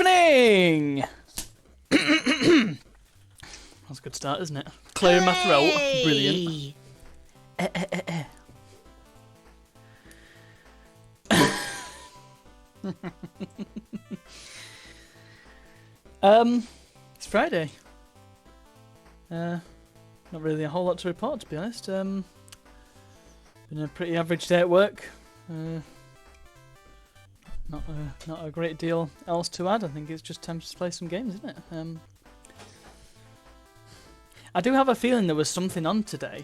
morning! That's a good start, isn't it? Clearing my throat. Brilliant. It's Friday. Not really a whole lot to report, to be honest. Been a pretty average day at work. Not a great deal else to add. I think it's just time to play some games, isn't it? I do have a feeling there was something on today.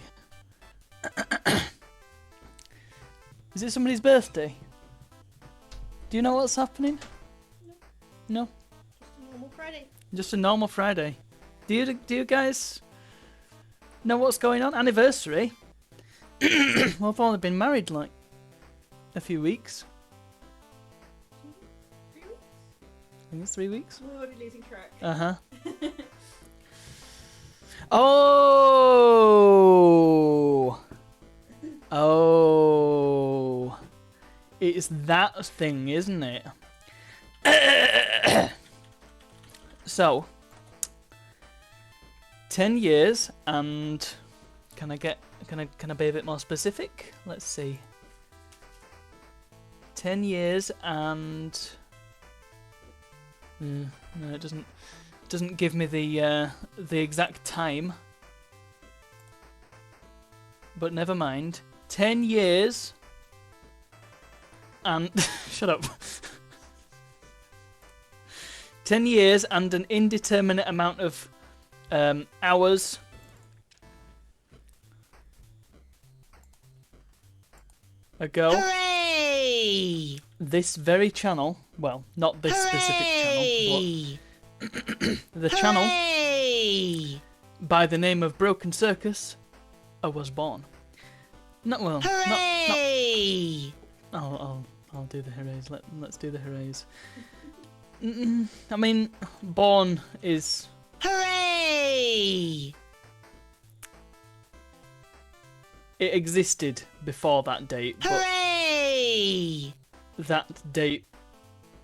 Is it somebody's birthday? Do you know what's happening? No? Just a normal Friday. Just a normal Friday. Do you guys know what's going on? Anniversary? Well, I've only been married like a few weeks. 3 weeks? I think it's 3 weeks. We're already losing track. Uh-huh. Oh! Oh! It's that thing, isn't it? So, 10 years and can I be a bit more specific? Let's see. 10 years and no, it doesn't give me the exact time. But never mind. 10 years and shut up. 10 years and an indeterminate amount of hours ago. Hooray! This very channel, well, not this specific channel, but the channel by the name of Broken Circus was born. Not well. Hooray! I'll do the hoorays. Let's do the hoorays. I mean, born is. Hooray! It existed before that date, but Hooray! that date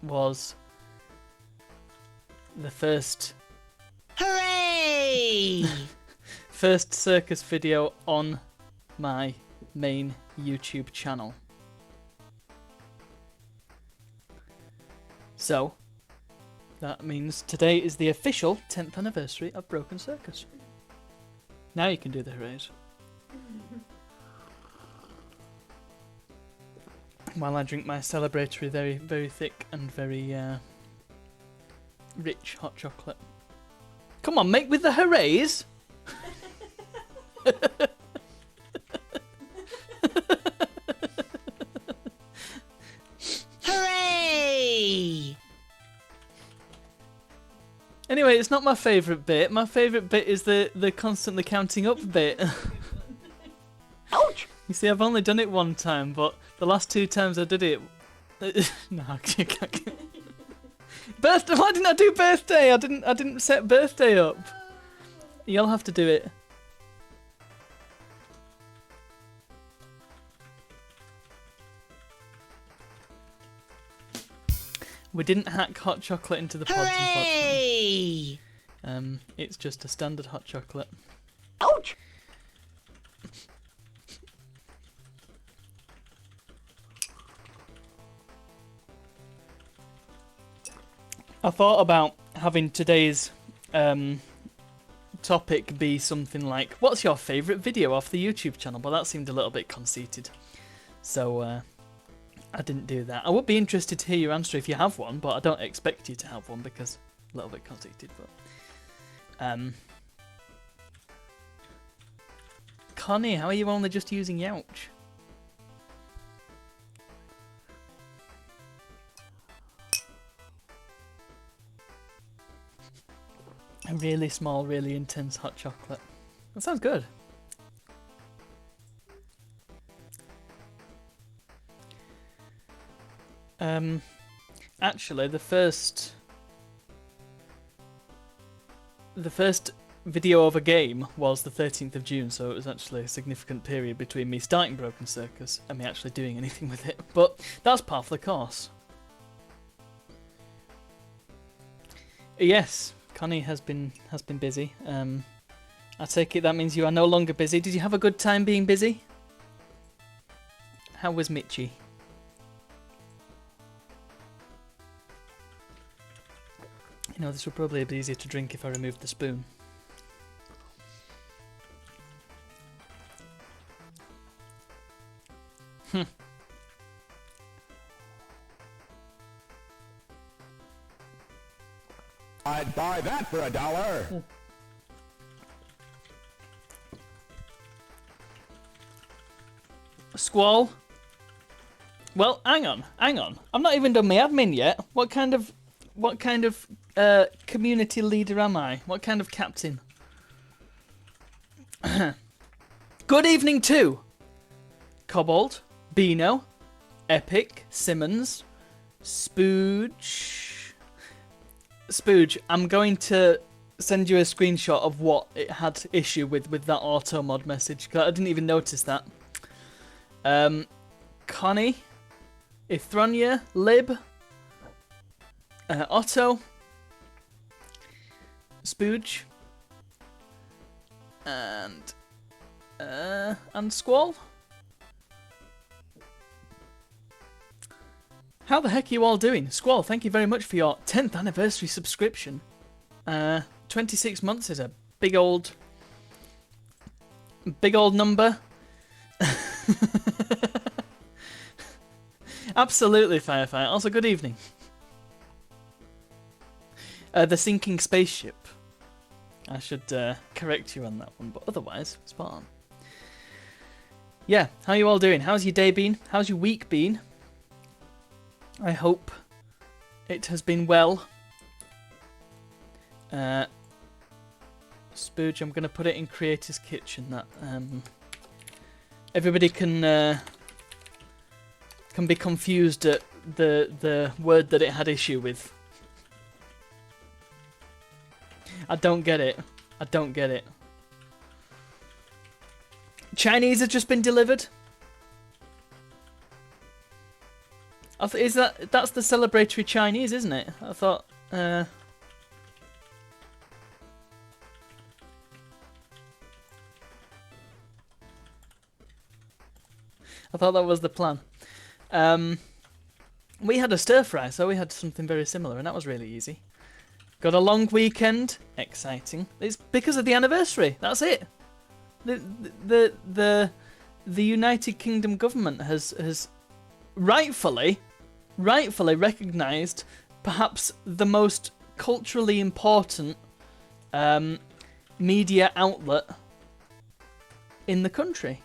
was the first Hooray! first circus video on my main YouTube channel. So, that means today is the official 10th anniversary of Broken Circus. Now you can do the hoorays. While I drink my celebratory, very, very thick and very rich hot chocolate. Come on, make with the hoorays! Hooray! Anyway, it's not my favourite bit. My favourite bit is the constantly counting up bit. Ouch! You see, I've only done it one time, but the last 2 times I did it... no, I can't. Birthday! Why didn't I do birthday? I didn't set birthday up. You'll have to do it. We didn't hack hot chocolate into the pods, unfortunately. It's just a standard hot chocolate. Ouch! I thought about having today's topic be something like, what's your favourite video off the YouTube channel? But that seemed a little bit conceited. So I didn't do that. I would be interested to hear your answer if you have one, but I don't expect you to have one because a little bit conceited. But Connie, how are you only just using youch? A really small, really intense hot chocolate. That sounds good. Actually, the first video of a game was the 13th of June, so it was actually a significant period between me starting Broken Circus and me actually doing anything with it. But that's part of the course. Yes, Connie has been busy. I take it that means you are no longer busy. Did you have a good time being busy? How was Mitchie? You know, this would probably be easier to drink if I removed the spoon. I'd buy that for $1. Squall? Well, hang on. I'm not even done my admin yet. What kind of community leader am I? What kind of captain? Good evening to Cobalt, Beano, Epic, Simmons, Spooge. Spooge, I'm going to send you a screenshot of what it had issue with that auto mod message, because I didn't even notice that. Connie, Ithronia, Lib, Otto, Spooge, and Squall. How the heck are you all doing? Squall, thank you very much for your 10th anniversary subscription. 26 months is a big old number. Absolutely, Firefight. Also, good evening. The sinking spaceship. I should correct you on that one, but otherwise, spot on. Yeah, how are you all doing? How's your day been? How's your week been? I hope it has been well. Spooge, I'm going to put it in Creator's Kitchen. That everybody can be confused at the word that it had issue with. I don't get it. Chinese have just been delivered. Is that's the celebratory Chinese, isn't it? I thought. I thought that was the plan. We had a stir fry, so we had something very similar, and that was really easy. Got a long weekend, exciting. It's because of the anniversary. That's it. The United Kingdom government has rightfully recognised perhaps the most culturally important media outlet in the country.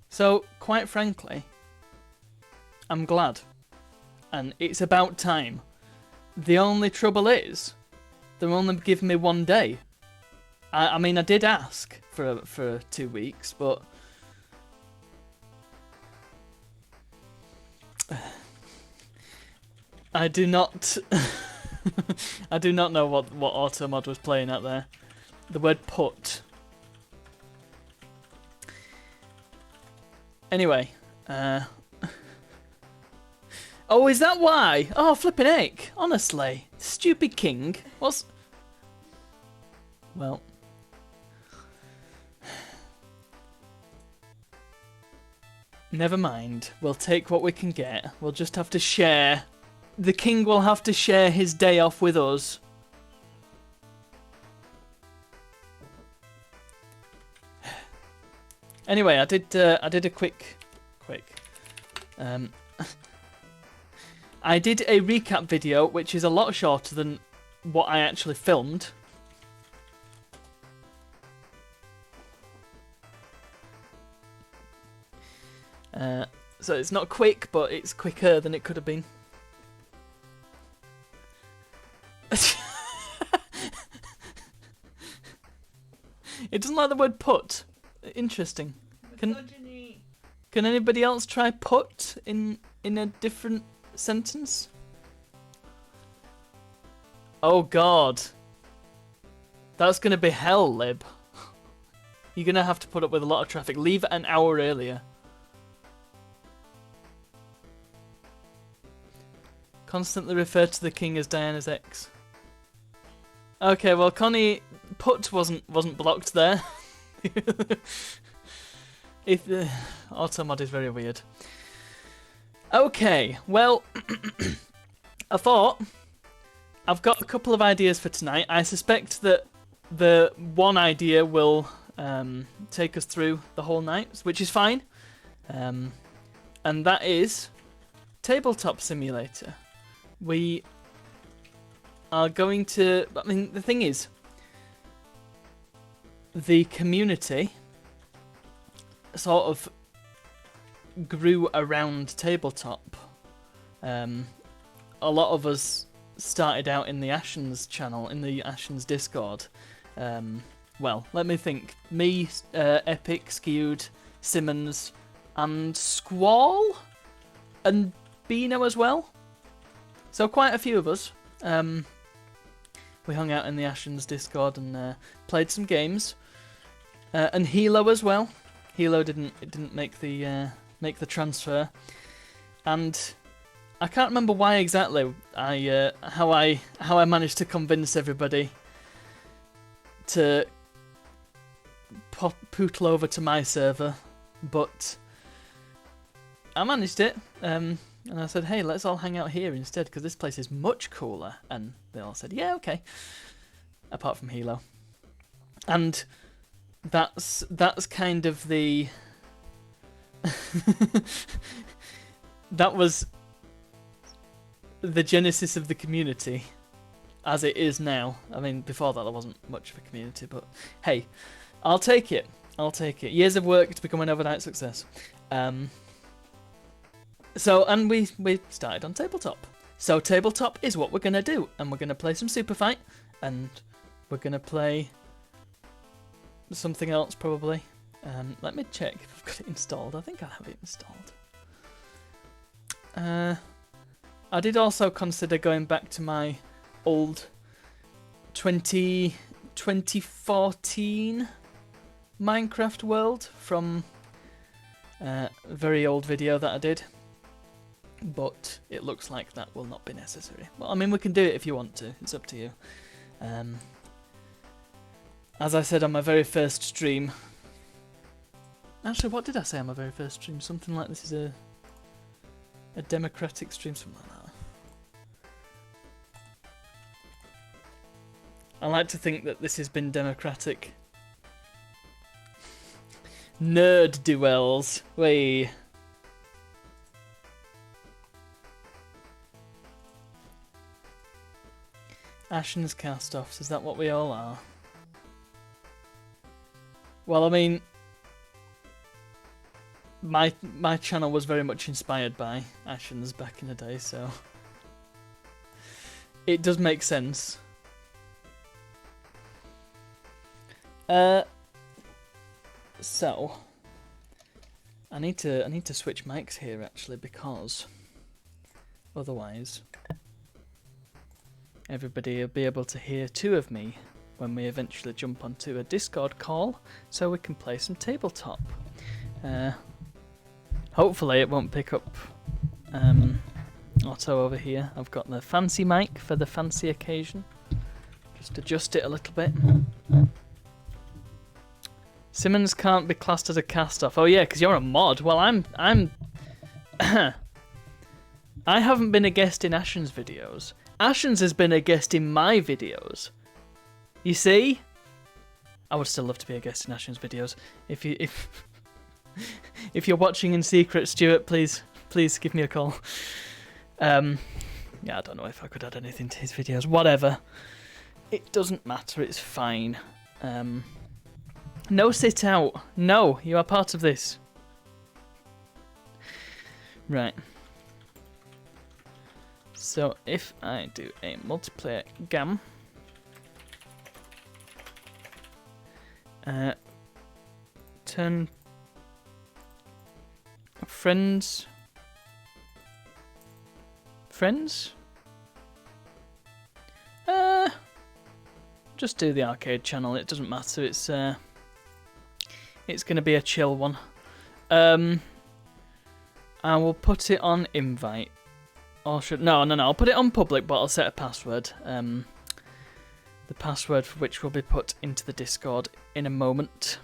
So, quite frankly, I'm glad. And it's about time. The only trouble is, they're only giving me 1 day. I mean, I did ask for 2 weeks, but I do not I do not know what Automod was playing at there. The word put. Anyway, oh, is that why? Oh, flipping heck. Honestly. Stupid king. What's... Well. Never mind. We'll take what we can get. We'll just have to share. The king will have to share his day off with us. Anyway, I did a quick I did a recap video, which is a lot shorter than what I actually filmed. So it's not quick, but it's quicker than it could have been. It doesn't like the word put. Interesting. Can anybody else try put in a different sentence? Oh god. That's gonna be hell, Lib. You're gonna have to put up with a lot of traffic. Leave an hour earlier. Constantly refer to the king as Diana's ex. Okay, well, Connie Put wasn't blocked there. If the auto-mod is very weird. Okay, well, I thought I've got a couple of ideas for tonight. I suspect that the one idea will take us through the whole night, which is fine. And that is Tabletop Simulator. We are going to... I mean, the thing is, the community sort of grew around tabletop. A lot of us started out in the Ashens channel, in the Ashens Discord. Well, let me think. Me, Epic, Skewed, Simmons, and Squall, and Beano as well. So quite a few of us. We hung out in the Ashens Discord and played some games. And Hilo as well. Hilo didn't make the transfer, and I can't remember why exactly. How I managed to convince everybody to pootle over to my server, but I managed it. And I said, hey, let's all hang out here instead because this place is much cooler. And they all said, yeah, okay. Apart from Hilo, and that's kind of the that was the genesis of the community as it is now. I mean, before that there wasn't much of a community, but hey, I'll take it. Years of work to become an overnight success. So, and we started on tabletop. So tabletop is what we're gonna do, and we're gonna play some Super Fight, and we're gonna play something else probably. Let me check if I've got it installed. I think I have it installed. I did also consider going back to my old 2014 Minecraft world from a very old video that I did, but it looks like that will not be necessary. Well, I mean, we can do it if you want to. It's up to you. As I said on my very first stream... Actually, what did I say on my very first stream? Something like this is a democratic stream, something like that. I like to think that this has been democratic. Nerd duels. Way. Ashen's cast-offs, is that what we all are? Well, I mean, my channel was very much inspired by Ashen's back in the day, so it does make sense. So I need to switch mics here actually, because otherwise everybody will be able to hear two of me when we eventually jump onto a Discord call, so we can play some tabletop. Hopefully it won't pick up auto over here. I've got the fancy mic for the fancy occasion. Just adjust it a little bit. Simmons can't be classed as a cast-off. Oh yeah, because you're a mod. Well, I'm I haven't been a guest in Ashen's videos. Ashen's has been a guest in my videos. You see? I would still love to be a guest in Ashen's videos. If you're watching in secret, Stuart, please give me a call. Yeah, I don't know if I could add anything to his videos. Whatever. It doesn't matter. It's fine. No sit out. No, you are part of this. Right. So if I do a multiplayer GAM, turn friends, just do the arcade channel. It doesn't matter. It's going to be a chill one. I will put it on invite. Or should no. I'll put it on public, but I'll set a password. The password for which will be put into the Discord in a moment.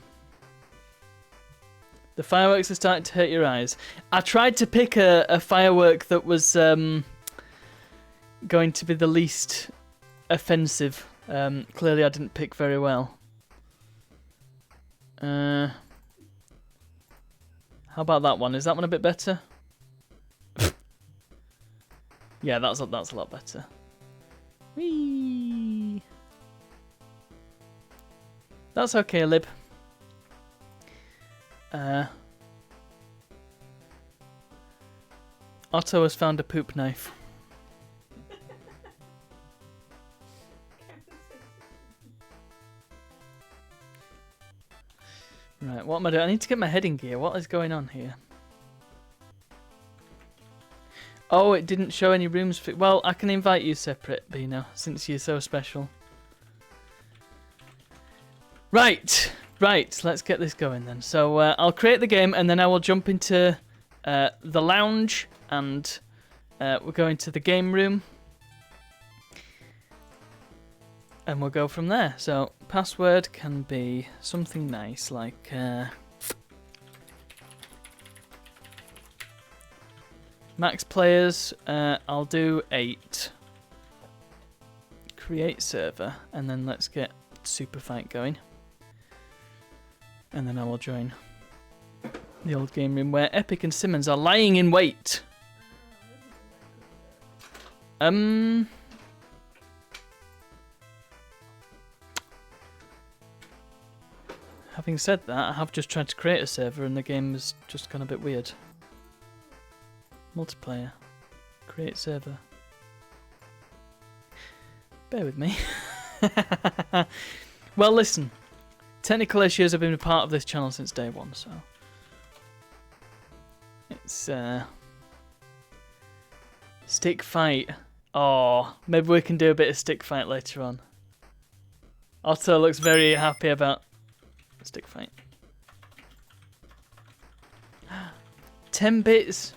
The fireworks are starting to hurt your eyes. I tried to pick a firework that was going to be the least offensive. Clearly, I didn't pick very well. How about that one? Is that one a bit better? Yeah, that's a lot better. Whee! That's okay, Lib. Otto has found a poop knife. Right, what am I doing? I need to get my head in gear. What is going on here? Oh, it didn't show any rooms. Well, I can invite you separate, Bino, since you're so special. Right, let's get this going then. So I'll create the game and then I will jump into the lounge and we'll go into the game room. And we'll go from there. So password can be something nice like max players. I'll do 8. Create server, and then let's get super fight going. And then I will join the old game room where Epic and Simmons are lying in wait. Having said that, I have just tried to create a server and the game has just gone a bit weird. Multiplayer. Create server. Bear with me. Well, listen. Technical issues have been a part of this channel since day one, so... It's, stick fight. Oh, maybe we can do a bit of stick fight later on. Otto looks very happy about stick fight. 10 bits.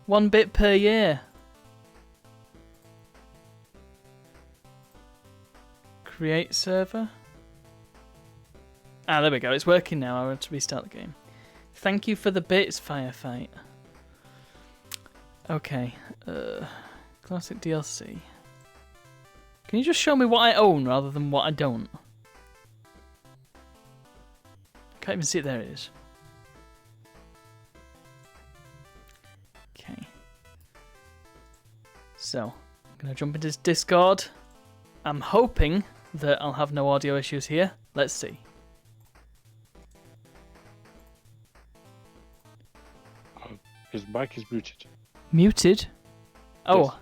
1 bit per year. Create server. Ah, there we go. It's working now. I want to restart the game. Thank you for the bits, Firefight. Okay. Classic DLC. Can you just show me what I own rather than what I don't? Can't even see it. There it is. Okay. So, I'm going to jump into Discord. I'm hoping that I'll have no audio issues here. Let's see. His mic is muted. Muted? Oh,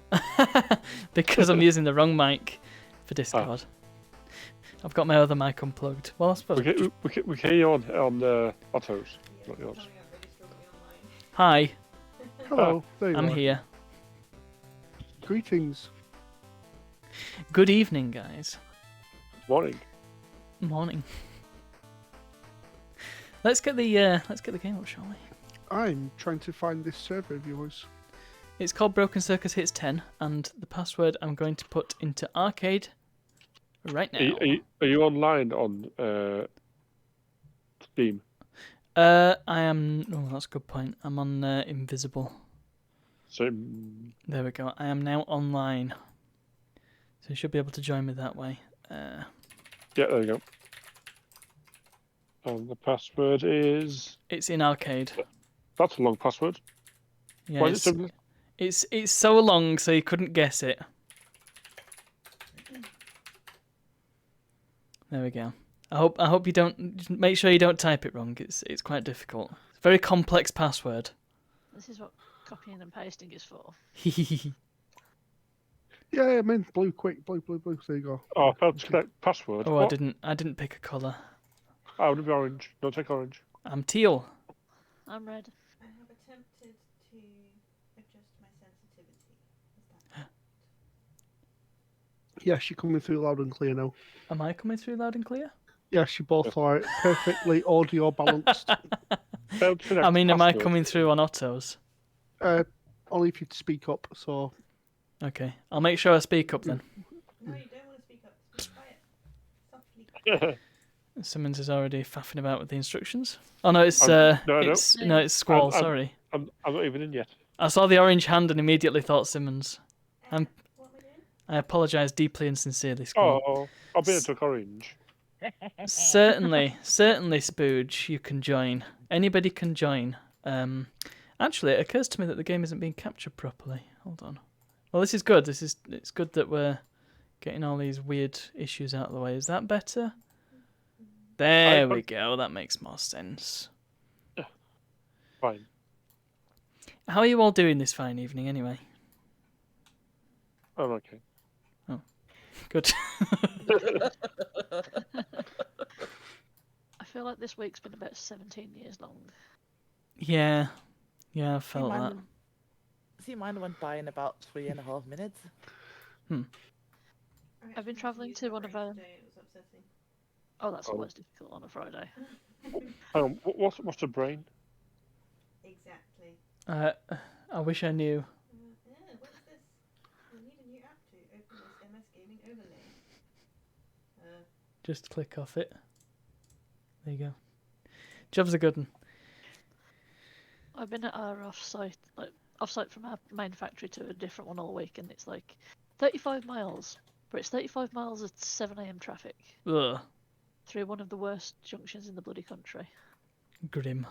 because I'm using the wrong mic for Discord. I've got my other mic unplugged. Well, I suppose We can hear you on Otto's, not yours. Hi, Hello, there you I'm are. here. Greetings. Good evening, guys. Morning. Morning. Let's get the game up, shall we? I'm trying to find this server of yours. It's called Broken Circus Hits 10, and the password I'm going to put into Arcade right now. Are you online on Steam? I am. Oh, that's a good point. I'm on Invisible. So There we go. I am now online, so you should be able to join me that way. yeah, there you go. And the password is. It's in Arcade. That's a long password. Yeah, Why is it so... it's so long, so you couldn't guess it. There we go. I hope you don't. Make sure you don't type it wrong. It's quite difficult. It's a very complex password. This is what copying and pasting is for. Yeah, I'm in blue. Quick, blue. There you go. Oh, I failed to select password. Oh, What? I didn't pick a colour. I would be orange. Don't take orange. I'm teal. I'm red. I have attempted to adjust my sensitivity. Is that Yes, you're coming through loud and clear now. Am I coming through loud and clear? Yes, you both are perfectly audio balanced. Failed to select I mean, am I password. coming through on Otto's? Only if you'd speak up. So Okay, I'll make sure I speak up then. No, you don't want to speak up. Speak quiet. Softly. Simmons is already faffing about with the instructions. Oh no, it's no, no. it's Squall. Sorry, I'm not even in yet. I saw the orange hand and immediately thought Simmons. What am I doing? I apologise deeply and sincerely, Squall. Oh, I'll be took orange. Certainly, Spooge, you can join. Anybody can join. Actually, it occurs to me that the game isn't being captured properly. Hold on. Well, this is good. It's good that we're getting all these weird issues out of the way. Is that better? There we go. That makes more sense. Fine. How are you all doing this fine evening, anyway? I'm okay. Oh, good. I feel like this week's been about 17 years long. Yeah, I felt that. See, mine went by in about 3.5 minutes. I've been travelling to one of our... Today, it was upsetting. Oh, that's always difficult on a Friday. What's a brain? Exactly. I wish I knew. What's this? We need a new app to open this MS Gaming overlay. Just click off it. There you go. Job's a good one. I've been at our off-site from our main factory to a different one all week, and it's like 35 miles. But it's 35 miles at 7 a.m. traffic. Ugh, Through one of the worst junctions in the bloody country. grim.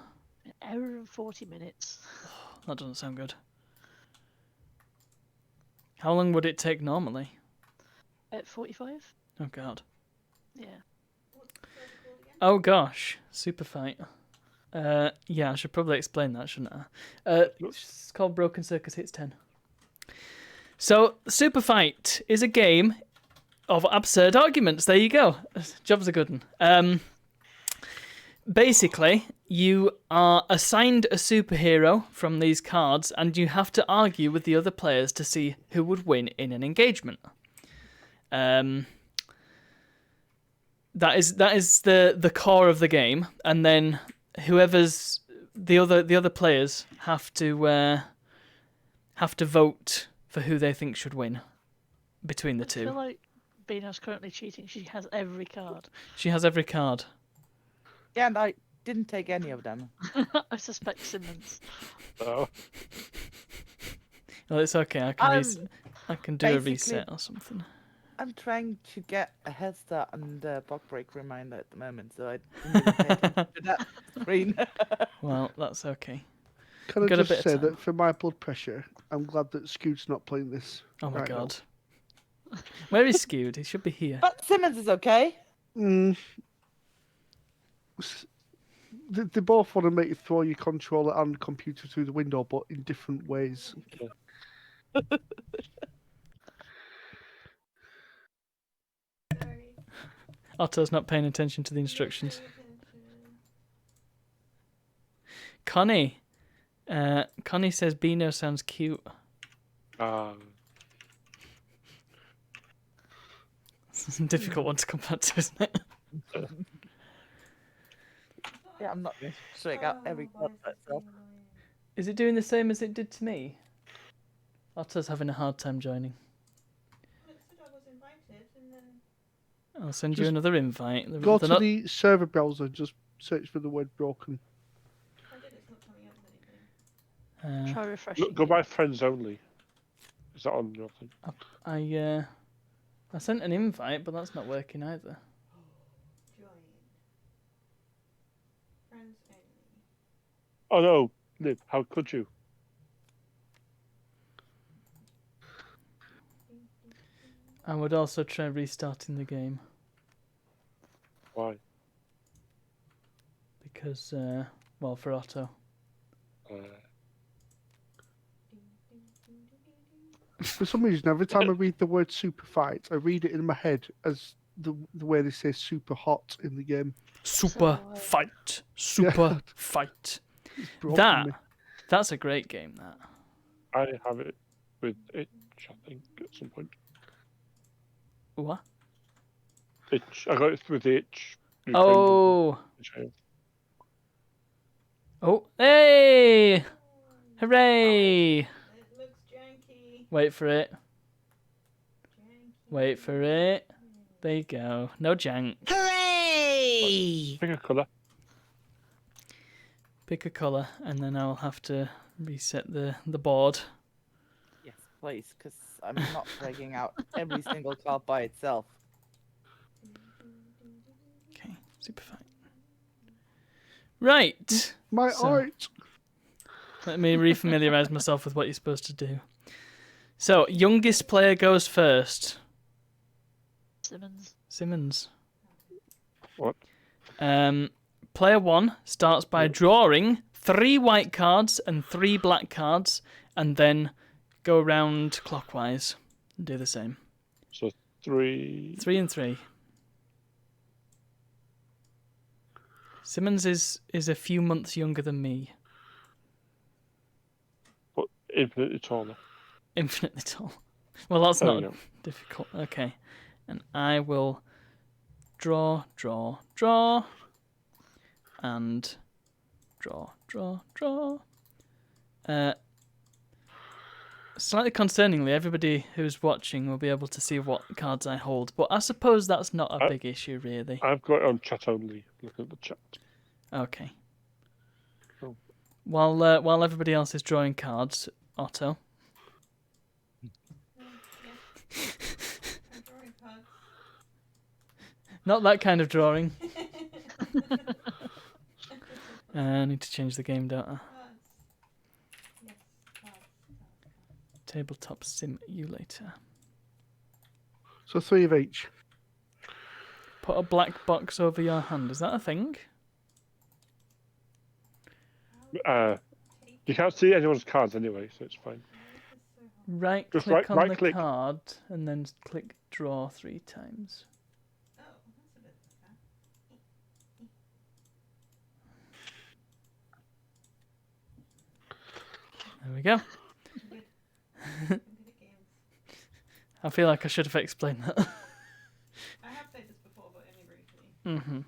An hour and 40 minutes. That doesn't sound good. How long would it take normally? At 45? Oh god. Yeah. What's the server called again? Oh gosh, super fight. Yeah, I should probably explain that, shouldn't I? It's called Broken Circus Hits 10. So, Super Fight is a game of absurd arguments. There you go. Job's a good one. Basically, you are assigned a superhero from these cards, and you have to argue with the other players to see who would win in an engagement. That is the core of the game, and then whoever's the other players have to vote for who they think should win between the I feel two. like Bino's currently cheating. She has every card. She has every card. Yeah, and I didn't take any of them. I suspect Simmons. Oh, Well, it's okay. I can do a basically- reset or something. I'm trying to get a head start on the block break reminder at the moment, so I didn't even pay attention to that screen. Well, that's okay. Can I Got a just bit of say time. that for my blood pressure, I'm glad that Scoot's not playing this. Oh my right now. god. Where is Skewed? He should be here. But Simmons is okay. Mm. They both want to make you throw your controller and computer through the window, but in different ways. Sorry. Otto's not paying attention to the instructions. Pay attention. Connie. Connie says Beano sounds cute. It's a difficult one to come back to, isn't it? Yeah, I'm not going to strike out every why card is by this itself. thing annoying? Is it doing the same as it did to me? Otto's having a hard time joining. Well, it said I was invited, and then I'll send you Just another invite. Go They're to not- the server browser and just search for the word broken. I did. It's not coming up with anything. Try refreshing. go by friends only. Is that on your thing? I sent an invite, but that's not working either. Join. Friends only. Oh no, Lib, how could you? I would also try restarting the game Why? because, well, for Otto. For some reason, every time I read the word super fight, I read it in my head as the way they say super hot in the game. Super So, fight. Super fight. It's broken me. That's a great game, that. I have it with itch, I think, at some point. What? Itch. I got it with itch. Oh! Itch, I have. Oh! Hey! Hooray! It looks janky. Wait for it. Wait for it. There you go. No jank. Hooray! Pick a colour. Pick a colour, and then I'll have to reset the board. Yes, please, because I'm not breaking out every single card by itself. Okay, super fine. Right. My So- art. Let me refamiliarize myself with what you're supposed to do. So, youngest player goes first. Simmons. What? Player 1 starts by drawing 3 white cards and 3 black cards, and then go around clockwise and do the same. So 3. 3 and 3. Simmons is a few months younger than me. But infinitely taller. Infinitely tall. Well, that's There we not go. difficult. Okay. And I will draw, and draw. Slightly concerningly, everybody who's watching will be able to see what cards I hold, but I suppose that's not a big issue, really. I've got it on chat only. Look at the chat. Okay. Cool. While everybody else is drawing cards, Otto. I'm drawing cards. Not that kind of drawing. I need to change the game, don't I? Cards. Yes, cards. Tabletop Simulator. So 3 of each. Put a black box over your hand. Is that a thing? You can't see anyone's cards anyway, so it's fine. Right Just click on right the click. card and then click draw 3 times. Oh, that's a bit like There we go. that. I'm good at games. I feel like I should have explained that. I have played this before, but only briefly. hmm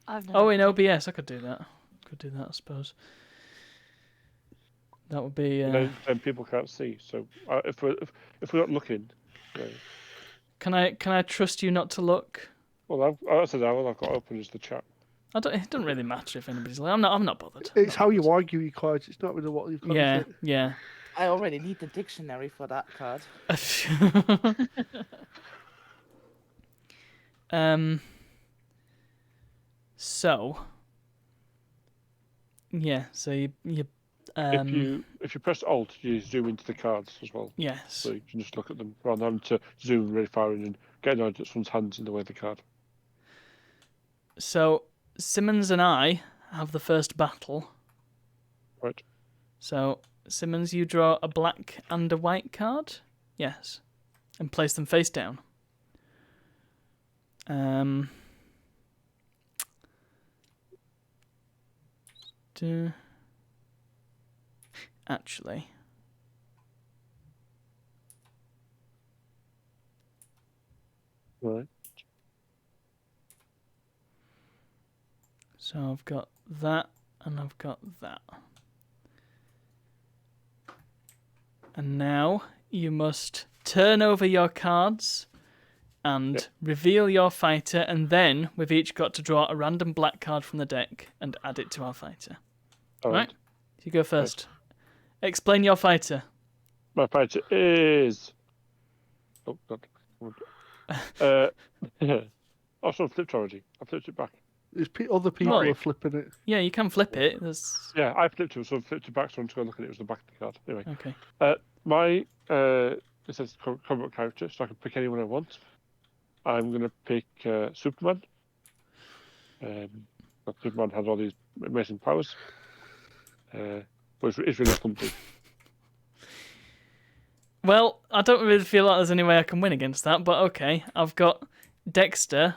I've never Oh, in OBS, I could do that. I suppose. That would be. Then people can't see. So if we're not looking, yeah. Can I trust you not to look? Well, I've said all I've got open is the chat. It doesn't really matter if anybody's like. I'm not bothered. It's how you argue your cards. It's not really what you've got. Yeah, Is it? yeah. I already need the dictionary for that card. So. Yeah. So you. If you press Alt, you zoom into the cards as well, Yes. so you can just look at them rather than having to zoom really far in and get an idea that someone's hands in the way of the card. So Simmons and I have the first battle. Right. So Simmons, you draw a black and a white card. Yes. And place them face down. Actually. Right. So I've got that and I've got that. And now you must turn over your cards and reveal your fighter, and then we've each got to draw a random black card from the deck and add it to our fighter. All Right? You go first. Explain your fighter. My fighter is. Oh God. Oh, so I flipped already. I flipped it back. There's other people Sorry. are flipping it. Yeah, you can flip it. There's... Yeah, I flipped it, so I flipped it back. So I'm just going to look at it. It was the back of the card. Anyway, Okay. my it says combat character, so I can pick anyone I want. I'm going to pick Superman. Superman has all these amazing powers. But it's really clumsy. Well, I don't really feel like there's any way I can win against that, but okay. I've got Dexter,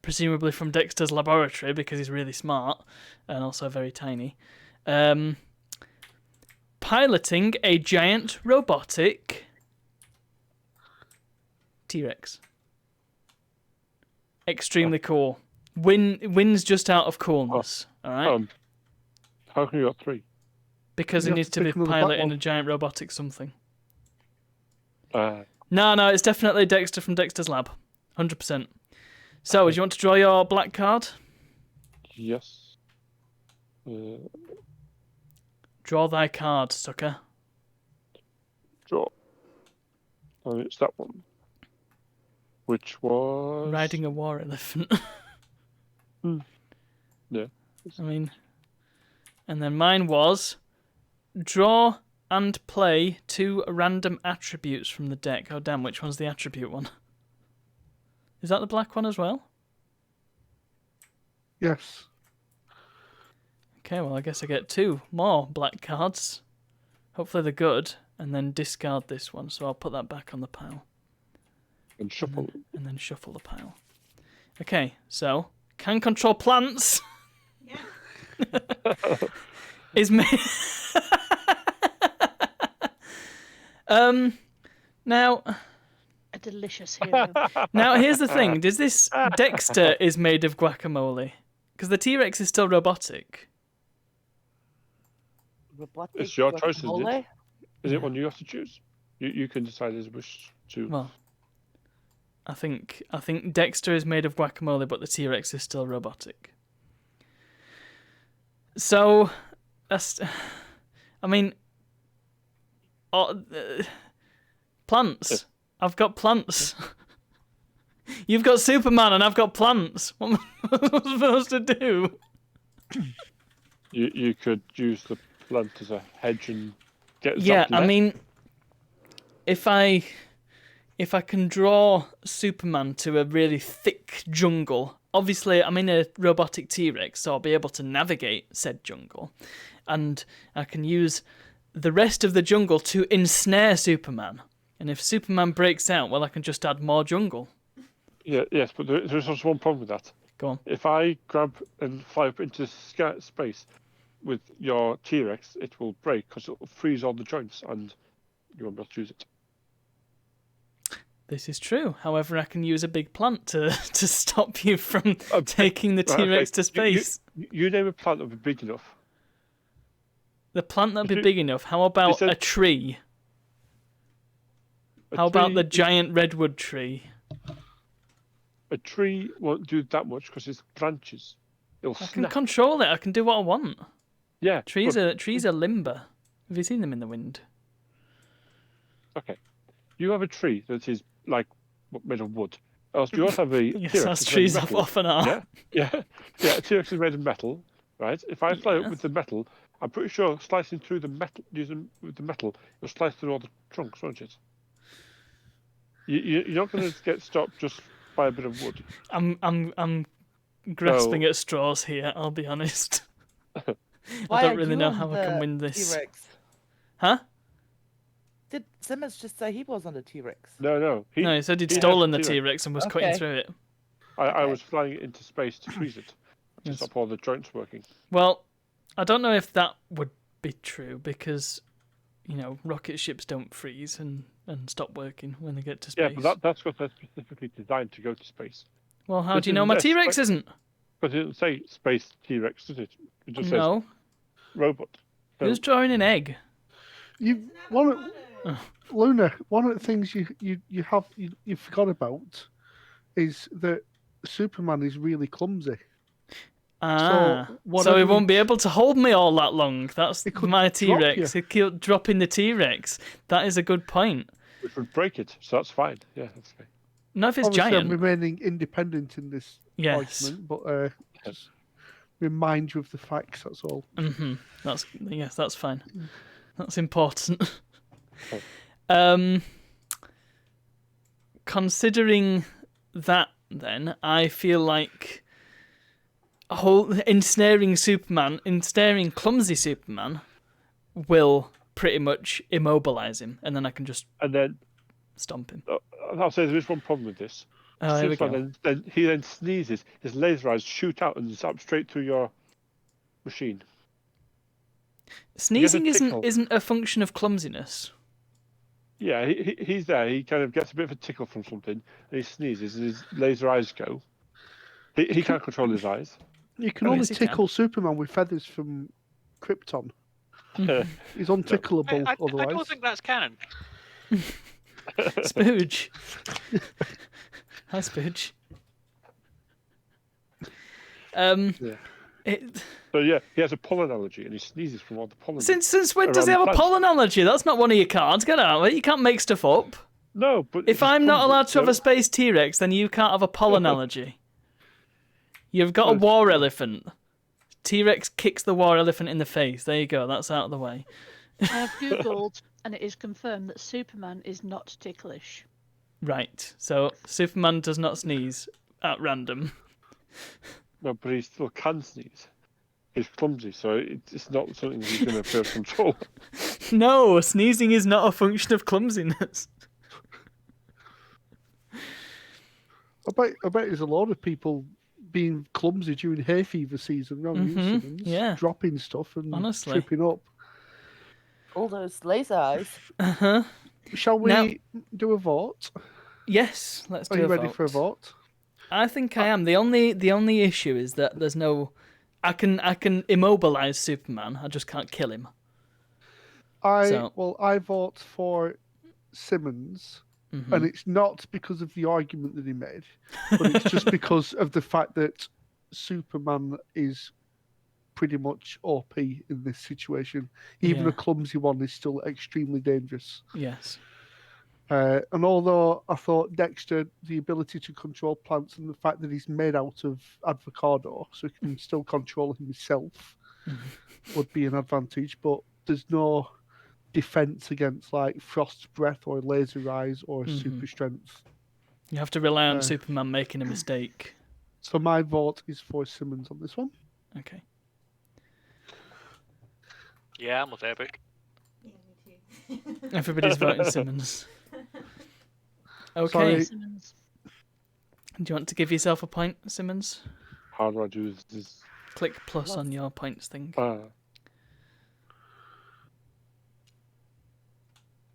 presumably from Dexter's laboratory because he's really smart and also very tiny. Piloting a giant robotic T-Rex. Extremely cool. Wins just out of coolness. All right, How can you got 3? because You he have needs to to be pick another black piloting one. a giant robotic something. No, it's definitely Dexter from Dexter's Lab. 100%. So, do you want to draw your black card? Yes. Draw thy card, sucker. Draw. And it's that one. Which was... Riding a war elephant. Yeah. I mean... And then mine was... Draw and play 2 random attributes from the deck. Oh, damn, which one's the attribute one? Is that the black one as well? Yes. Okay, well, I guess I get 2 more black cards. Hopefully they're good. And then discard this one, so I'll put that back on the pile. And shuffle. And then shuffle the pile. Okay, so... Can control plants. Yeah. Is me... Now... A delicious hero. Now, here's the thing. Does this Dexter is made of guacamole? Because the T-Rex is still robotic. Robotic It's your choice, isn't it? guacamole? Is it one you have to choose? You can decide as wish to. Well, I think Dexter is made of guacamole, but the T-Rex is still robotic. So, that's... I mean... plants. I've got plants. You've got Superman and I've got plants. What am I supposed to do? You could use the plant as a hedge and get Yeah, zapped I there. mean, if I can draw Superman to a really thick jungle, obviously I'm in a robotic T-Rex, so I'll be able to navigate said jungle, and I can use the rest of the jungle to ensnare Superman. And if Superman breaks out, well, I can just add more jungle. Yeah, yes, but there's also one problem with that. Go on. If I grab and fly up into space with your T-Rex, it will break because it will freeze all the joints and you won't be able to use it. This is true. However, I can use a big plant to stop you from Oh, taking the Right, T-Rex okay. to space. You name a plant that would be big enough. The plant that'd be You- big enough. How about said- a tree? How about the giant redwood tree? A tree won't do that much because it's branches. It'll I can snap. control it. I can do what I want. Yeah. Trees good. are limber. Have you seen them in the wind? Okay. You have a tree that is like made of wood. Else you also have a Yes, T-Rex as that's made trees of metal. often are. Yeah. A T-Rex is made of metal, right? If I fly it with the metal, I'm pretty sure slicing through the metal, using with the metal, you'll slice through all the trunks, won't it? You're not going to get stopped just by a bit of wood. I'm grasping at straws here. I'll be honest. I Why don't are really you know on how I can the win this. T-Rex? Huh? Did Simmons just say he was on the T-Rex? No. No, he said he'd he has stolen the T-Rex. T-Rex and was cutting Okay. through it. I Okay. was flying it into space to freeze it, to Yes. stop all the joints working. Well, I don't know if that would be true because, rocket ships don't freeze and stop working when they get to space. Yeah, but that's because they're specifically designed to go to space. Well, how this do you know isn't my a T-Rex spa- isn't? Because it didn't say space T-Rex, does it? It just says No. robot. So, Who's drawing an egg? You Luna. One of the things you forgot about is that Superman is really clumsy. Ah, so he whatever won't be able to hold me all that long. That's It could my drop T-Rex. He keep dropping the T-Rex. That is a good point. which would break it, so that's fine. Yeah, that's fine. Not if it's Obviously, I'm giant. remaining independent in this Yes. argument, but just remind you of the facts. That's all. That's fine. That's important. Okay. Considering that, then I feel like ensnaring clumsy Superman will pretty much immobilize him, and then I can just And then stomp him. I'll say there is one problem with this. Oh, here we go. Then he sneezes, his laser eyes shoot out and zap straight through your machine. Sneezing tickle. isn't a function of clumsiness. Yeah, he's there. He kind of gets a bit of a tickle from something, and he sneezes, and his laser eyes go. He can't control his eyes. You can Oh, only yes, he can. tickle Superman with feathers from Krypton. He's untickleable I otherwise. don't think that's canon. Spooge. Hi, Spooge. Yeah. It, So yeah, he has a pollen allergy and he sneezes from all the pollen. since when does he around have a plants. pollen allergy? That's not one of your cards. Get out of it. You can't make stuff up. No, but If he's I'm not clumsy, allowed to have a so- space T-Rex, then you can't have a pollen allergy. You've got a war elephant. T-Rex kicks the war elephant in the face. There you go. That's out of the way. I have googled, and it is confirmed that Superman is not ticklish. Right. So Superman does not sneeze at random. No, but he still can sneeze. He's clumsy, so it's not something he's going to be able to control. No, sneezing is not a function of clumsiness. I bet there's a lot of people being clumsy during hay fever season around you, Simmons, yeah. dropping stuff and Honestly. tripping up. All those laser eyes. Shall we Now- do a vote? Yes, let's do Are you a ready vote. for a vote? I think I am. The only issue is that there's no. I can immobilize Superman. I just can't kill him. I vote for Simmons, Mm-hmm. and it's not because of the argument that he made, but it's just because of the fact that Superman is pretty much OP in this situation. Even Yeah. a clumsy one is still extremely dangerous. Yes. And although I thought Dexter, the ability to control plants and the fact that he's made out of avocado, so he can still control himself, would be an advantage, but there's no defense against like frost breath or laser eyes or super strength. You have to rely on Superman making a mistake. So my vote is for Simmons on this one. Okay. Yeah, I'm with Epic. Yeah, me too. Everybody's voting Simmons. Okay. Sorry. Simmons. Do you want to give yourself a point, Simmons? How do I do this? Click plus on your points thing.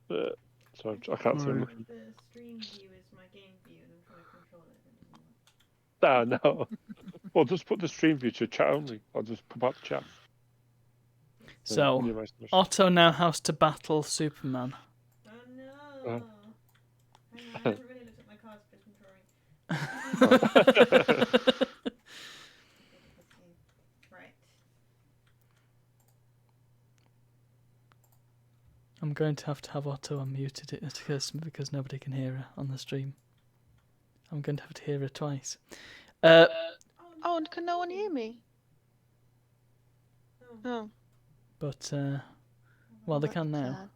Sorry, I can't see him looking. The stream view is my game view and I'm trying to control it. No. Well, just put the stream view to chat only. I'll just pop out the chat. So, minimize the- Otto now has to battle Superman. Oh no! Uh. Hang on, I haven't really looked at my cards for drawing. Right. I'm going to have Otto unmuted it because nobody can hear her on the stream. I'm going to have to hear her twice. Oh, can no one hear me? Oh. But well, they can now.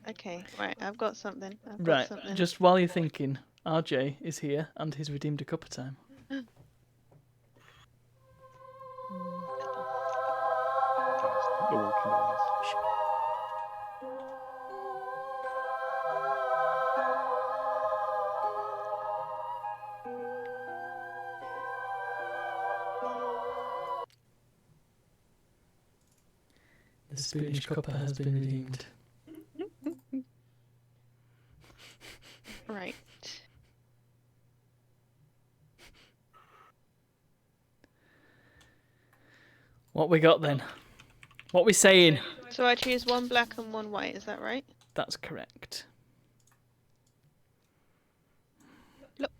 Okay, right, I've got something. Right, just while you're thinking, RJ is here and he's redeemed a cup of time. The wonky noise. The Spanish cuppa has been redeemed. Right. What we got then? What we saying? So I choose one black and one white, is that right? That's correct. Plop.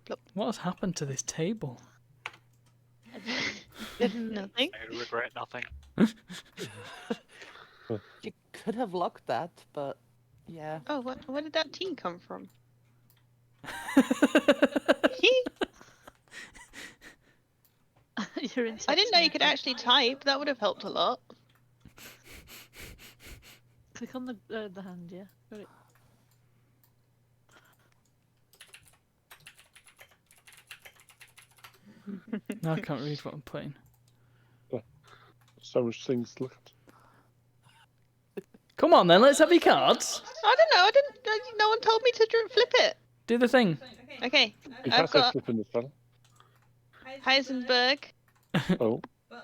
Plop. What has happened to this table? Nothing. I regret nothing. You could have locked that, but yeah. Oh, where did that tea come from? You're in I didn't know you could actually type. That would have helped a lot. Click on the hand, yeah. Got it. No, I can't read what I'm putting. So much things to look at. Come on then, let's have your cards. I don't know. I didn't. No one told me to flip it. Do the thing. Okay, You I've can't say got flip in the channel. Heisenberg, Oh.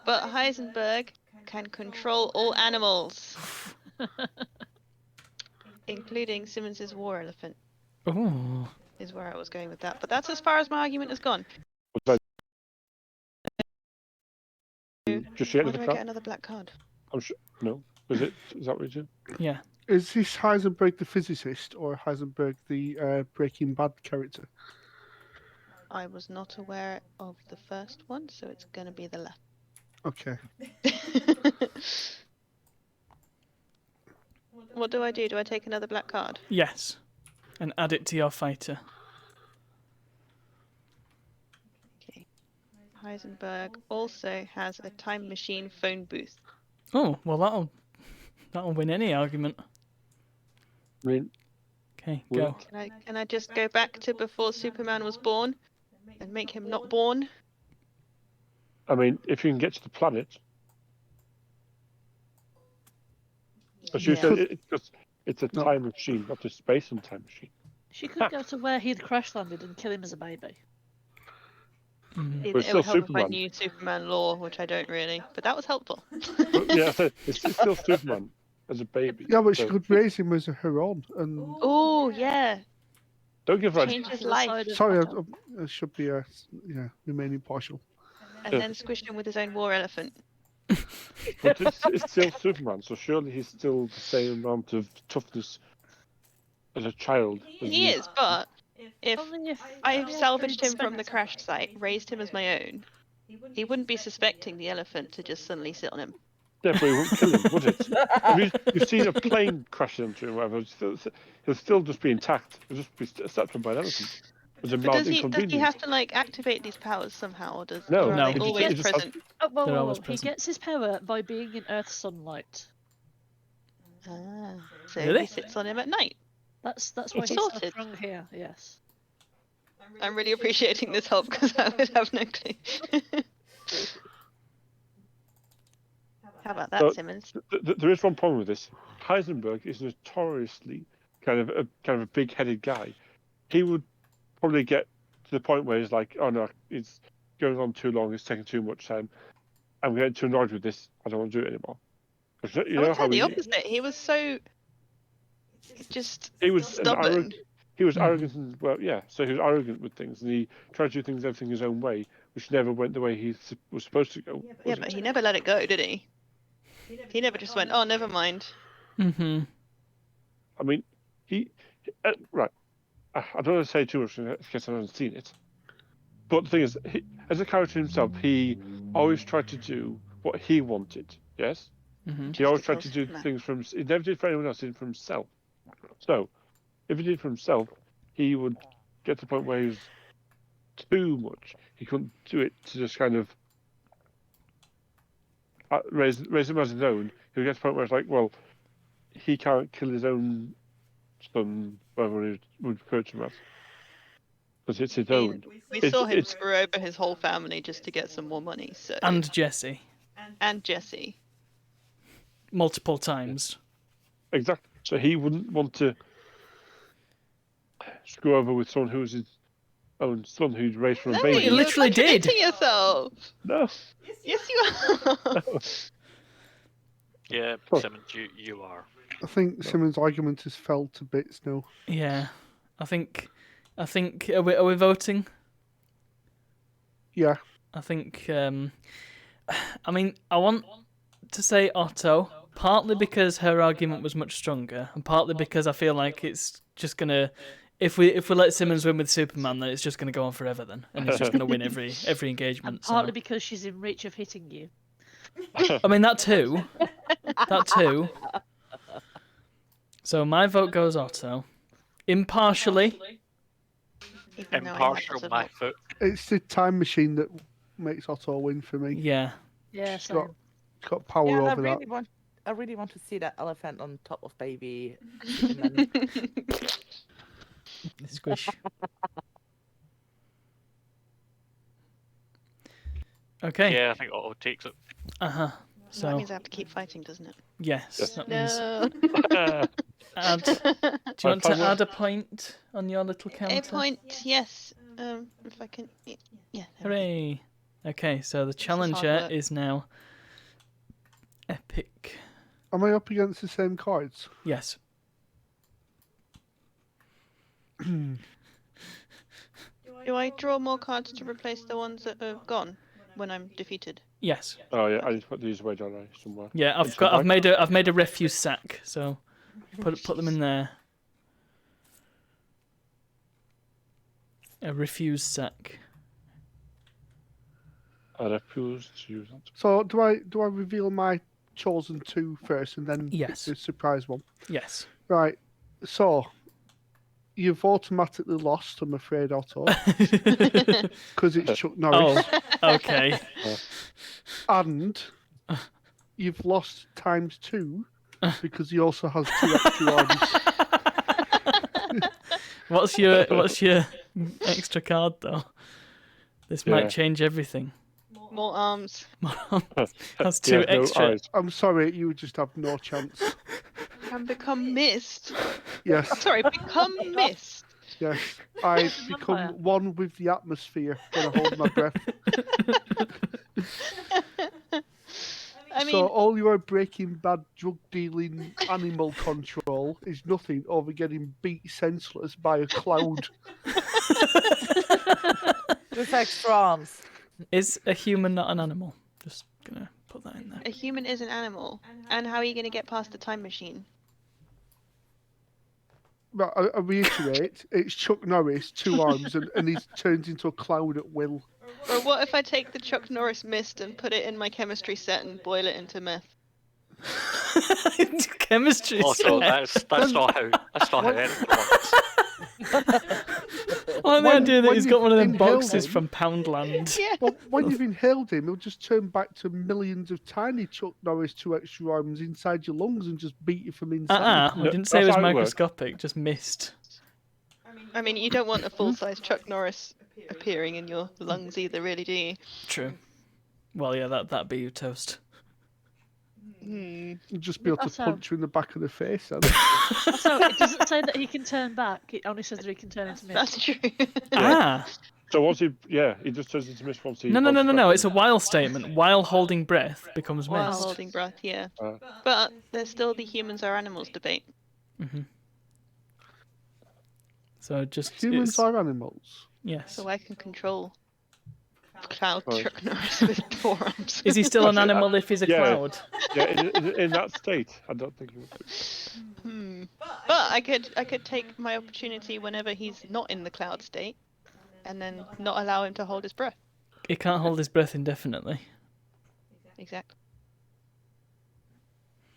but Heisenberg can control all animals, including Simmons's war elephant. Oh. Is where I was going with that. But that's as far as my argument has gone. Just yet Why do another I card? get another black card? I'm sure. No. Was it? Is that what you did? Yeah. Is this Heisenberg the physicist or Heisenberg the Breaking Bad character? I was not aware of the first one, so it's going to be the Okay. latter. What do I do? Do I take another black card? Yes. And add it to your fighter. Okay. Heisenberg also has a time machine phone booth. Oh, well that'll win any argument. I mean, Okay, Well, go. Can I just go back to before Superman was born and make him not born? if you can get to the planet, as you Yeah. said, it's a time machine, not a space and time machine. She could go to where he'd crash landed and kill him as a baby. It, But it's it would still help if I Superman. knew Superman lore, which I don't really, but that was helpful. But yeah, it's still Superman as a baby. Yeah, but she So could raise him as her own. And Oh yeah, don't give her. change his To the life, side of sorry, Otto. I should be remaining partial. and then squish him with his own war elephant. But it's still Superman, so surely he's still the same amount of toughness as a child. As He is, but if Only if I only if salvaged they him from the suspect crash site, raised him as my own, he wouldn't be suspecting the elephant to just suddenly sit on him. Therefore, he won't kill him, would it? You've seen a plane crash into him, or whatever. He'll still just be intact. He'll just be stepped on by an elephant. As a But mild does he inconvenience. have to like activate these powers somehow, or No. or are No. they He just- always he just has- present? Oh, whoa, They're whoa, always whoa. He present. gets his power by being in Earth's sunlight. Ah, so Really? he sits on him at night. That's why he's so Sorted. strong here. Yes. I'm really appreciating this help because I would have no clue. How about that, So- Simmons? There is one problem with this. Heisenberg is notoriously kind of a big-headed guy. He would probably get to the point where he's like, "Oh no, it's going on too long. It's taking too much time. I'm getting too annoyed with this. I don't want to do it anymore." 'Cause you I know would say how the opposite. He was so just he was stubborn. He was arrogant, and well, yeah. So he was arrogant with things, and he tried to do things everything his own way, which never went the way he was supposed to go. Yeah, was but it? he never let it go, did he? He never just went, "Oh, never mind." Mm-hmm. I mean, right. I don't want to say too much in case I haven't seen it. But the thing is, as a character himself, he always tried to do what he wanted. Yes, Mm-hmm. he always to tried kill to do Superman. things from. He never did for anyone else. He did for himself. So, if he did for himself, he would get to the point where he was too much. He couldn't do it to just kind of raise him as his own. He would get to the point where it's like, well, he can't kill his own son, whatever he would refer to him as, because it's his I mean, own. we It's- saw him it's- screw over his whole family just to get some more money. So And Jesse. and Jesse. Multiple times. Exactly. So he wouldn't want to screw over with someone who was his own son, who'd raised from a No, baby. He you're literally did. contradicting yourself. No. Yes, you are. Yeah, Oh. Simmons, you are. I think Simmons' argument has fell to bits now. Yeah. I think are we voting? Yeah. I think I mean I want to say Otto, partly because her argument was much stronger, and partly because I feel like it's just gonna if we let Simmons win with Superman, then it's just gonna go on forever then. And he's just gonna win every And engagement. partly So. because she's in reach of hitting you. I mean that too. That too. So my vote goes Otto. Impartially. Even though I have Impartial, lots of my foot. It's the time machine that makes Otto win for me. Yeah. Yeah, She's got, same. got power Yeah, over that. I really want to see that elephant on top of baby. Superman. Squish. Okay. Yeah, I think Otto takes it. Uh-huh. So So that means I have to keep fighting, doesn't it? yes, Yes. that means No. add. Do you want to Fine, add a point on your little counter? A point, yes. If I can, yeah. there we go. Hooray! Okay, so the is hard challenger work. is now Epic. Am I up against the same cards? Yes. Do I draw more cards to replace the ones that are gone when I'm defeated? Yes. Oh yeah, I need to put these away, don't I? Somewhere. Yeah, Into the bag. I've made a refuse sack, so put them in there. A refuse sack. I refuse to use it. So do I reveal my chosen 2 first and then Yes. the surprise one? Yes. Right. So you've automatically lost, I'm afraid, Otto, because it's Chuck Norris. Oh, okay. And you've lost times 2 because he also has 2 extra arms. What's your extra card though? This Yeah. might change everything. More arms. That's He 2 has no extra. eyes. I'm sorry, you just have no chance. Can become mist. Yes, Sorry, become mist. yes. I Vampire. become one with the atmosphere when I hold my breath. I mean, So all your Breaking Bad drug dealing animal control is nothing over getting beat senseless by a cloud. With extra arms. Is a human not an animal? Just gonna put that in there. a human is an animal. And how are you going to get past the time machine? But I reiterate, it's Chuck Norris, 2 arms, and he turns into a cloud at will. Or what if I take the Chuck Norris mist and put it in my chemistry set and boil it into meth? Chemistry. Also, set. that's not how anything works. I like the idea that when he's got one of them you've inhaled boxes him- from Poundland. Yeah. Well, when you've inhaled him, he'll just turn back to millions of tiny Chuck Norris 2 extra arms inside your lungs and just beat you from inside. We didn't say it that's was how it works. microscopic, just missed. I mean, you don't want a full-size Chuck Norris appearing in your lungs either, really, do you? True. Well, yeah, that'd be you toast. You'll just be able to That's how- punch you in the back of the face. Then. So it doesn't say that he can turn back. It only says that he can turn into mist. That's true. Ah! So once he just turns into mist once he. No. It's a while statement. While holding breath becomes While mist. holding breath, yeah. Uh. But there's still the humans are animals debate. So just Humans it's- are animals. Yes. So I can control Cloud Right. Chuck Norris with 4 arms. Is he still an animal if he's a Yeah. cloud? Yeah, in that state, I don't think he would be. But I could take my opportunity whenever he's not in the cloud state, and then not allow him to hold his breath. He can't hold his breath indefinitely. Exactly.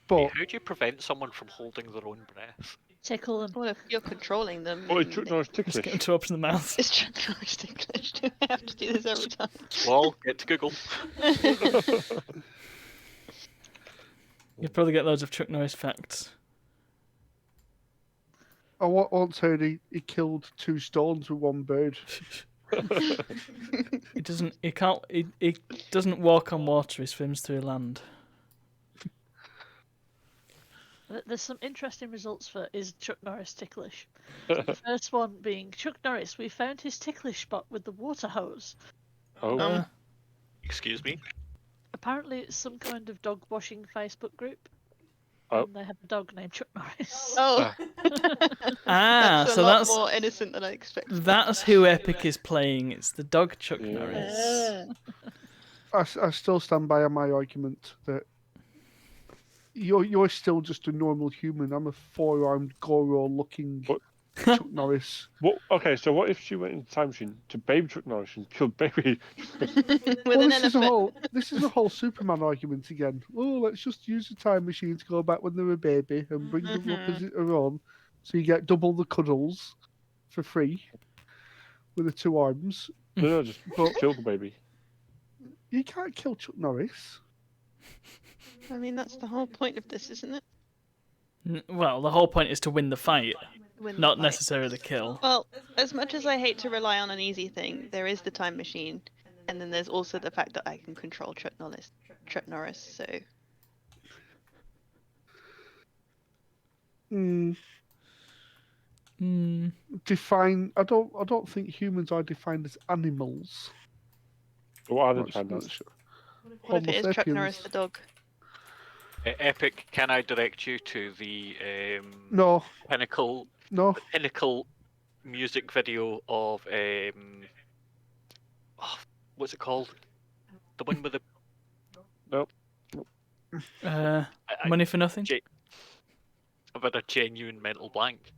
But How do you prevent someone from holding their own breath? Tickle them. Well, if you're controlling them, Oh, then it's Chuck Norris Just ticklish. get him to open the mouth. it's Chuck Norris ticklish. Do I have to do this every time? Well, get to Google. You'd probably get loads of Chuck Norris facts. I once heard he killed 2 stones with 1 bird. He doesn't. He can't. He doesn't walk on water. He swims through land. There's some interesting results for is Chuck Norris ticklish. The first one being Chuck Norris. We found his ticklish spot with the water hose. Oh, Excuse me? Apparently, it's some kind of dog washing Facebook group. Oh. And they have a dog named Chuck Norris. Oh, Ah, that's a so lot that's more innocent than I expected. that's who Epic is playing. It's the dog Chuck Yeah. Norris. I still stand by my argument that you're still just a normal human. I'm a 4-armed Goro-looking What? Chuck Norris. okay. So what if she went in the time machine to baby Chuck Norris and killed baby? With Well, an this is a elephant. whole Superman argument again. Oh, let's just use the time machine to go back when they were a baby and bring them up as their own, so you get double the cuddles for free with the 2 arms. No, just But kill the baby. you can't kill Chuck Norris. I mean, that's the whole point of this, isn't it? Well, the whole point is to win the fight, Win the not fight. necessarily kill. Well, as much as I hate to rely on an easy thing, there is the time machine, and then there's also the fact that I can control Chuck Norris. So Define. I don't think humans are defined as animals. What are they Not- defined not as? sure. what if it Homo is Chuck Norris sapiens. the dog? Epic, can I direct you to the No, pinnacle no. music video of oh, what's it called? The one with the Nope. Money for nothing? I've had a genuine mental blank.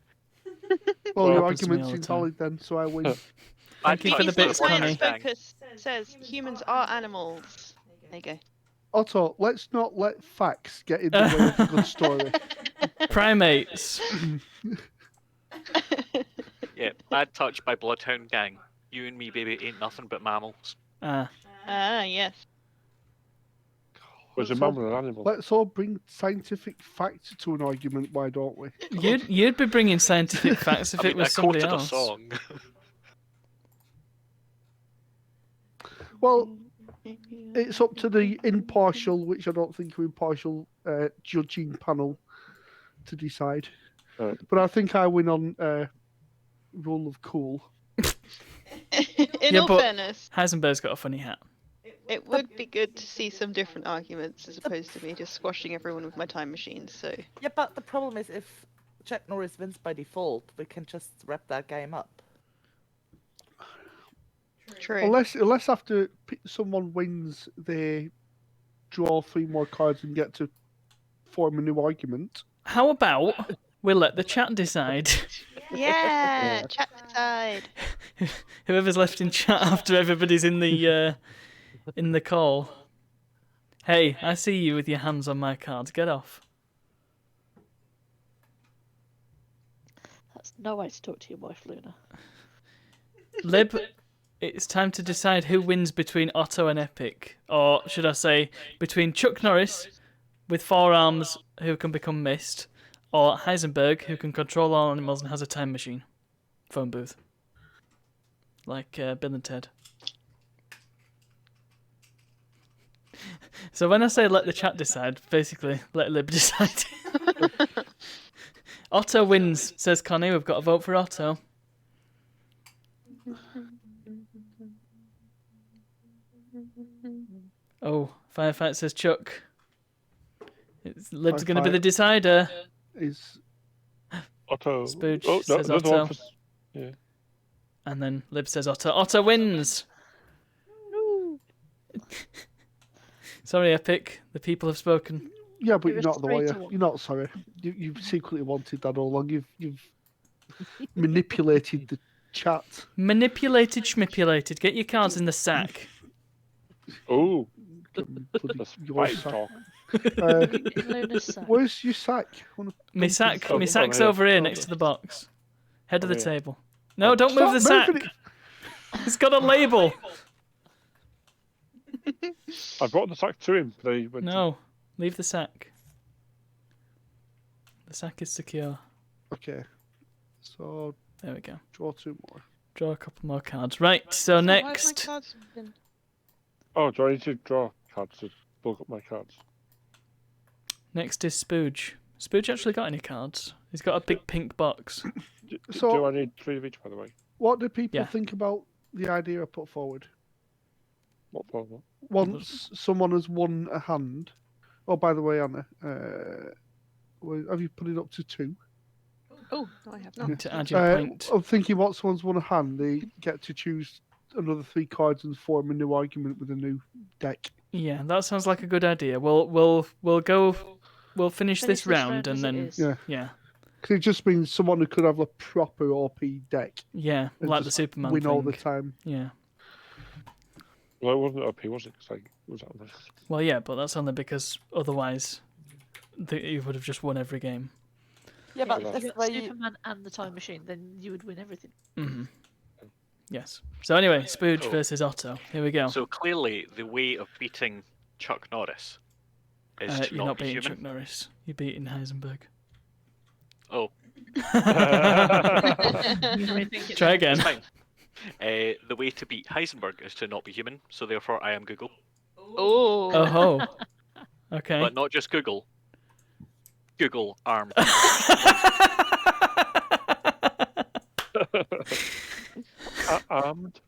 Well, your happens to me argument's all the invalid then, so I win. Thank you for the BBC bits, Science Connie. Focus says humans are animals. There you go. Otto, let's not let facts get in the way of a good story. Primates. Yeah, bad touch by Bloodhound Gang. You and me, baby, ain't nothing but mammals. Ah, yes. Was a Let's all- mammal an animal? Let's all bring scientific facts to an argument, why don't we? You'd be bringing scientific facts if I mean, it was I somebody quoted else. a song. Well, it's up to the impartial, which I don't think are impartial, judging panel to decide. Right. But I think I win on rule of cool. In all fairness, Heisenberg's got a funny hat. it would be good to see some different arguments as opposed to me just squashing everyone with my time machine. So Yeah, but the problem is if Chuck Norris wins by default, we can just wrap that game up. true. Unless after someone wins, they draw 3 more cards and get to form a new argument. How about we let the chat decide? Yeah, chat decide. Whoever's left in chat after everybody's in the call. Hey, I see you with your hands on my cards. Get off. That's no way to talk to your wife, Luna. Lib, it's time to decide who wins between Otto and Epic. Or should I say, between Chuck Norris, with 4 arms, who can become mist, or Heisenberg, who can control all animals and has a time machine. Phone booth. Like Bill and Ted. So when I say let the chat decide, basically, let Lib decide. Otto wins, says Connie. We've got to vote for Otto. Oh, Firefight says Chuck. Lib's going to be the decider. Is Otto. Spooge Oh, no, says another Otto. one for... Yeah. And then Lib says Otto. Otto wins! Sorry, Epic. The people have spoken. yeah, but It you're was not the 3 to lawyer. 1. You're not sorry. You've secretly wanted that all along. You've manipulated the chat. Manipulated, schmipulated. Get your cards in the sack. Oh, Bloody that's your fighting sack. talk. In Luna's sack. Where's your sack? Me sack's here. over here next to the box. Head of the here. table. No, don't move the Stop sack. moving it. It's got a label. I brought the sack to him. But he went No, leave the sack. The sack is secure. Okay. So There we go. draw 2 more. Draw a couple more cards. Right, so next. Oh, do I need to draw cards to bulk up my cards? Next is Spooge. Spooge actually got any cards? He's got a big pink box. So- Do I need 3 of each, by the way? What do people Yeah. think about the idea I put forward? What for? What? Once someone has won a hand. Oh, by the way, Anna, have you put it up to 2? Oh, no, I have not. To add your point. I'm thinking once someone's won a hand, they get to choose another 3 cards and form a new argument with a new deck. Yeah, that sounds like a good idea. We'll finish this Finish round as and it then is. yeah. Because it just means someone who could have a proper OP deck Yeah, and like the just Superman win thing. all the time. Yeah. Well, it wasn't OP, was it? 'Cause was that nice? Well, yeah, but that's only because otherwise you would have just won every game. Yeah, but If that's If you why got you... Superman and the time machine, then you would win everything. Hmm. Yes. So anyway, Spooge Oh. versus Otto. Here we go. So clearly, the way of beating Chuck Norris is to You're not be beating human. Chuck Norris. You're beating Heisenberg. Oh, Try again. it's fine. The way to beat Heisenberg is to not be human, so therefore I am Google. Oh. Oh ho. Okay. But not just Google. Google arm. Armed.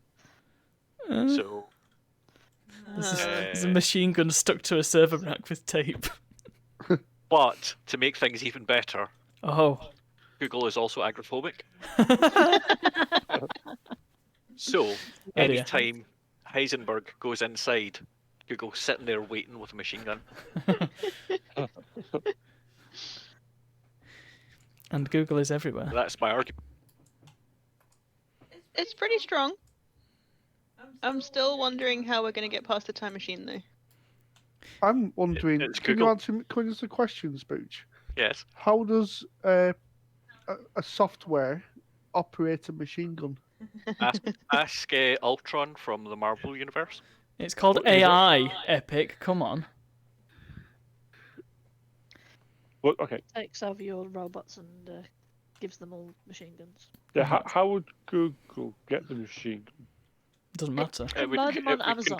So There's a machine gun stuck to a server rack with tape. but to make things even better, Oh. Google is also agoraphobic. So Oh dear. anytime Heisenberg goes inside Google sitting there waiting with a machine gun. And Google is everywhere. That's my argument. It's pretty strong. I'm still wondering how we're going to get past the time machine, though. I'm wondering, It's can you Google. answer the question, Spooch? Yes. How does a software operate a machine gun? Ask Ultron from the Marvel universe. It's called What is it? AI, Epic. Come on. Well, okay. Takes over your robots and gives them all machine guns. Yeah. How would Google get the machine gun? Doesn't matter. It would, Buy them on it would Amazon.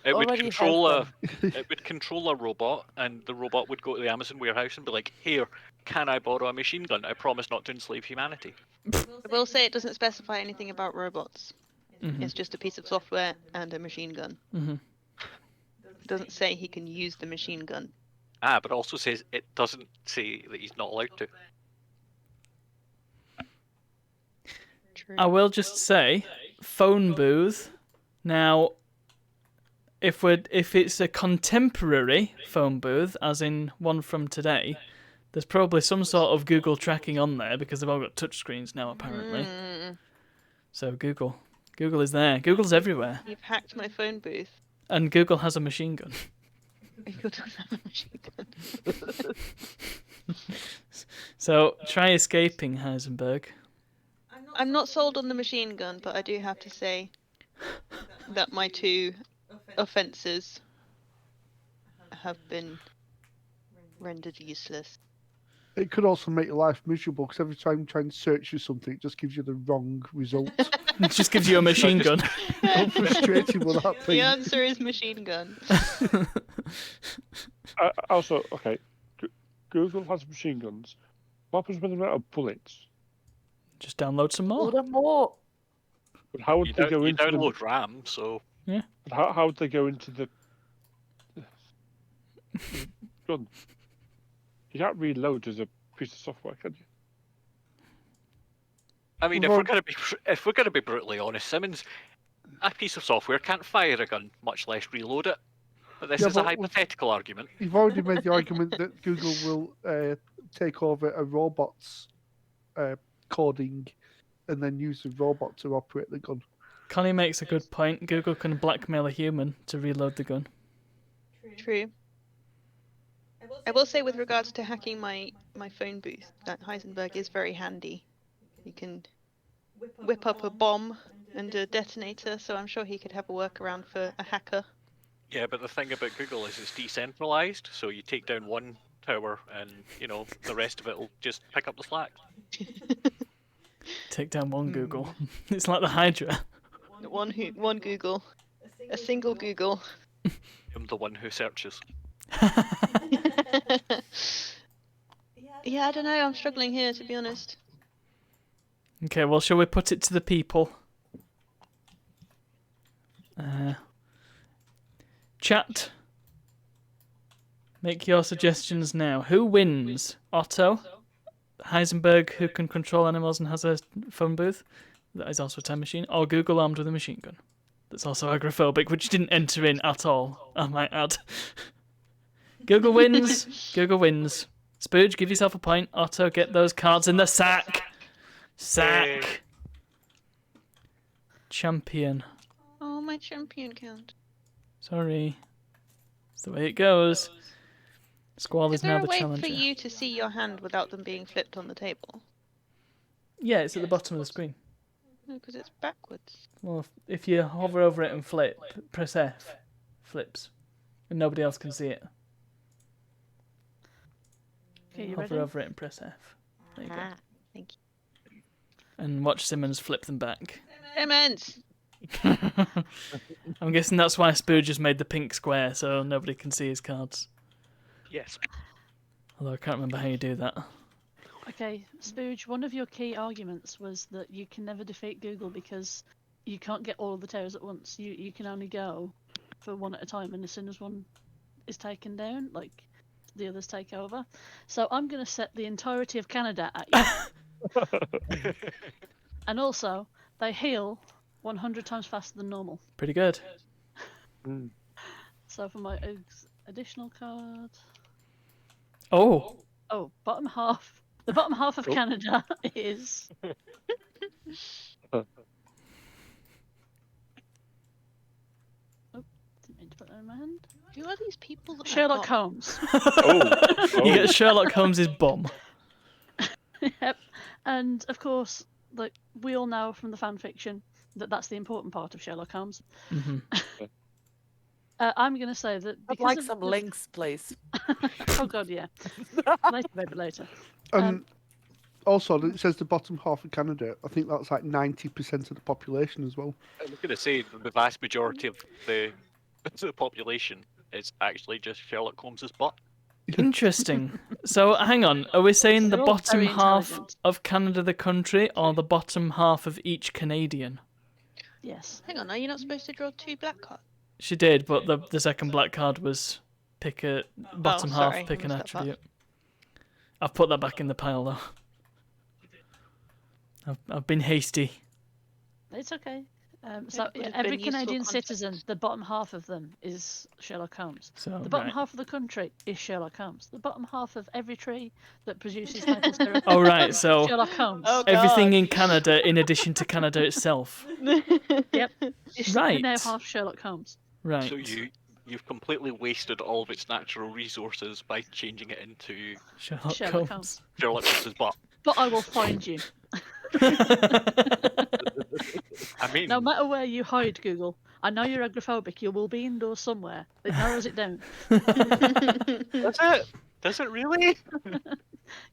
it would already has control a them. it would control a robot, and the robot would go to the Amazon warehouse and be like, "Here, can I borrow a machine gun? I promise not to enslave humanity." I will say it doesn't specify anything about robots. Mhm. It's just a piece of software and a machine gun. Mhm. It doesn't say he can use the machine gun. Ah, but it also says it doesn't say that he's not allowed to. True. I will just say, phone booth. Now, if it's a contemporary phone booth, as in one from today, there's probably some sort of Google tracking on there because they've all got touchscreens now, apparently. So Google is there. Google's everywhere, You've hacked my phone booth. and Google has a machine gun. Google doesn't have a machine gun. So try escaping, Heisenberg. I'm not sold on the machine gun, but I do have to say that my two offences have been rendered useless. It could also make your life miserable because every time you try and search for something, it just gives you the wrong result. It just gives you a machine gun. How frustrating will that The be? answer is machine gun. Also, okay. Google has machine guns. What happens when they're out of bullets? Just download some more. Order more. But how would You, they go you into the? download RAM, so But how would they go into the gun? You can't reload as a piece of software, can you? I mean, Well- if we're gonna be brutally honest, Simmons, a piece of software can't fire a gun, much less reload it. But this Yeah, is a but- hypothetical argument. You've already made the argument that Google will take over a robot's coding and then use the robot to operate the gun. Connie makes a good point. Google can blackmail a human to reload the gun. True. I will say with regards to hacking my phone booth, that Heisenberg is very handy. You can whip up a bomb and a detonator, so I'm sure he could have a workaround for a hacker. Yeah, but the thing about Google is it's decentralized, so you take down one tower, and the rest of it will just pick up the slack. Take down one Google. It's like the Hydra. One Google, a single Google. I'm the one who searches. Yeah, I don't know. I'm struggling here, to be honest. Okay, well, shall we put it to the people? Chat. Make your suggestions now. Who wins? Otto? Heisenberg, who can control animals and has a phone booth? That is also a time machine. Or Google armed with a machine gun. That's also agoraphobic, which didn't enter in at all, I might add. Google wins. Google wins. Spooge, give yourself a point. Otto, get those cards in the sack. Sack. Champion. Oh, my champion count. Sorry. That's the way it goes. Squall Is is there now a the way challenger. for you to see your hand without them being flipped on the table? Yeah, it's at the bottom of the screen. No, because it's backwards. Well, if you hover over it and flip, press F, flips. And nobody else can see it. Okay, you Hover ready? over it and press F. There you go. Thank And watch Simmons flip them back. you. Immense! I'm guessing that's why Spooge just made the pink square, so nobody can see his cards. Yes. Although I can't remember how you do that. Okay, Spooge, one of your key arguments was that you can never defeat Google because you can't get all of the towers at once. You can only go for one at a time, and as soon as one is taken down, like, the others take over. So I'm going to set the entirety of Canada at you. And also, they heal 100 times faster than normal. Pretty good. So for my additional card. Oh, Oh, bottom half. The bottom half of Oh. Canada is. Didn't mean to put that in my hand. Who are these people that Sherlock have Holmes. you get Sherlock Holmes' bum. Yep. And of course, like we all know from the fan fiction that's the important part of Sherlock Holmes. Hmm. I'm going to say that I'd because like of some the... links, please. Oh god, yeah. Later, baby, later. And also, it says the bottom half of Canada. I think that's like 90% of the population as well. I was going to say the vast majority of the population is actually just Sherlock Holmes's butt. Interesting. So hang on, are we saying the They're all bottom very half intelligent. of Canada the country, or the bottom half of each Canadian? Yes. Hang on, are you not supposed to draw 2 black cards? She did, but the second black card was pick a bottom sorry, half, pick I an missed that part. attribute. I've put that back in the pile though. I've been hasty. It's okay. So would have every been useful Canadian context. citizen, the bottom half of them is Sherlock Holmes. So The bottom right. half of the country is Sherlock Holmes. The bottom half of every tree that produces maple syrup Oh right, so Sherlock Holmes. Oh, everything God. in Canada in addition to Canada itself. Yep. It's Right. now half Sherlock Holmes. Right. So you've completely wasted all of its natural resources by changing it into Sherlock, Sherlock Holmes. Holmes. Sherlock Holmes's butt. But I will find you. I mean, No matter where you hide, Google. I know you're agoraphobic. You will be indoors somewhere. It narrows it down. does it? Does it really?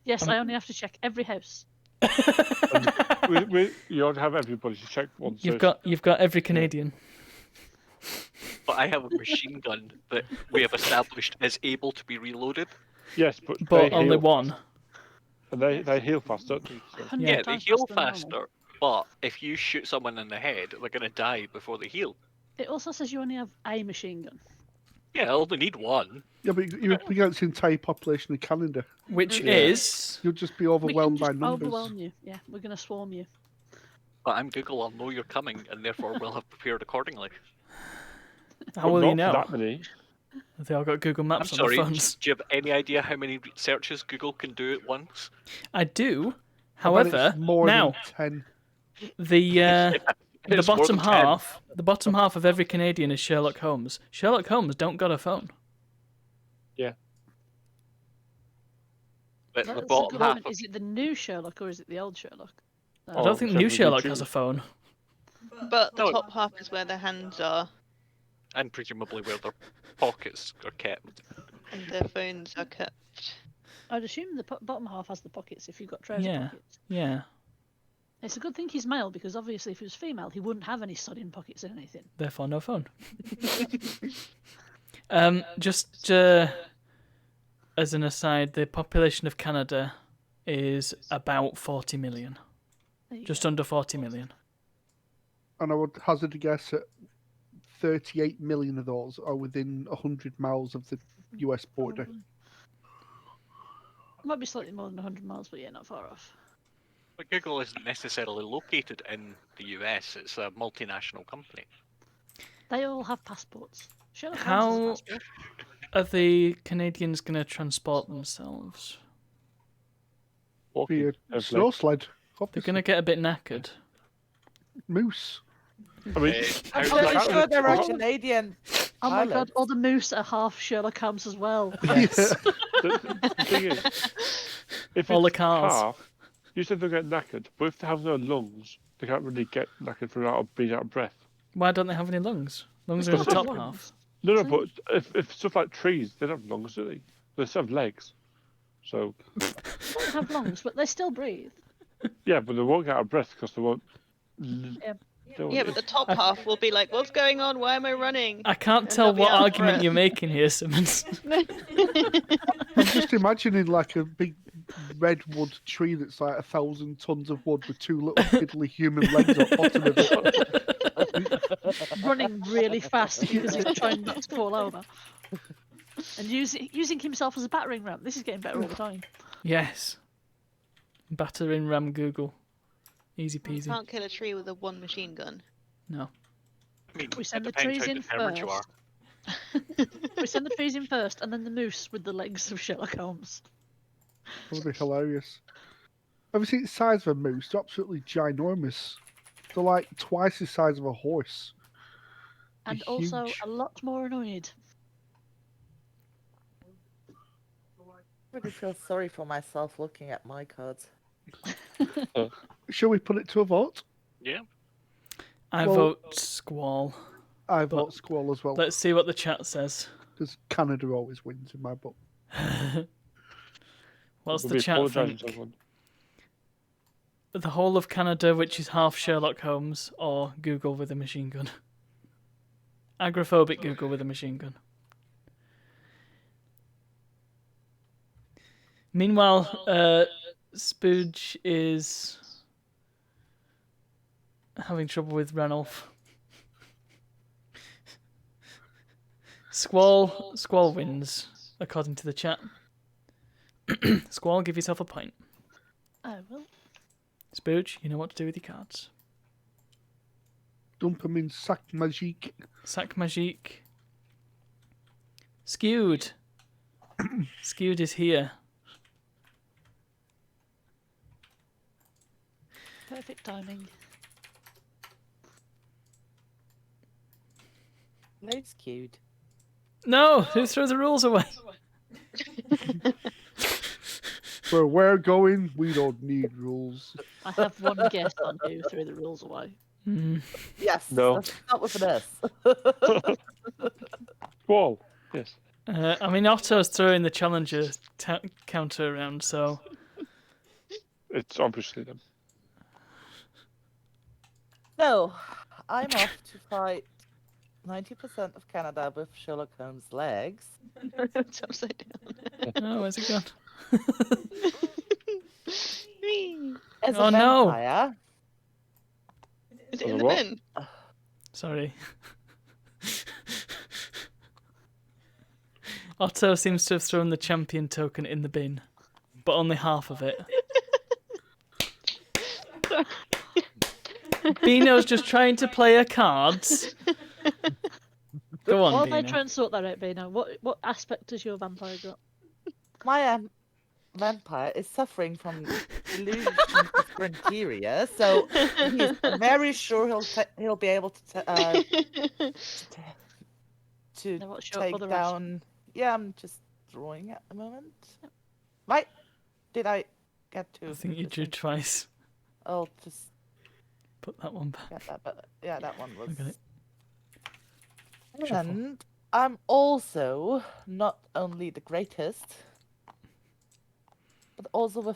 Yes, I only have to check every house. You ought to have everybody to check once. You've got every Canadian. But I have a machine gun that we have established is able to be reloaded. Yes, But they only heal one. fast. And they heal fast, don't they? So. 100 Yeah, they times heal faster than normal. faster. But if you shoot someone in the head, they're gonna die before they heal. It also says you only have a machine gun. Yeah, I only need one. Yeah, but you're up against the entire population of Canada. Which Yeah. is You'll just be We can overwhelmed by just numbers. overwhelm you. Yeah, we're gonna swarm you. But I'm Google, I'll know you're coming, and therefore we'll have prepared accordingly. how will you Not know? that many. They all got Google I'm Maps on sorry, their do phones. you have any idea how many searches Google can do at once? I do. I bet However, it's more now than 10. the It's more bottom than 10. half, the bottom half of every Canadian is Sherlock Holmes. Sherlock Holmes don't got a phone. But the That's a bottom good half point. of Is it the new Sherlock or is it the old Sherlock? I Oh, don't think so New we Sherlock do- has a phone. But the No. top half is where the hands are, and presumably where their pockets are kept. and their phones are kept. I'd assume the bottom half has the pockets if you've got trouser Yeah. pockets. Yeah. It's a good thing he's male because obviously if he was female he wouldn't have any sodding pockets in anything. Therefore, no phone. Just as an aside, the population of Canada is about 40 million. There you Just go. under 40 million. And I would hazard a guess at 38 million of those are within 100 miles of the US border. Probably. Might be slightly more than 100 miles, but yeah, not far off. But Google isn't necessarily located in the US, it's a multinational company. They all have passports. Sherlock How- Holmes has a passport. Are the Canadians going to transport themselves? Be Walking. a snow sled. They're Obviously. going to get a bit knackered. Moose. I mean, How I'm does pretty that sure there are Oh. Canadian Oh my god, pilots. all the moose are half Sherlock Holmes as well. Yes. the thing is, if All the it's cars. half, you said they'll get knackered, but if they have no lungs, they can't really get knackered from being out of breath. Why don't they have any lungs? Lungs are in the Still top have half. lungs. No, but if stuff like trees, they don't have lungs, do they? They still have legs. So, They don't have lungs, but they still breathe. yeah, but they won't get out of breath because they won't. Yeah. they won't- Yeah, but the top half will be like, "What's going on? Why am I running?" I can't And tell they'll be what out of argument breath. you're making here, Simmons. I'm just imagining like a big redwood tree that's like 1,000 tons of wood with two little fiddly human legs on bottom of it. Running really fast because he's trying not to fall over. And using himself as a battering ram. This is getting better all the time. Yes. Battering ram Google. Easy You peasy. can't kill a tree with a one machine gun. No. I mean, We send it the depends trees how in determined you are. first. We send the trees in first, and then the moose with the legs of Sherlock Holmes. That would be hilarious. Have you seen the size of a moose? They're absolutely ginormous. They're like twice the size of a horse. And They're also huge. a lot more annoyed. I really feel sorry for myself looking at my cards. Shall we put it to a vote? Yeah. I Well- vote Squall. I But- vote Squall as well, Let's see what the chat says. because Canada always wins in my book. What's We'll the be chat apologising to think? everyone. The whole of Canada, which is half Sherlock Holmes, or Google with a machine gun? Agrophobic Google with a machine gun. Meanwhile, Spooge is having trouble with Ranulph. Squall wins, according to the chat. Squall, give yourself a point. I will. Spooge, you know what to do with your cards. Dump 'em in sac magique. Sac Magique. Skewed. Skewed is here. Perfect timing. Loads cute. No, who threw the rules away? Where we're going, we don't need rules. I have one guess on who threw the rules away. Yes. No. Let's start with an S. Squall. Yes. I mean, Otto's throwing the challenger counter around, so It's obviously them. No, I'm off to fight 90% of Canada with Sherlock Holmes' legs. It's upside down. oh, where's it gone? Whee! As Oh, a no. vampire, Is it As in a the what? bin? Sorry. Otto seems to have thrown the champion token in the bin, but only half of it. Bino's just trying to play her cards. Go on, While they Bino. try and sort that out, Bino, what aspect does your vampire got? my vampire is suffering from delusion of criteria, so he's very sure he'll be able to Now, what's your take other down. Yeah, I'm just drawing at the moment. Right? Did I get to? I think you drew just- twice. I'll just Put that one back. get that. But yeah, that one was. I got it. And I'm also not only the greatest, but also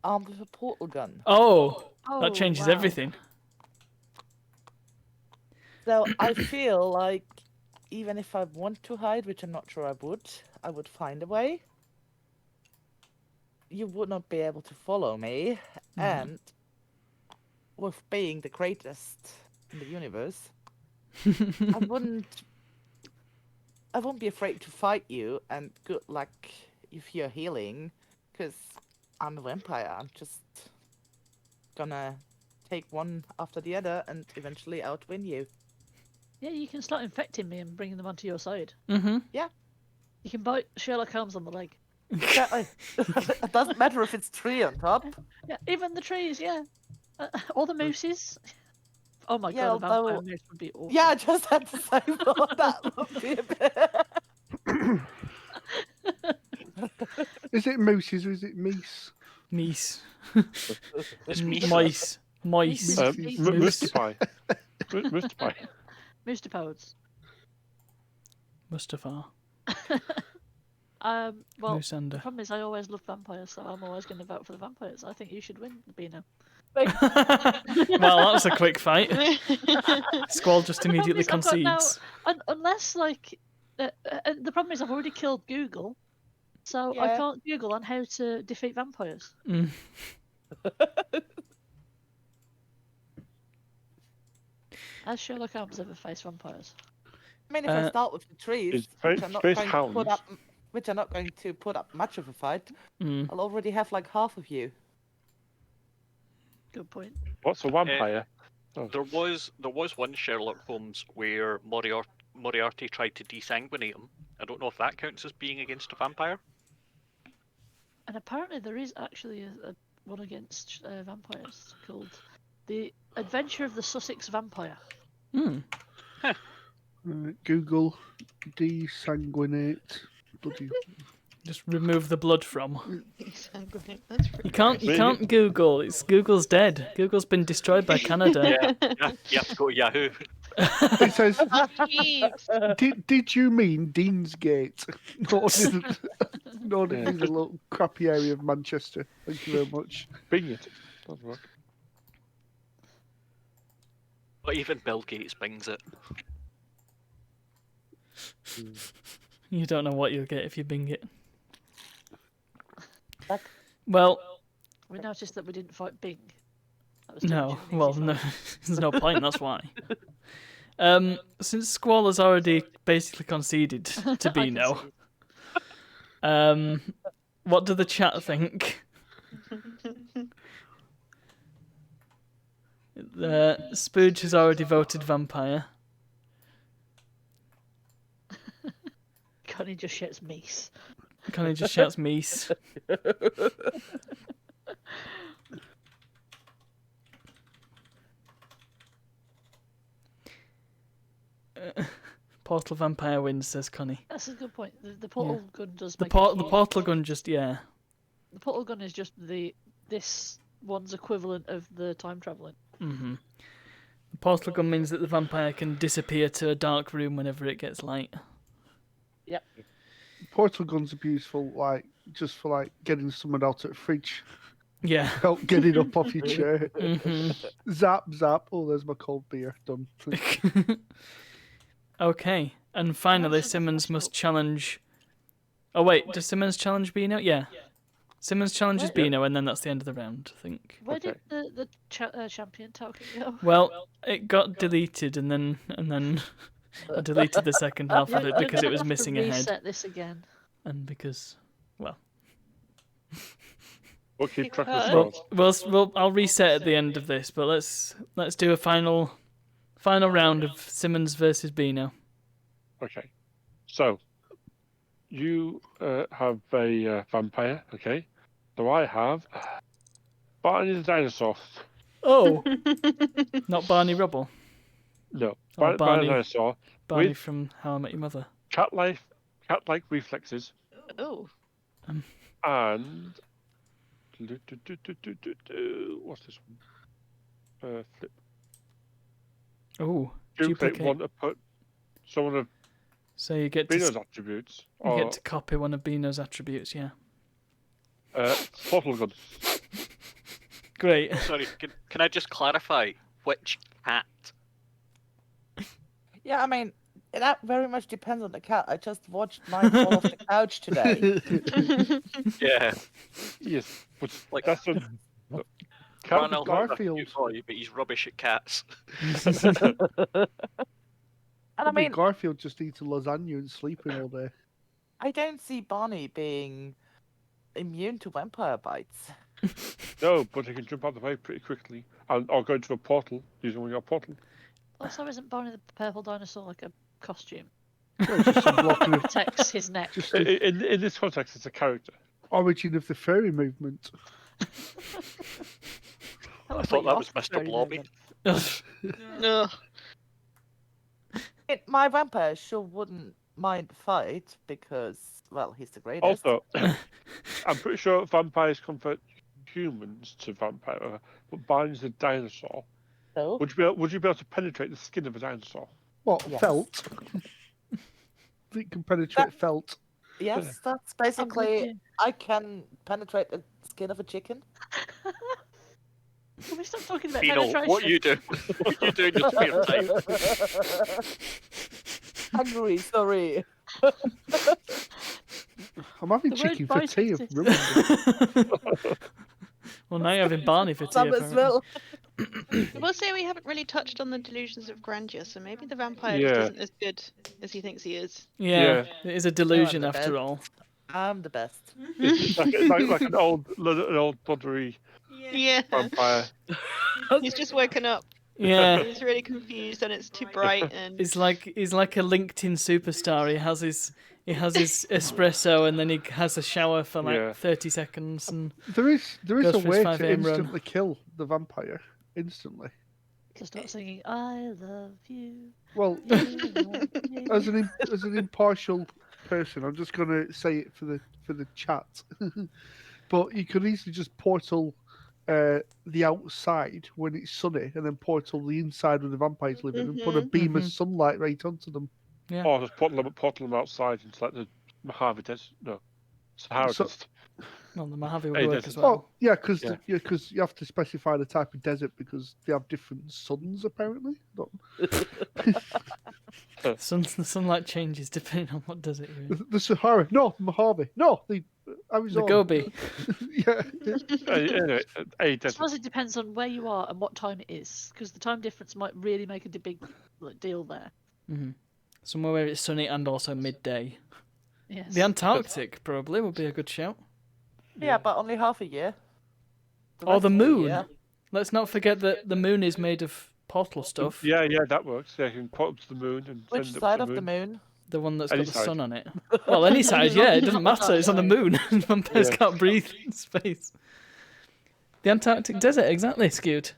armed with a portal gun. Oh, Oh, that changes wow. everything. So I feel like even if I want to hide, which I'm not sure I would find a way. You would not be able to follow me, and with being the greatest in the universe, I wouldn't be afraid to fight you, and good luck if you're healing, because I'm a vampire. I'm just gonna take one after the other and eventually outwin you. Yeah, you can start infecting me and bringing them onto your side. Mm-hmm. You can bite Sherlock Holmes on the leg. Exactly. It doesn't matter if it's tree on top. Yeah, even the trees, yeah. All the mooses. Oh my Yeah, god, a vampire although- moose would be awesome. Yeah, I just had to say that would be a bit. Is it mooses or is it meese? Meese. It's me. Mice. Mice. Um, Moose. Mr. Pie. Mr. Pie. Moosterpodes. Mustafa. Well, the Moosander. problem is I always love vampires, so I'm always going to vote for the vampires. I think you should win, Bino. Well, that was a quick fight. Squall just The problem immediately is I've got now- concedes. Unless, like, the problem is I've already killed Google, so I Yeah. can't Google on how to defeat vampires. Mm. Has Sherlock Holmes ever faced vampires? I mean, if I start with the trees, Is which space- I'm not space going to put hounds. up, which I'm not going to put up much of a fight, Mm. I'll already have like half of you. Good point. What's a vampire? There was one Sherlock Holmes where Moriarty tried to desanguinate him. I don't know if that counts as being against a vampire. And apparently there is actually a one against vampires called The Adventure of the Sussex Vampire. Hmm. Google desanguinate. Bloody. Just remove the blood from. Desanguinate. That's pretty You can't Google. Google's dead. Google's been destroyed by Canada. Yeah, you have to go to Yahoo. It says, Jeeves. did you mean Deansgate? No, it is a little crappy area of Manchester. Thank you very much. Bing it. Doesn't work. But even Bill Gates bings it. You don't know what you'll get if you Bing it. Like- Well, We noticed that we didn't fight Bing. That was too no. much of an Well, easy no. fight. There's no point. That's why. Since Squall has already basically conceded to I Beano, concede. what do the chat think? Spooge has already voted vampire. Connie just shouts Mace. Connie just shouts Meese. Portal vampire wins, says Connie. That's a good point. The portal gun does The make it easy. portal gun just The portal gun is just this one's equivalent of the time traveling. Mm-hmm. The portal gun means that the vampire can disappear to a dark room whenever it gets light. Yep. Portal guns are useful, just for getting someone out at the fridge. Yeah. Help getting up off your chair. Mm-hmm. Zap, zap. Oh, there's my cold beer. Done. Okay, and finally, Simmons must challenge. Oh wait, does Simmons challenge Beano? Yeah. Simmons challenges Beano, and then that's the end of the round, I think. Where did the champion token go? Well, it got deleted, and then I deleted the second half of it because it was missing a head, Reset this again. and because, well, We'll keep track of the scores. I'll reset at the end of this, but let's do a final round of Simmons versus Beano. Okay. So, you have a vampire, okay? So I have Barney the dinosaur. Oh, not Barney Rubble. No, Oh, Barney the dinosaur. Barney With- from How I Met Your Mother. Cat-like reflexes, Oh. and what's this one? Flip. Oh, Duplicate duplicate. one to put someone of So you get Beano's to attributes. you get to copy one of Beano's attributes. Yeah. Portal gun. Great. Sorry, can I just clarify which cat? Yeah, I mean, that very much depends on the cat. I just watched mine fall off the couch today. Yeah. Yes, but Like- that's a Ron, cat. I'll Garfield. you for you, but he's rubbish at cats. And I mean, Garfield just eating lasagna and sleeping all day. I don't see Barney being immune to vampire bites. No, but he can jump out the way pretty quickly, and or go into a portal using one of your portal. Also, isn't Barney the purple dinosaur like a costume? No, just some blocking of Protects his neck. just the In this context, it's a character. origin of the furry movement. I thought that was Mr. Blobby. No. My vampire sure wouldn't mind the fight because, well, he's the greatest. Also, I'm pretty sure vampires convert humans to vampire, but Barney's a dinosaur. So, Would you be able to penetrate the skin of a dinosaur? What, Yes. felt? It can penetrate felt. yes, that's I'm with basically. you. I can penetrate the skin of a chicken. Can we stop talking about Beano, penetration? what you do? What you do in your spare time? Hungry, sorry. I'm having The word chicken for tea. I've bisexist. ruined it. Well, now you're having Barney for tea. Some as apparently. well. I will say we haven't really touched on the delusions of grandeur, so maybe the vampire Yeah. just isn't as good as he thinks he is. Yeah, it is a delusion the after best. all. I'm the best. like an old tawdry Yeah. vampire. He's just woken up. Yeah. He's really confused and it's too bright and He's like a LinkedIn superstar. He has his espresso and then he has a shower for like Yeah. 30 seconds and There is Goes a for his way 5 to a.m. run. instantly kill the vampire. Instantly. So start singing "I love you." Well, You love me. as an impartial person, I'm just gonna say it for the chat. But you could easily just portal the outside when it's sunny, and then portal the inside where the vampires live in, and put a beam of sunlight right onto them. yeah. Or just portal them outside into like the Mojave Desert. No, Sahara So- Desert. Well, the Mojave would Hey, work that's- as well. Oh, yeah, because Yeah. you have to specify the type of desert because they have different suns apparently. The sunlight changes depending on what desert you're in. The Sahara, no, Mojave, no, the Arizona. The Gobi. Yeah. Anyway, a I desert. suppose it depends on where you are and what time it is, because the time difference might really make a big deal there. Somewhere where it's sunny and also midday. Yes. The Antarctic probably would be a good shout. Yeah, but only half a year. Or rest the of moon. year- Let's not forget that the moon is made of portal stuff. Yeah, that works. Yeah, you can port them to the moon and Which send it side up of the moon? The one that's Any got the side. sun on it. Well, any side, yeah. It doesn't matter. It's on the moon. Vampires Yeah. can't breathe in space. The Antarctic desert, exactly, Skewed.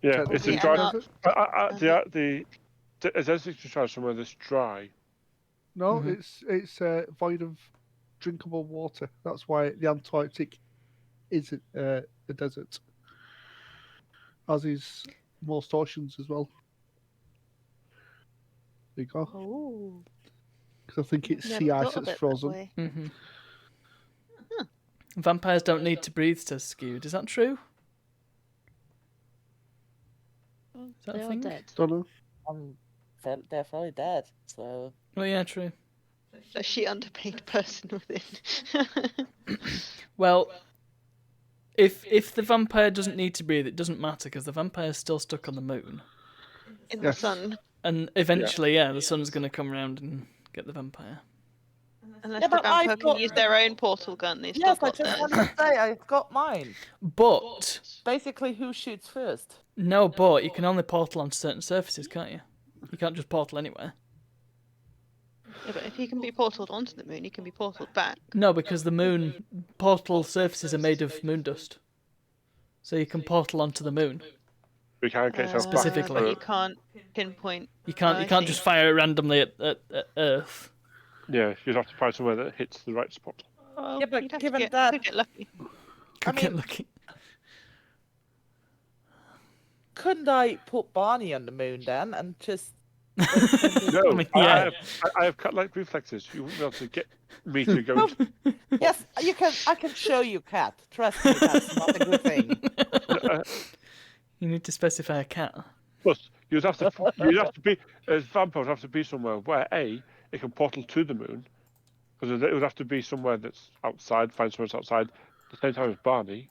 Yeah, it's The a dry. Antarctic- The desert to try somewhere that's dry. No, it's void of drinkable water. That's why the Antarctic is a desert, as is most oceans as well. There you go. Oh, Because I think it's never sea thought ice of that's it that frozen. way. Vampires don't need to breathe, says Skewed. Is that true? Is that They a are thing? dead. Don't know. They're fairly dead, so... Oh, yeah, true. A she underpaid person within. Well, if the vampire doesn't need to breathe, it doesn't matter because the vampire's still stuck on the moon. In Yes. the sun. And eventually, the sun's going to come around and get the vampire. Unless Yeah, the but I've vampire got- can use their own portal gun, they've Yes, still I got just theirs. wanted to say, I've got mine. But, Basically, who shoots first? no, but you can only portal on certain surfaces, can't you? You can't just portal anywhere. Yeah, but if he can be portaled onto the moon, he can be portaled back. No, because the moon portal surfaces are made of moon dust. So you can portal onto the moon. We can't get yourself Specifically. But you can't pinpoint. You can't just fire it randomly at Earth. Yeah, you'd have to find somewhere that hits the right spot. Oh, Yeah, but you'd have given to that- could get lucky. Could I get mean- lucky. Couldn't I put Barney on the moon then and just... No, I mean, yeah. I have cat-like reflexes. You wouldn't be able to get me to go. Yes, you can. I can show you, cat. Trust me, that's not a good thing. You need to specify a cat. Plus, you'd have to be as vampires have to be somewhere where it can portal to the moon, because it would have to be somewhere that's outside. Find somewhere that's outside at the same time as Barney,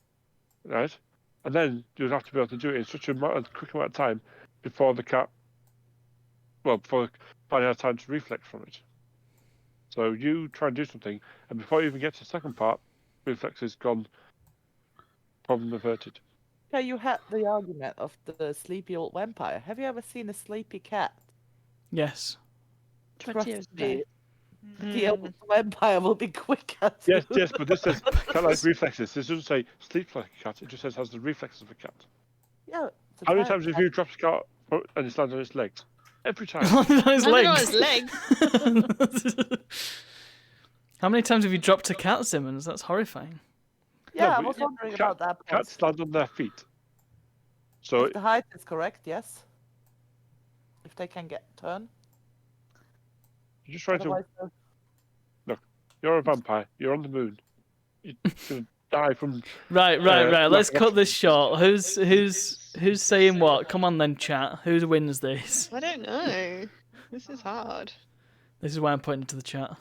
right? And then you'd have to be able to do it in such a quick amount of time before the cat. Well, before Barney has time to reflect from it. So you try and do something, and before you even get to the second part, reflex is gone. Problem averted. Okay, you had the argument of the sleepy old vampire. Have you ever seen a sleepy cat? Yes. 20 years Trust me, ago. the old vampire will be quicker. Yes, but this says cat-like reflexes. This doesn't say sleeps like a cat. It just says has the reflexes of a cat. Yeah. it's a How many giant times have cat. you dropped a cat and it lands on its legs? Every time. on his I don't know legs. his legs. How many times have you dropped a cat, Simmons? That's horrifying. Yeah, No, I but was wondering about that. point. Cats land on their feet. So If the height is correct, yes. If they can get turn. you're just trying to. Otherwise, no. You're a vampire. You're on the moon. You're gonna die from. Right. Let's cut this short. Who's saying what? Come on then, chat. Who wins this? I don't know. This is hard. This is why I'm pointing to the chat.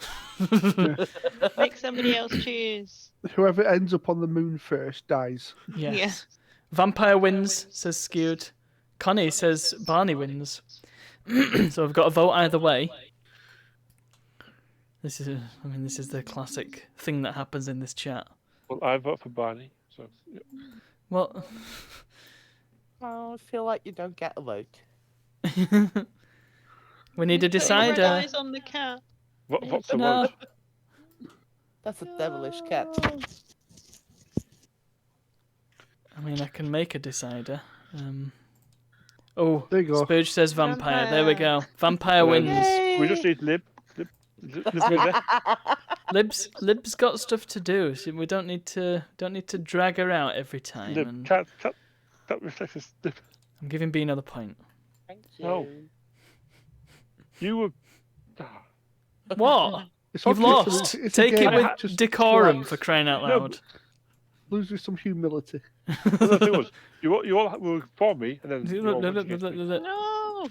Make somebody else choose. Whoever ends up on the moon first dies. Yes. Yeah. Vampire wins, says Skewed. Connie says Barney wins. So I've got to vote either way. This is the classic thing that happens in this chat. Well, I vote for Barney. So yeah. Well, Oh, I feel like you don't get a vote. We need a Putting red decider. eyes on the cat. What's the No. vote? That's a devilish cat. I mean, I can make a decider. Oh, There you go. Spurge says vampire. There we go. Vampire wins. We just need Lib with it. Lib's got stuff to do, so we don't need to drag her out every time. Lib, And cat reflects this. Lib. I'm giving B another point. Thank you. No. You were. What? It's You've okay, lost. it's a Take it game. with Just decorum, relax. for crying out No, loud. Lose with some humility. The thing was, you all were for me, and then you all went against me. No!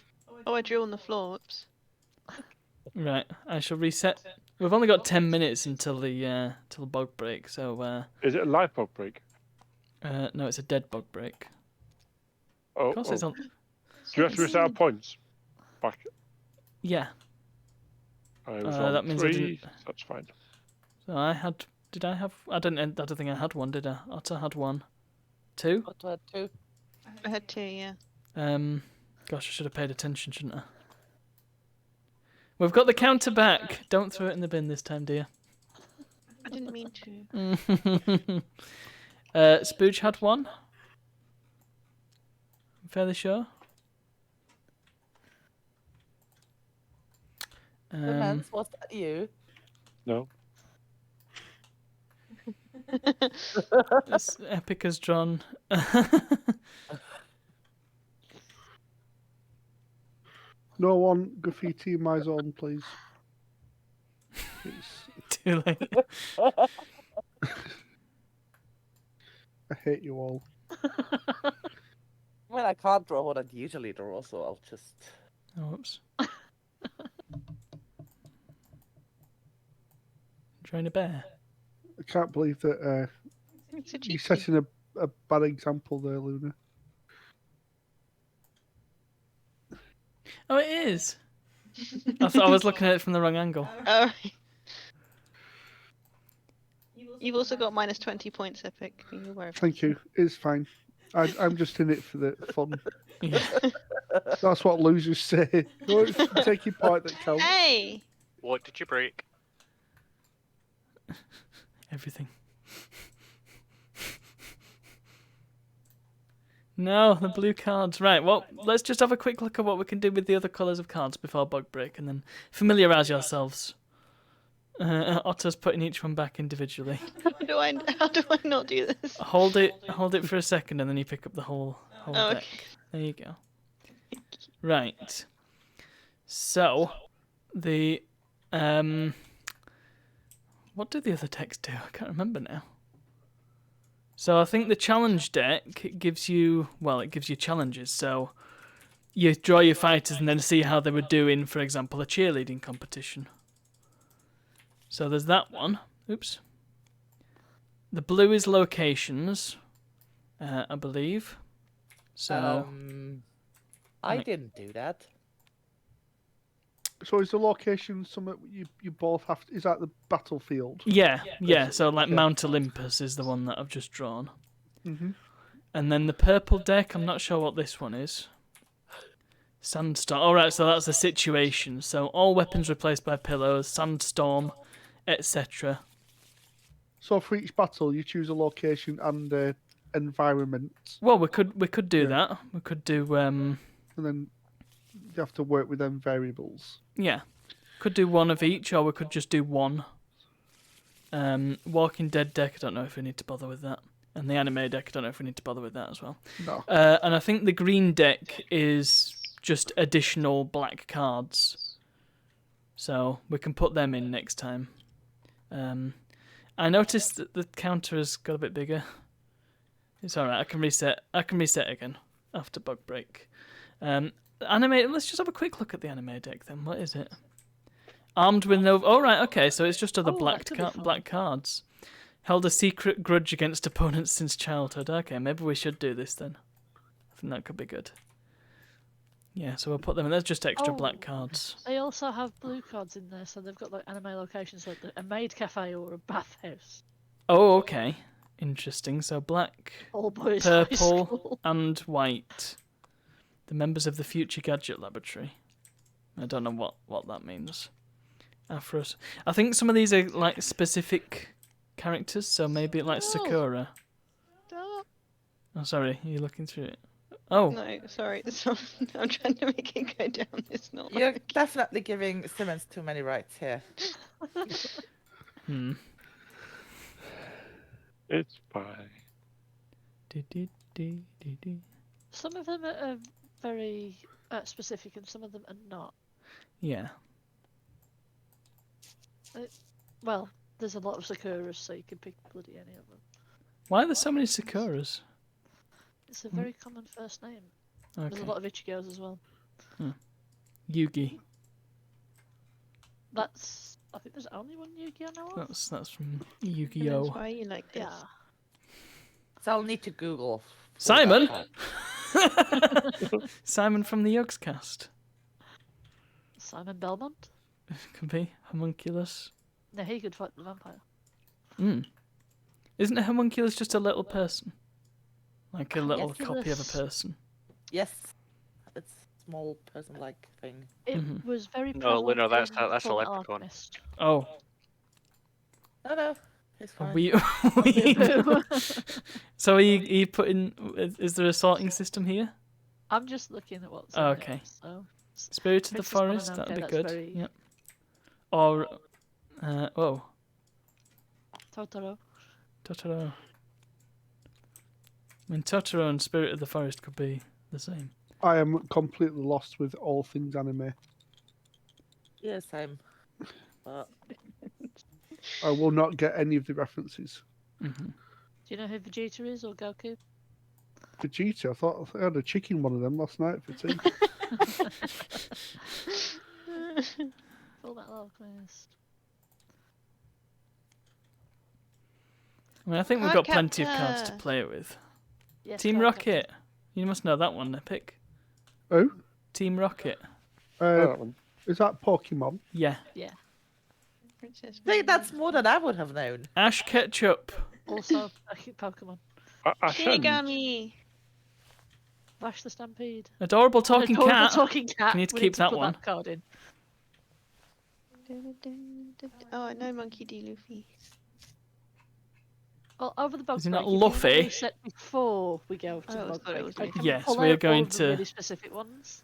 Oh, I drew on the floor. Whoops. Right, I shall reset. We've only got 10 minutes until the bug break, so Is it a live pop break? no, it's a dead bug break. Oh, Of course, it's on. Do you have to reset our points? Back. Yeah. I was that on means I 3. didn't- That's fine. So I had. Did I have? I don't think I had one. Did I? Otto had one. 2. What do I do? I had 2, yeah. Gosh, I should have paid attention, shouldn't I? We've got the counter back. Don't throw it in the bin this time, dear. I didn't mean to. Spooge had one. I'm fairly sure. Romance, was that you? No. It's Epic has drawn. No one graffiti in my zone, please. Too late. I hate you all. I mean, I can't draw what I'd usually draw, so I'll just... Oh, whoops. Drawing a bear. I can't believe that It's a you're cheeky. setting a bad example there, Luna. Oh, it is. I thought I was looking at it from the wrong angle. Oh. You've also got minus 20 points, Epic. Are you aware of Thank you. It's fine. I'm just in it for the fun. Yeah. That's what losers say. No, it's taking part that counts. Hey! What did you break? Everything. No, the blue cards. Right, well, let's just have a quick look at what we can do with the other colours of cards before bug break, and then familiarise yourselves. Otto's putting each one back individually. How do I not do this? Hold it for a second, and then you pick up the whole Oh, deck. okay. There you go. Right. So, the what do the other decks do? I can't remember now. So I think the challenge deck gives you, well, it gives you challenges. So you draw your fighters and then see how they were doing, for example, a cheerleading competition. So there's that one. Oops. The blue is locations, I believe. So I Right. didn't do that. So is the location something you both have to, is that the battlefield? yeah. So like Okay. Mount Olympus is the one that I've just drawn. Mm-hmm. And then the purple deck, I'm not sure what this one is. Sandstorm. Alright, so that's the situation. So all weapons replaced by pillows, sandstorm, etc. So for each battle, you choose a location and environment, Well, we could do Yeah. that. We could do and then you have to work with them variables. yeah. Could do one of each, or we could just do one. Walking Dead deck, I don't know if we need to bother with that. And the anime deck, I don't know if we need to bother with that as well. No. And I think the green deck is just additional black cards. So we can put them in next time. I noticed that the counter has got a bit bigger. It's alright, I can reset again after bug break. Anime, let's just have a quick look at the anime deck then. What is it? Armed with no... Oh, right, okay, so it's just other Oh, black, that could be fun. black cards. Held a secret grudge against opponents since childhood. Okay, maybe we should do this then. I think that could be good. Yeah, so we'll put them in. There's just extra black Oh. cards. They also have blue cards in there, so they've got like anime locations like a maid cafe or a bathhouse. Oh, okay. Interesting. So black, All boys high purple, school. and white. The members of the Future Gadget Laboratory. I don't know what that means. Afros. I think some of these are like specific characters, so maybe like Sakura. Stop. Oh, sorry, are you looking through it? Oh, No, sorry. I'm trying to make it go down. It's not. You're working. definitely giving Simmons too many rights here. It's fine. Some of them are very specific, and some of them are not. Yeah. Well, there's a lot of Sakuras, so you can pick bloody any of them. Why are there so many Sakuras? It's a very common first name. Okay. There's a lot of Ichigos as well. Yugi. I think there's only one Yugi I know of. That's from And Yu-Gi-Oh. That's why you like this. Yeah. So I'll need to Google. for Simon? that fact. Simon from the Yugs cast. Simon Belmont? Could be. Homunculus. No, he could fight the vampire. Isn't a homunculus just a little person? Like a little copy of a Homunculus. person? Yes. It's a small person-like thing. It was very No, prevalent Luna, that's in a Full leprechaun. Alchemist. Oh. No, it's fine. So are you putting... Is there a sorting system here? I'm just looking at what's Oh, on okay. it, so Spirit of the Princess Forest, Mononoke, that'd be that's good. very- Yep. Or... oh. Totoro. Totoro. I mean, Totoro and Spirit of the Forest could be the same. I am completely lost with all things anime. Yeah, same. But I will not get any of the references. Do you know who Vegeta is or Goku? Vegeta, I thought I had a chicken one of them last night for tea. Full Metal Alchemist. I mean, I think we've got plenty of cards to play with. Yes, Team Card Rocket. You must know that one, Epic. Oh? Team Rocket. That one. Is that Pokemon? Yeah. Captain. Yeah. Princess I think that's more than I would have known. Ash Ketchup. Also, Pokemon. Shinigami. Vash the Stampede. Adorable talking Adorable cat. talking cat. You need to We keep that put one. That card in. Oh, I know Monkey D. Luffy. Well, over the bug Is he not break, if you want to Luffy? reset before we go to I the always bug thought it break, was I Luffy. can Yes, pull we are out going all of the to- really specific ones.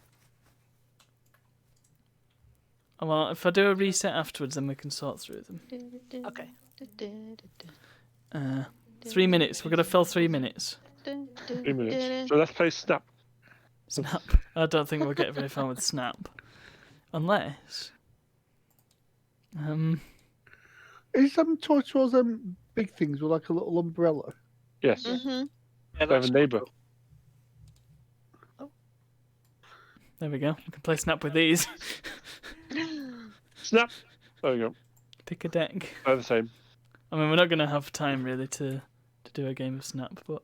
Well, if I do a reset afterwards, then we can sort through them. Okay. 3 minutes. We're going to fill 3 minutes. 3 minutes. So let's play Snap. Snap. I don't think we'll get very far with Snap. Unless... Is Totoro's big things with like a little umbrella? Yes. Mm-hmm. Yeah, They have that's a neighbour. There we go. We can play Snap with these. Snap. There we go. Pick a deck. They're the same. I mean, we're not going to have time really to do a game of Snap, but...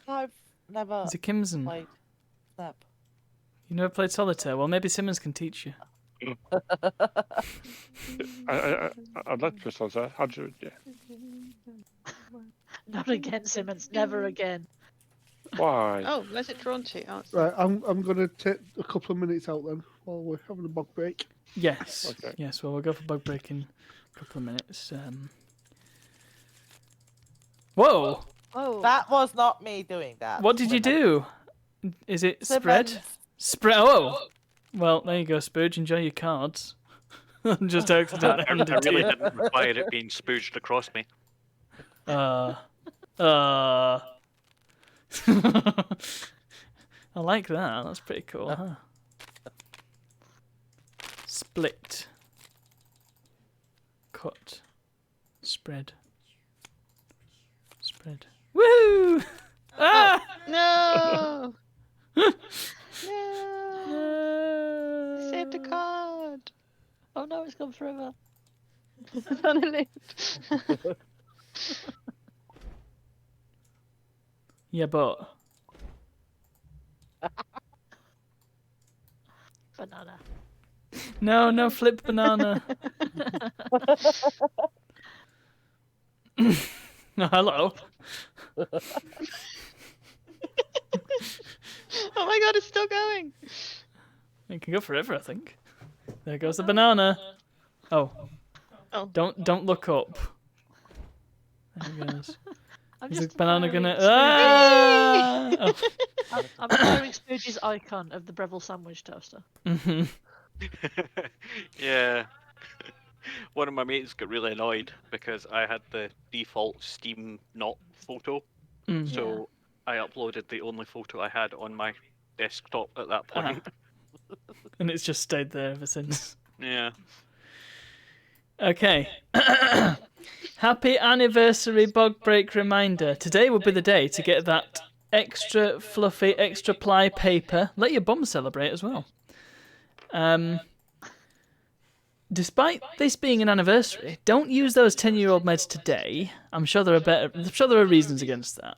I've never Is it Kimson? played Snap. You never played Solitaire? Well, maybe Simmons can teach you. I'd like to play Solitaire. How'd you? Yeah. Not again, Simmons. Never again. Why? Oh, where's it drawn to? Oh, it's Right, I'm going to take a couple of minutes out then while we're having a bug break. Yes. Okay. Yes, well, we'll go for bug break in a couple of minutes. Whoa! Oh, That was not me doing that. What did you do? Is it spread? Simmons. Spread. Oh! Well, there you go, Spurge. Enjoy your cards. Just accidentally I handed to really you. didn't require it being spooged across me. I like that. That's pretty cool, huh? Split. Cut. Spread. Spread. Woo! Ah! No! no! No! Saved a card! oh no, it's gone forever. It's on a list. Yeah, but Banana. no, flip banana. Oh, hello. Oh my god, it's still going. It can go forever, I think. There goes the banana. Oh. Oh. Don't look up. There it goes. I'm Is the just banana admiring gonna? Spooge's- Ah! Oh. I'm admiring Spooge's icon of the Breville sandwich toaster. Yeah. One of my mates got really annoyed because I had the default Steam not photo. Mm. So I uploaded the only photo I had on my desktop at that point. And it's just stayed there ever since. Yeah. Okay. Happy anniversary bog break reminder. Today will be the day to get that extra fluffy, extra ply paper. Let your bum celebrate as well. Despite this being an anniversary, don't use those 10-year-old meds today. I'm sure there are reasons against that.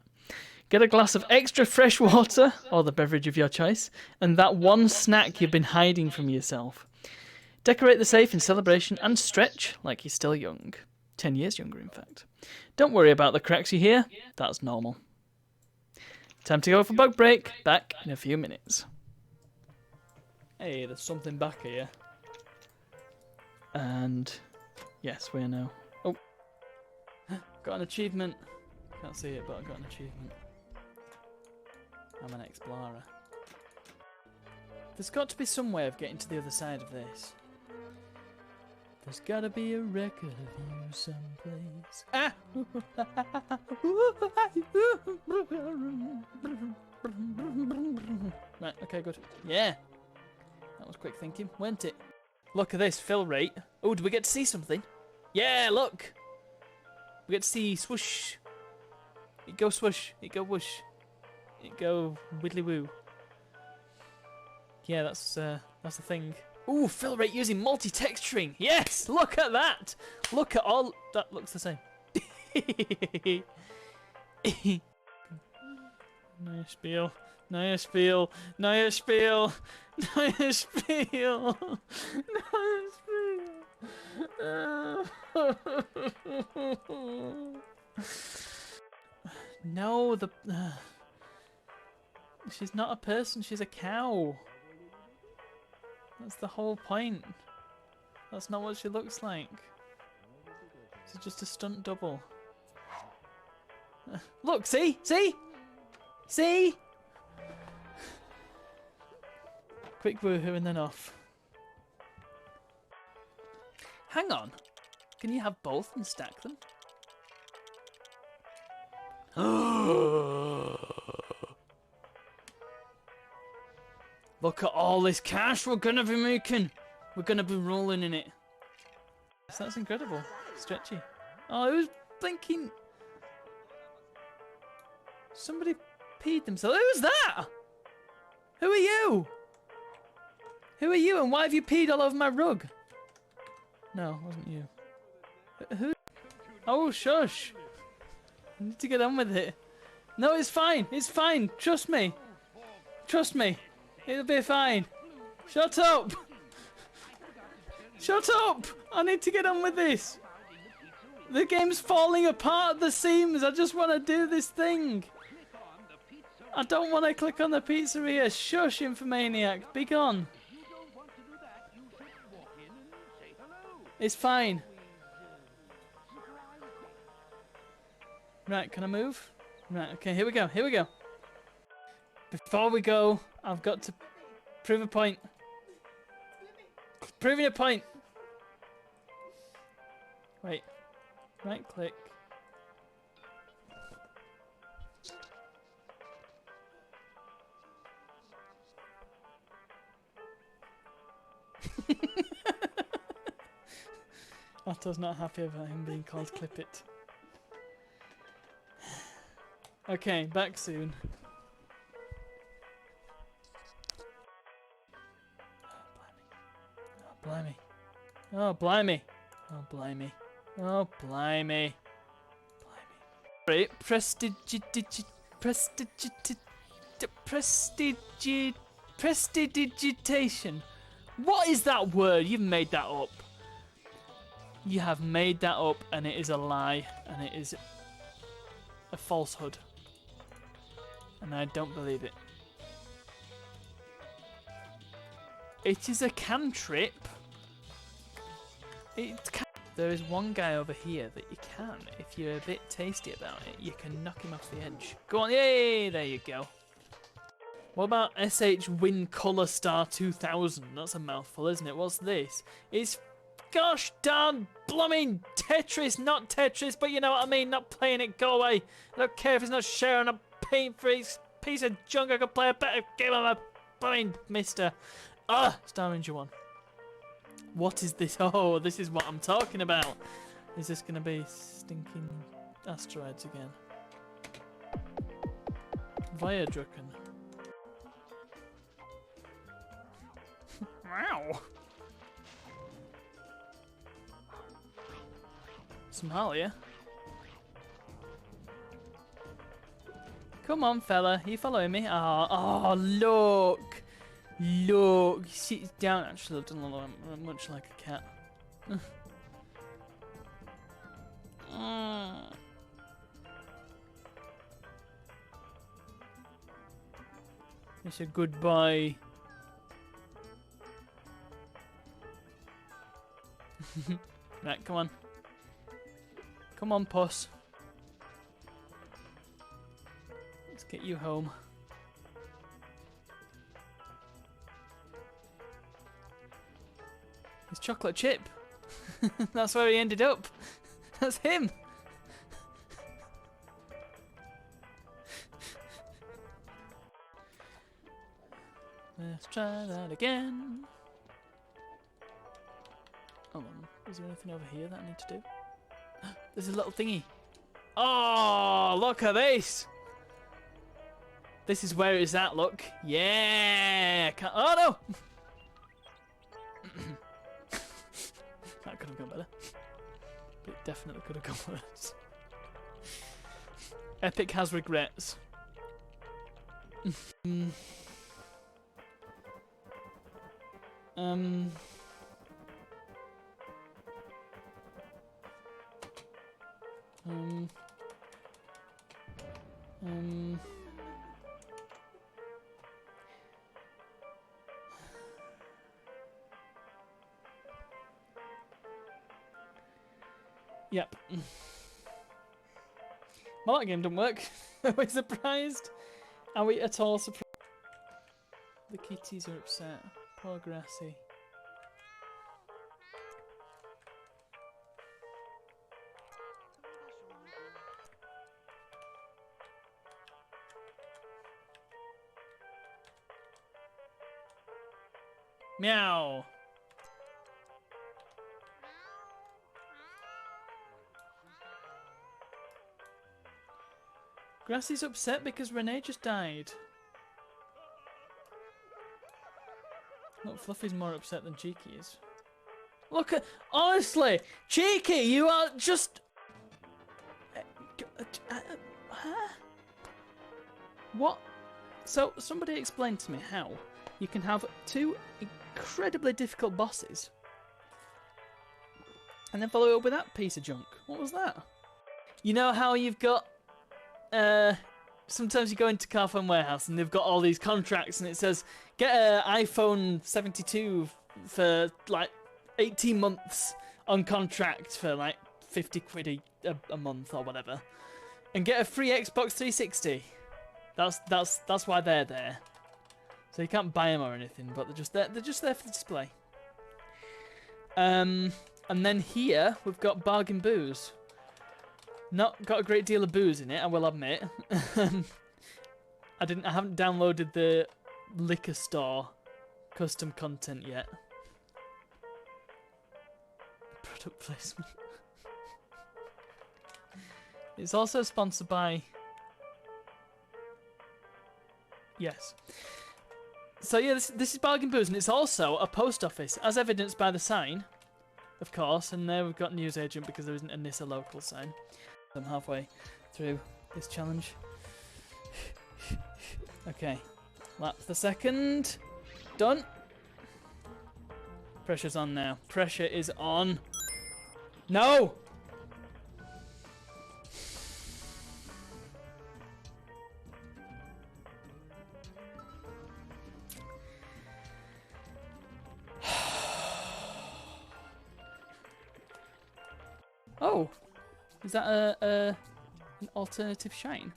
Get a glass of extra fresh water, or the beverage of your choice, and that one snack you've been hiding from yourself. Decorate the safe in celebration and stretch like you're still young. 10 years younger, in fact. Don't worry about the cracks you hear. That's normal. Time to go for bug break. Back in a few minutes. Hey, there's something back here. And yes, we know. Oh, got an achievement. Can't see it, but I got an achievement. I'm an explorer. There's got to be some way of getting to the other side of this. There's gotta be a record of you someplace. Ah! Right, okay, good. Yeah! That was quick thinking, weren't it? Look at this, fill rate. Oh, do we get to see something? Yeah, look! We get to see swoosh. It go swoosh. It go whoosh. It go widdly woo. Yeah, that's the thing. Ooh, fill rate using multi-texturing. Yes, look at that. Look at all. That looks the same. Neue Spiel. Neue Spiel. Neue Spiel. Neue Spiel. Neue Spiel. No, she's not a person, she's a cow. That's the whole point. That's not what she looks like. She's just a stunt double. Look, see? See? See? Quick woohoo and then off. Hang on. Can you have both and stack them? Look at all this cash we're gonna be making. We're gonna be rolling in it. That's incredible. Stretchy. Oh, I was thinking somebody peed themselves. Who's that? Who are you? Who are you and why have you peed all over my rug? No, it wasn't you. Who? Oh, shush. I need to get on with it. No, it's fine. It's fine. Trust me. Trust me. It'll be fine. Shut up. Shut up. I need to get on with this. The game's falling apart at the seams. I just want to do this thing. I don't want to click on the pizzeria. Shush, Infomaniac. Be gone. It's fine. Right, can I move? Right, okay, here we go, here we go. Before we go, I've got to prove a point. Proving a point. Wait, right click. Otto's not happy about him being called Clip It. Okay, back soon. Oh, blimey. Oh, blimey. Oh, blimey. Oh, blimey. Blimey. Prestidigitation. What is that word? You've made that up. You have made that up and it is a lie and it is a falsehood. And I don't believe it. It is a cantrip. There is one guy over here that you can, if you're a bit tasty about it, you can knock him off the edge. Go on, yay! There you go. What about SH Win Colour Star 2000? That's a mouthful, isn't it? What's this? It's gosh darn blooming Tetris, not Tetris, but you know what I mean, not playing it, go away. I don't care if it's not sharing a paint-free piece of junk, I could play a better game of a blooming mister. Star Ranger 1. What is this? Oh, this is what I'm talking about. Is this going to be stinking asteroids again? Viaducken. Wow. Somalia. Come on, fella. Are you following me? Oh, look. Look. He sits down. Actually, doesn't look much like a cat. It's a good boy. Right, come on. Come on, puss. Let's get you home. It's chocolate chip. That's where he ended up. That's him. Let's try that again. Hold on. Is there anything over here that I need to do? There's a little thingy. Oh, look at this. This is where it's at, look. Yeah. Oh, no. That could have gone better. But it definitely could have gone worse. Epic has regrets. Yep. Well, that game didn't work. Are we surprised? Are we at all surprised? The kitties are upset. Poor Grassy. Meow. Grassy's upset because Renee just died. Look, Fluffy's more upset than Cheeky is. Look at... Honestly! Cheeky, you are just... What? So, somebody explain to me how you can have two incredibly difficult bosses and then follow it up with that piece of junk. What was that? You know how you've got... sometimes you go into Carphone Warehouse and they've got all these contracts and it says get an iPhone 72 for like 18 months on contract for like 50 quid a month or whatever, and get a free Xbox 360. That's why they're there. So you can't buy them or anything, but they're just there for the display. And then here we've got bargain booze. Not got a great deal of booze in it, I will admit. I haven't downloaded the liquor store custom content yet. Product placement. It's also sponsored by... Yes. So yeah, this is bargain booze, and it's also a post office, as evidenced by the sign, of course. And there we've got newsagent because there isn't a Nissa local sign. I'm halfway through this challenge. Okay, lap the second. Done. Pressure's on now. Pressure is on. No! Oh, is that an alternative shine?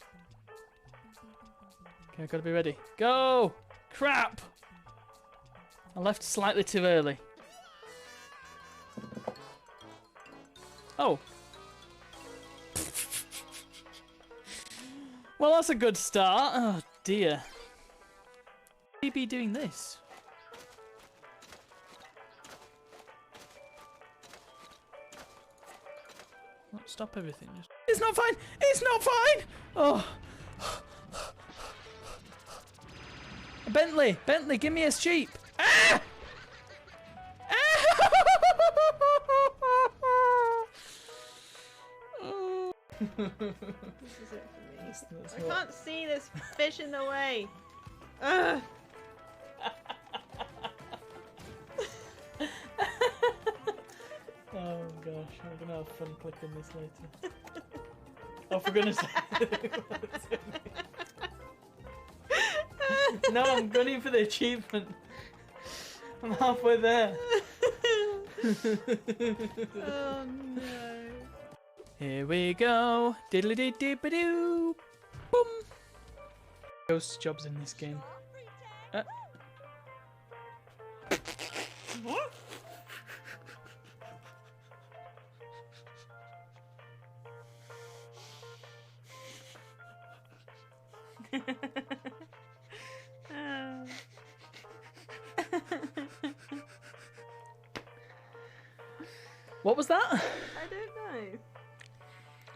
Okay, I've got to be ready. Go! Crap! I left slightly too early. Oh. Well, that's a good start. Oh, dear. Should we be doing this? Not stop everything. Just... It's not fine! It's not fine! Oh. Bentley, give me a sheep. Ah! This is it for me. I can't see this fish in the way. Ugh. Oh gosh, I'm gonna have fun clicking this later. Oh, for goodness sake. No, I'm gunning for the achievement. I'm halfway there. Oh no. Here we go. Diddly dee dee ba doo. Boom. Ghost jobs in this game. What? What was that? I don't know.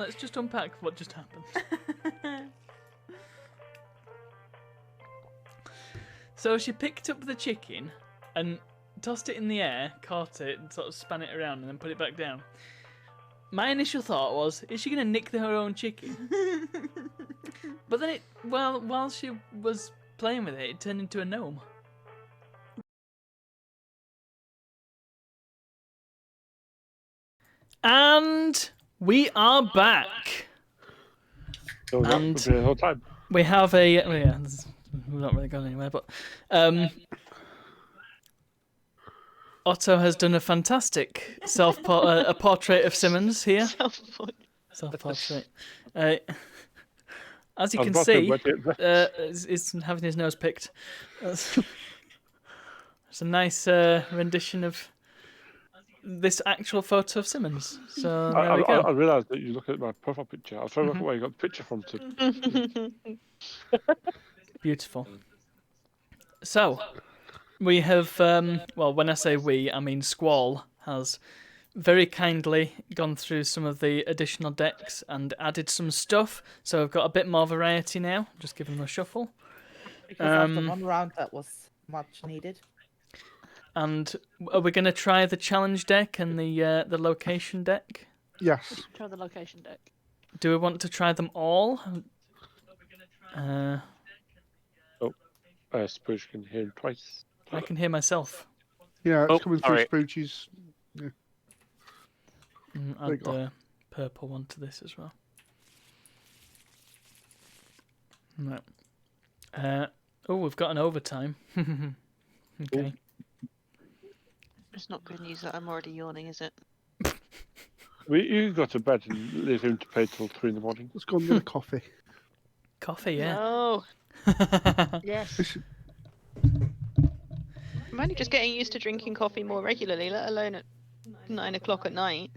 Let's just unpack what just happened. So she picked up the chicken and tossed it in the air, caught it, and sort of span it around and then put it back down. My initial thought was, is she going to nick her own chicken? But then while she was playing with it, it turned into a gnome. And we are back. So that would be the whole time. We have a... Oh yeah, we've not really gone anywhere, but... Otto has done a fantastic a portrait of Simmons here. Self-portrait. As you can see, he's having his nose picked. It's a nice rendition of this actual photo of Simmons. So there we go. I realised that you look at my profile picture. I was trying to look at where you got the picture from. Beautiful. So, we have, well, when I say we, I mean Squall has very kindly gone through some of the additional decks and added some stuff. So I've got a bit more variety now. Just giving them a shuffle. Because after one round, that was much needed. And are we going to try the challenge deck and the location deck? Yes. Try the location deck. Do we want to try them all? I suppose you can hear him twice. I can hear myself. Yeah, it's coming through right. Spoochie's. Yeah. Add the purple one to this as well. Right. Oh, we've got an overtime. Okay. It's not good news that I'm already yawning, is it? You go to bed and leave him to play till 3 in the morning. Let's go and get a coffee. Coffee, yeah. No. Yes. I'm only just getting used to drinking coffee more regularly, let alone at 9 o'clock at night.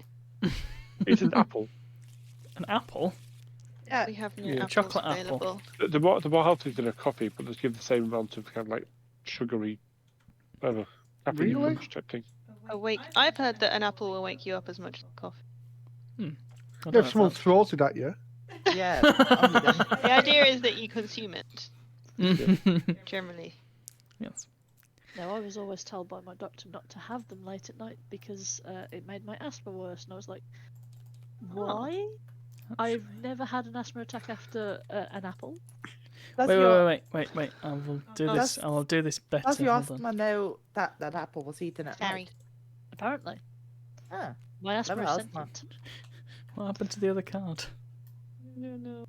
It's an apple. An apple? Yeah, we have new apples chocolate available. apple. The more healthy than a coffee, but they give the same amount of kind of like sugary, whatever, caffeine Really? punch type thing. I've heard that an apple will wake you up as much as coffee. I don't If know someone if throws it at you, Yeah. The idea is that you consume it, that's- generally. Yes. No, I was always told by my doctor not to have them late at night because it made my asthma worse, and I was like, why? I've never had an asthma attack after an apple. Wait. I will do this. I will do this better. Does your Hold on. asthma know that that apple was eaten at Sorry. night? Apparently. Ah, My asthma Never is asthma. sentient. What happened to the other card? No.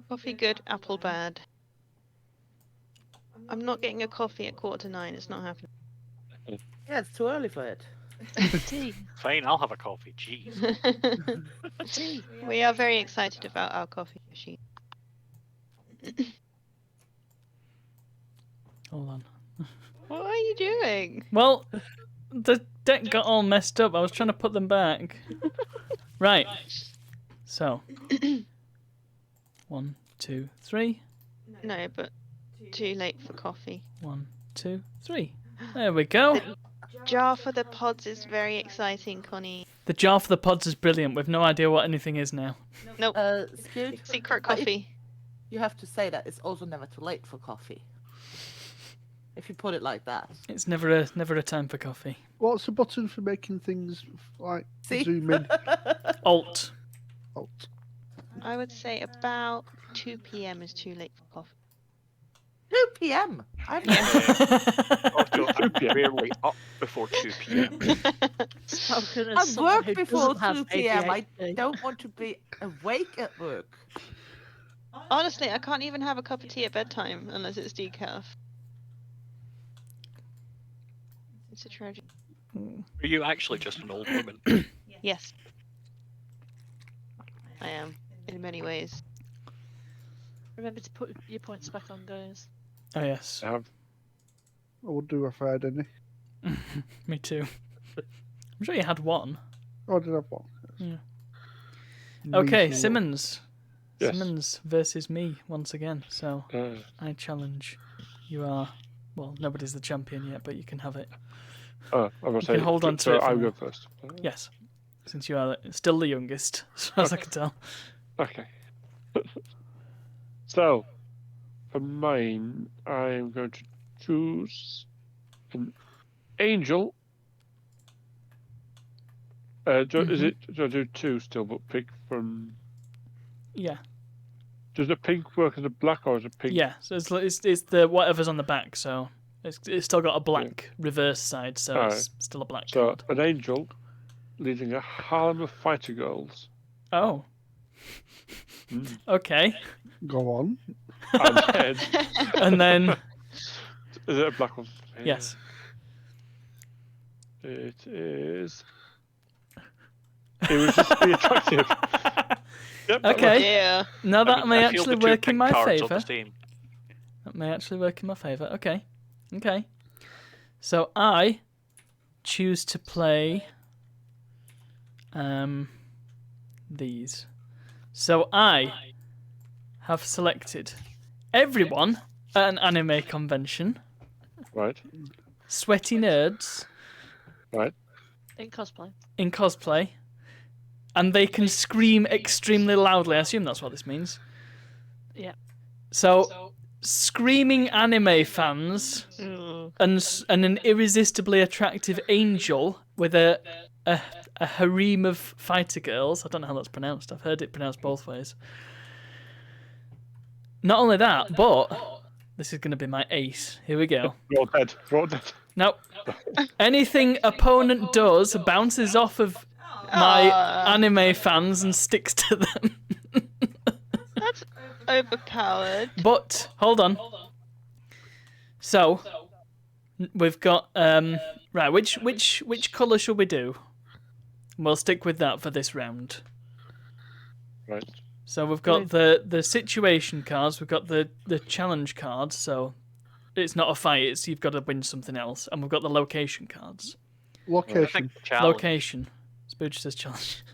Coffee good, apple bad. I'm not getting a coffee at 8:45. It's not happening. yeah, it's too early for it. Tea. Fine, I'll have a coffee. Jeez. Tea. We are very excited about our coffee machine. Hold on. What are you doing? Well, the deck got all messed up. I was trying to put them back. Right. So. 1, 2, 3. No, but too late for coffee. 1, 2, 3. There we go. The jar for the pods is very exciting, Connie. The jar for the pods is brilliant. We've no idea what anything is now. Nope. Spooge, Secret but coffee. you have to say that it's also never too late for coffee. If you put it like that. It's never a time for coffee. What's the button for making things like See? zoom in? Alt. Alt. I would say about 2 p.m. is too late for coffee. 2 p.m. I'm Rarely up before 2 p.m. Spoken as I someone work who before doesn't have 2 p.m. I ADHD. don't want to be awake at work. Honestly, I can't even have a cup of tea at bedtime unless it's decaf. It's a tragedy. Are you actually just an old woman? Yes. I am, in many ways. Remember to put your points back on, guys. Oh yes. I have. I would do if I had any. Me too. I'm sure you had one. Oh, I did have one. Yeah. Me Okay, too. Simmons. Yes. Simmons versus me once again. So Uh, I challenge. You are. Well, nobody's the champion yet, but you can have it. I was You saying. can hold on to so it for I'll now. go first. Yes, since you are still the youngest, as far as I can tell. Okay. So, for mine, I'm going to choose an angel. Is it? Do I do 2 still? But pick from. Yeah, Does the pink work as a black or as a pink? yeah. So it's the whatever's on the back. So it's still got a black reverse side, so Alright. it's still a black So card. an angel leading a harem of fighter girls. Oh. Mm. Okay. Go on. And then, And then is it a black one? yes. It is. Irresistibly attractive. Yep, that Okay. works. Yeah. Now that may I feel actually the two work in pink my cards are the favour. same. That may actually work in my favour. Okay. Okay. So I choose to play these. So I have selected everyone at an anime convention, Right. sweaty nerds Right. In cosplay. in cosplay, and they can scream extremely loudly. I assume that's what this means. Yeah. So screaming anime fans and an irresistibly attractive angel with a harem of fighter girls. I don't know how that's pronounced. I've heard it pronounced both ways. Not only that, but this is going to be my ace. Here we go. We're all dead. We're all dead. Now, anything opponent does bounces off of my anime fans and sticks to them. That's overpowered. But hold on. So we've got right. Which colour shall we do? We'll stick with that for this round. Right. So we've got the situation cards. We've got the challenge cards. So it's not a fight. It's you've got to win something else. And we've got the location cards. I Location. think challenge. Location. Spooge says challenge.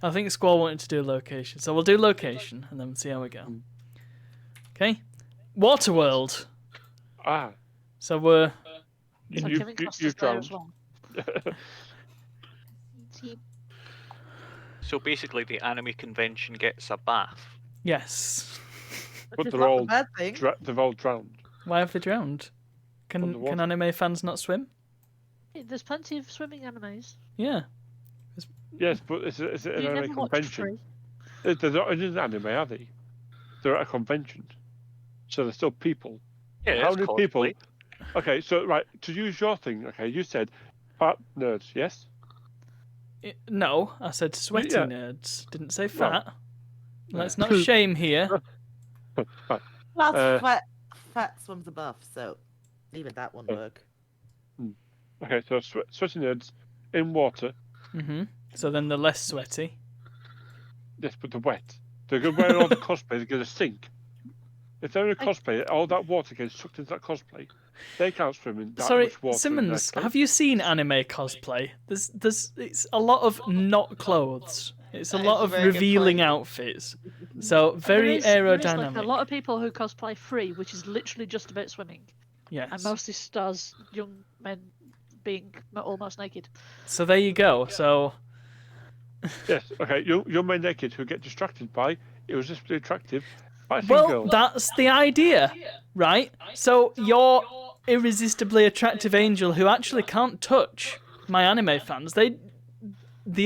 I think Squall wanted to do location, so we'll do location and then we'll see how we go. Okay. Waterworld. Ah. So we're So You, Kevin you, Costner's you there as drowned. well. So basically, the anime convention gets a bath. yes. But It's they're not a all bad thing. they've all drowned. Why have they drowned? Can Underwater. anime fans not swim? Hey, there's plenty of swimming animes. Yeah. Yes, but is it You an never anime watched convention? Free. They're not in anime, are they? They're at a convention. So they're still people. Yeah, How it's many people? cosplay. Okay, so right, to use your thing, okay, you said fat nerds, yes? No, I said sweaty Yeah. nerds. Didn't say fat. Let's Yeah. not shame here. Right. Well, fat swims above, so even that won't work. Okay, so sweaty nerds in water. So then they're less sweaty. Yes, but they're wet. They're going to wear all the cosplay. They're going to sink. If they're in a cosplay, all that water gets sucked into that cosplay. They can't swim in that Sorry, much water. Simmons, have you seen anime cosplay? It's a lot of not clothes. It's a lot of revealing outfits. So very there is aerodynamic. like a lot of people who cosplay free, which is literally just about swimming. Yes. And mostly stars young men being almost naked. So there you go. So Yes, okay. Young men naked who get distracted by irresistibly attractive fighting well, girls. that's the idea, right? So your irresistibly attractive angel who actually can't touch my anime fans, the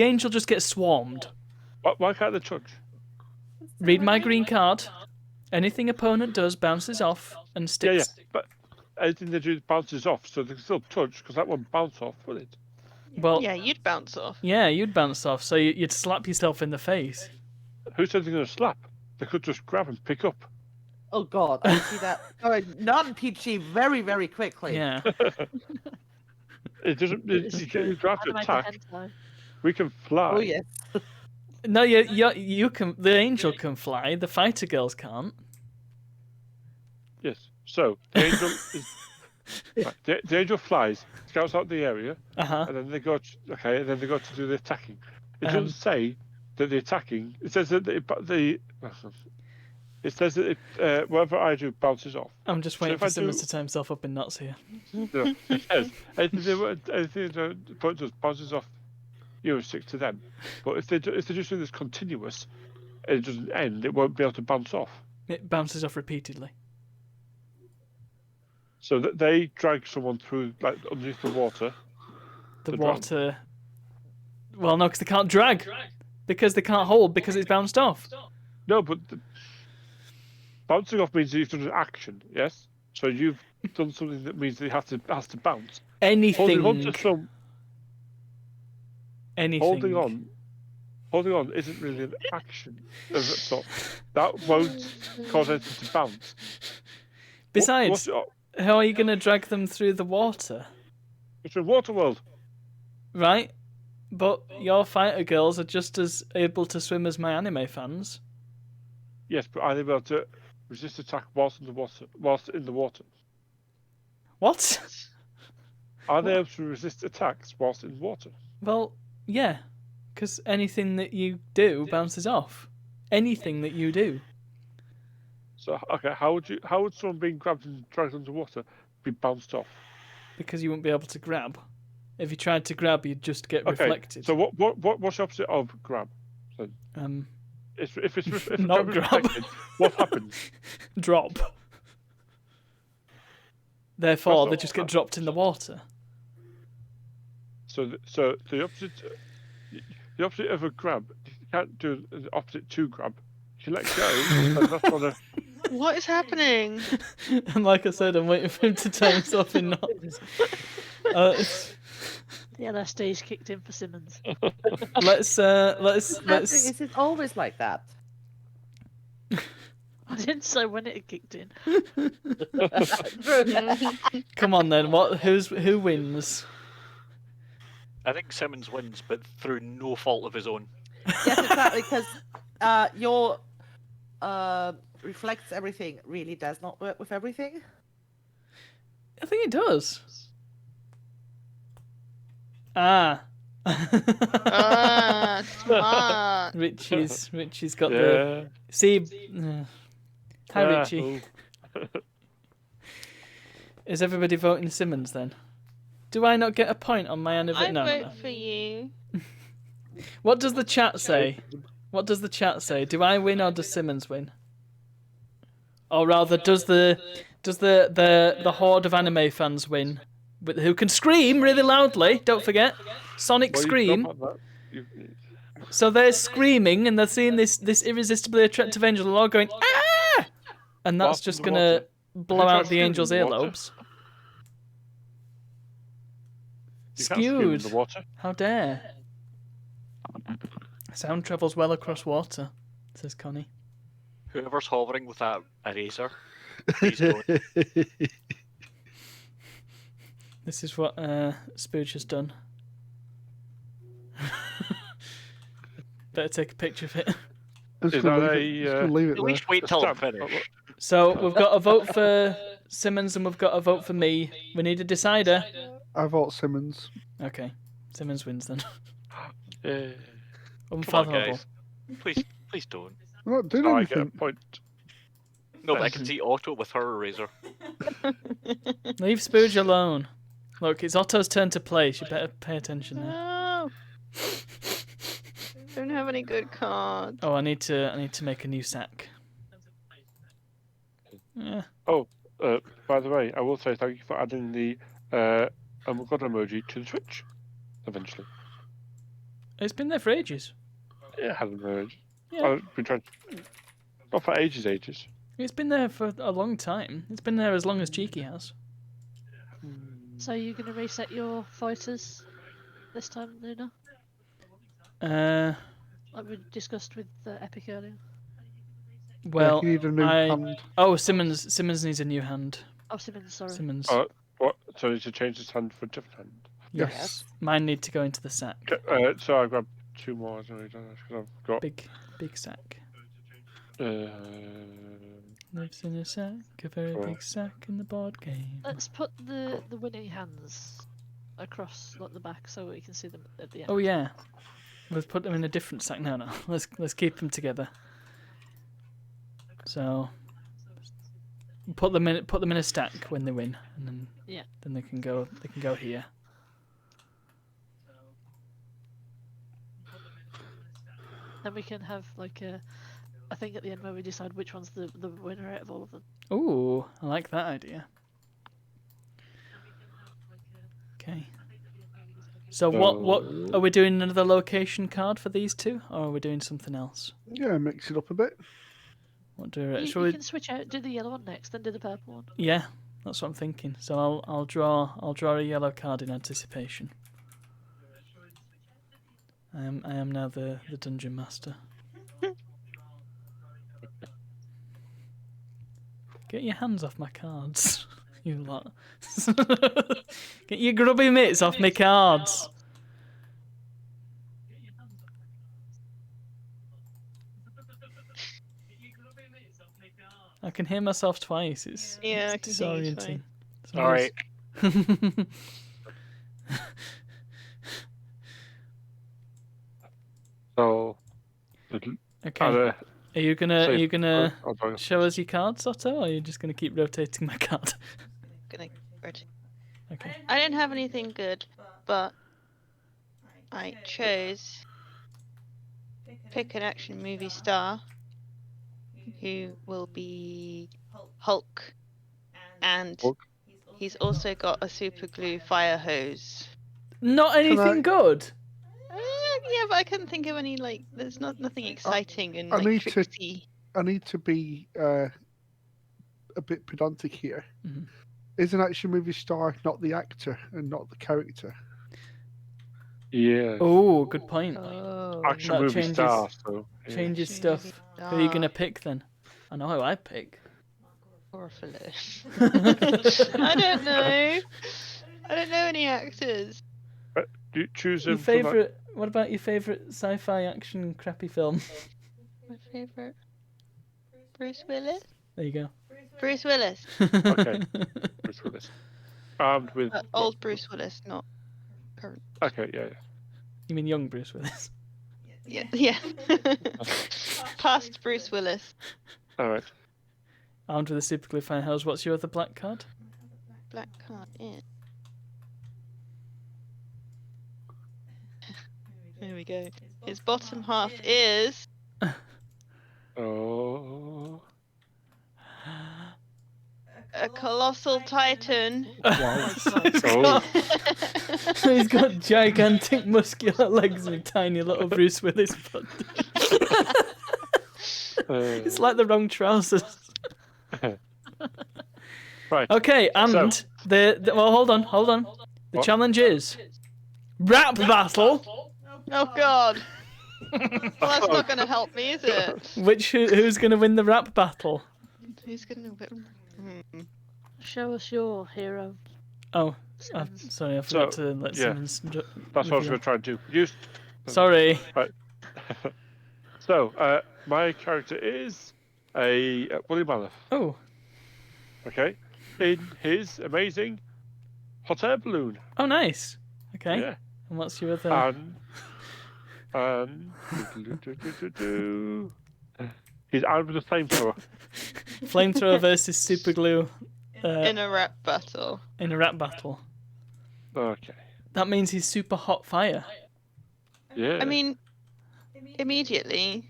angel just gets swarmed. Why can't they touch? Read my green card. Anything opponent does bounces off and sticks. Yeah, but anything they do bounces off, so they can still touch because that won't bounce off, will it? Well, Yeah, you'd bounce off. yeah, you'd bounce off, so you'd slap yourself in the face. Who said they're going to slap? They could just grab and pick up. Oh God, I see that. Non-PG very, very quickly. Yeah. It doesn't. You don't have to Anime attack. hentai. We can fly. Oh yes. No, you can. The angel can fly. The fighter girls can't. Yes. So the angel is. Right, the angel flies, scouts out the area, and then they go. And then they go to do the attacking. It doesn't say that the attacking. It says that It says that whatever I do bounces off. I'm just waiting for Simmons to tie himself up in knots here. No, it says anything the opponent does bounces off. You stick to them. But if they're just doing this continuous, and it doesn't end, it won't be able to bounce off. It bounces off repeatedly. So that they drag someone through, like underneath the water. The water. Well, no, because they can't drag. Because they can't hold, because it's bounced off. No, but bouncing off means that you've done an action, yes? So you've done something that means that it has to bounce. Anything. Holding on isn't really an action. So that won't cause anything to bounce. Besides, how are you going to drag them through the water? It's a water world. Right? But your fighter girls are just as able to swim as my anime fans. Yes, but are they able to resist attack whilst in the water? What? Are they able to resist attacks whilst in water? Well, yeah. Because anything that you do bounces off. Anything that you do. So, okay, how would someone being grabbed and dragged underwater be bounced off? Because you wouldn't be able to grab. If you tried to grab, you'd just get reflected. So what's the opposite of grab? Then? If not grab. What happens? Drop. Therefore, they just get dropped in the water. So the opposite of a grab, you can't do the opposite to grab. You can let go. That's not a... What is happening? And like I said, I'm waiting for him to tie himself in knots. The LSD's kicked in for Simmons. Let's. Is it always like that? I didn't say when it had kicked in. Come on then. Who wins? I think Simmons wins, but through no fault of his own. Yes, exactly, because your reflects everything really does not work with everything. I think it does. Smart. Richie's got the. See. Hi, Richie. Is everybody voting Simmons then? Do I not get a point on my anniversary? I vote for you. What does the chat say? What does the chat say? Do I win or does Simmons win? Or rather, does the horde of anime fans win? Who can scream really loudly? Don't forget, Sonic scream. So they're screaming and they're seeing this irresistibly attractive angel. They're all going ah, and that's just gonna blow out the angel's earlobes. Skewed. How dare! Sound travels well across water, says Connie. Whoever's hovering with that eraser, please go. This is what Spooge has done. Better take a picture of it. I'm just Is gonna that leave it, just gonna leave it At there. least wait till I'm Stamp. finished. So we've got a vote for Simmons and we've got a vote for me. We need a decider. I vote Simmons. Okay, Simmons wins then. Come on, Unfathomable. guys. Please don't. I'm not doing So I get a anything. point. No, but I can see Otto with her eraser. Leave Spooge alone. Look, it's Otto's turn to play. She better pay attention now. No. Don't have any good cards. Oh, I need to make a new sack. Yeah. Oh, by the way, I will say thank you for adding the God emoji to the Twitch. Eventually. It's been there for ages. It hasn't heard. Yeah. I've been trying. Not for ages. It's been there for a long time. It's been there as long as Cheeky has. So you're going to reset your fighters this time, Luna? Like we discussed with Epic earlier. Well, you need a new hand. Oh, Simmons needs a new hand. Oh, Simmons, sorry. Simmons. What? So I need to change this hand for a different hand. Yes. Mine need to go into the sack. So I grabbed 2 more. Because I've got Big sack. Lives in a sack, a very big sack in the board game. Let's put the winning hands across like the back so we can see them at the end. Oh yeah, let's put them in a different sack. No, let's keep them together. So put them in a stack when they win, and then they can go here. Then we can have like a thing at the end where we decide which one's the winner out of all of them. Ooh, I like that idea. Okay. So what are we doing? Another location card for these two, or are we doing something else? Yeah, mix it up a bit. What do You can switch out. Do the yellow one next, then do the purple one. Yeah, that's what I'm thinking. So I'll draw a yellow card in anticipation. I am now the dungeon master. Get your hands off my cards, you lot. Get your grubby mitts off my cards. I can hear myself twice. It's I can hear you disorienting. Alright. So. Okay. Are you gonna I'll show us your cards, Otto, or are you just gonna keep rotating my card? Okay. I didn't have anything good, but I chose pick an action movie star who will be Hulk, and he's also got a super glue fire hose. Not anything good. Yeah, but I couldn't think of any there's nothing exciting and I need tricksy. I need to be a bit pedantic here. Mm-hmm. Is an action movie star not the actor and not the character? Yeah. Oh, good point. Action That movie star. So changes stuff. Who are you gonna pick then? I know who I'd pick. Orphalus. I don't know. I don't know any actors. Do you choose Your favorite? What about your favorite sci-fi action crappy film? My favorite. Bruce Willis. There you go. Bruce Willis. Okay. Bruce Willis. Armed with Old Bruce Willis, not current. Okay, yeah. You mean young Bruce Willis? Yeah. Past Bruce Willis. All right. Armed with a super glue fire hose. What's your other black card? Black card in. There we go. His bottom half is Oh. a colossal titan. Wow. Oh. He's got gigantic muscular legs and a tiny little Bruce Willis butt. It's like the wrong trousers. Right. Okay, and So- well, hold on. The What? challenge is rap battle. Oh God. Well, that's not going to help me, is it? Who's going to win the rap battle? Who's going to win? Show us your hero. Oh, Simmons. sorry, I forgot So, to let yeah. Simmons. That's what I was going to try and do. Sorry. Right. So, my character is a woolly mammoth. Oh, Okay, in his amazing hot air balloon. oh, nice. Okay. Yeah. And what's your other? And he's armed with a flamethrower. Flamethrower versus super glue In a rap battle. in a rap battle. Okay. That means he's super hot fire. Yeah. I mean, immediately,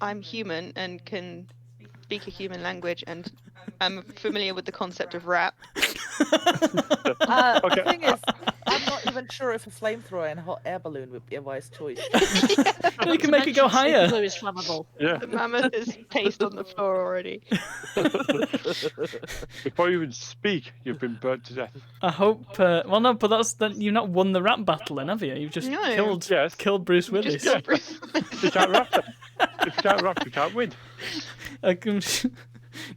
I'm human and can speak a human language, and I'm familiar with the concept of rap. The thing is, I'm not even sure if a flamethrower and a hot air balloon would be a wise choice. You can make it go higher. Glue is flammable. Yeah. The mammoth is paced on the floor already. Before you even speak, you've been burnt to death. I hope. Well, no, but you've not won the rap battle, then, have you? You've just No. killed Bruce Willis. Just killed Bruce You can't rap them. If you can't rap, you can't win.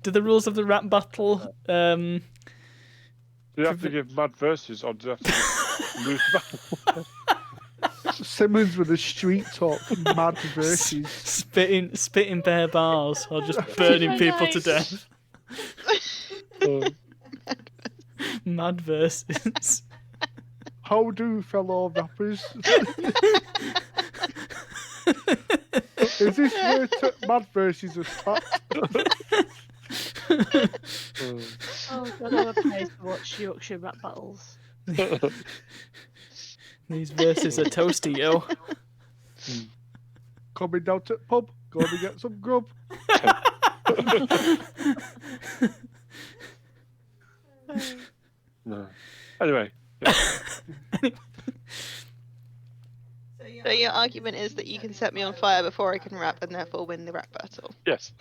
Do the rules of the rap battle? Do you have to give mad verses, or do you have to give loose battle? Simmons with a street talk, mad verses. spitting bare bars, or just burning people to death? Mad verses. How do fellow rappers? Is this where mad verses are sat? Oh god, I would pay to watch Yorkshire rap battles. These verses are toasty, yo. Coming down to the pub, going to get some grub. No. Anyway. Yeah. So your argument is that you can set me on fire before I can rap and therefore win the rap battle. Yes.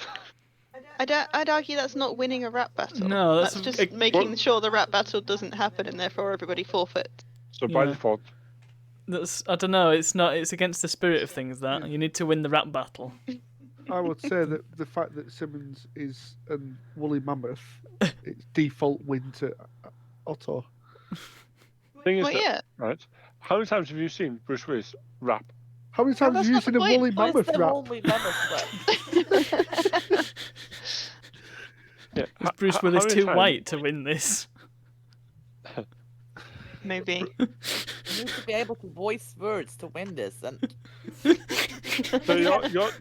I'd argue that's not winning a rap battle. No, that's just making sure the rap battle doesn't happen and therefore everybody forfeits. So by Yeah. default. I don't know. It's not. It's against the spirit of things. That you need to win the rap battle. I would say that the fact that Simmons is a woolly mammoth, it's default win to Otto. Thing is Well, that, yeah. right? How many times have you seen Bruce Willis rap? How many times have that's you not seen the a point. woolly Why is mammoth there rap? only mammoth rap? Yeah. Is Bruce how Willis many too times- white to win this? Maybe. You need to be able to voice words to win this, and So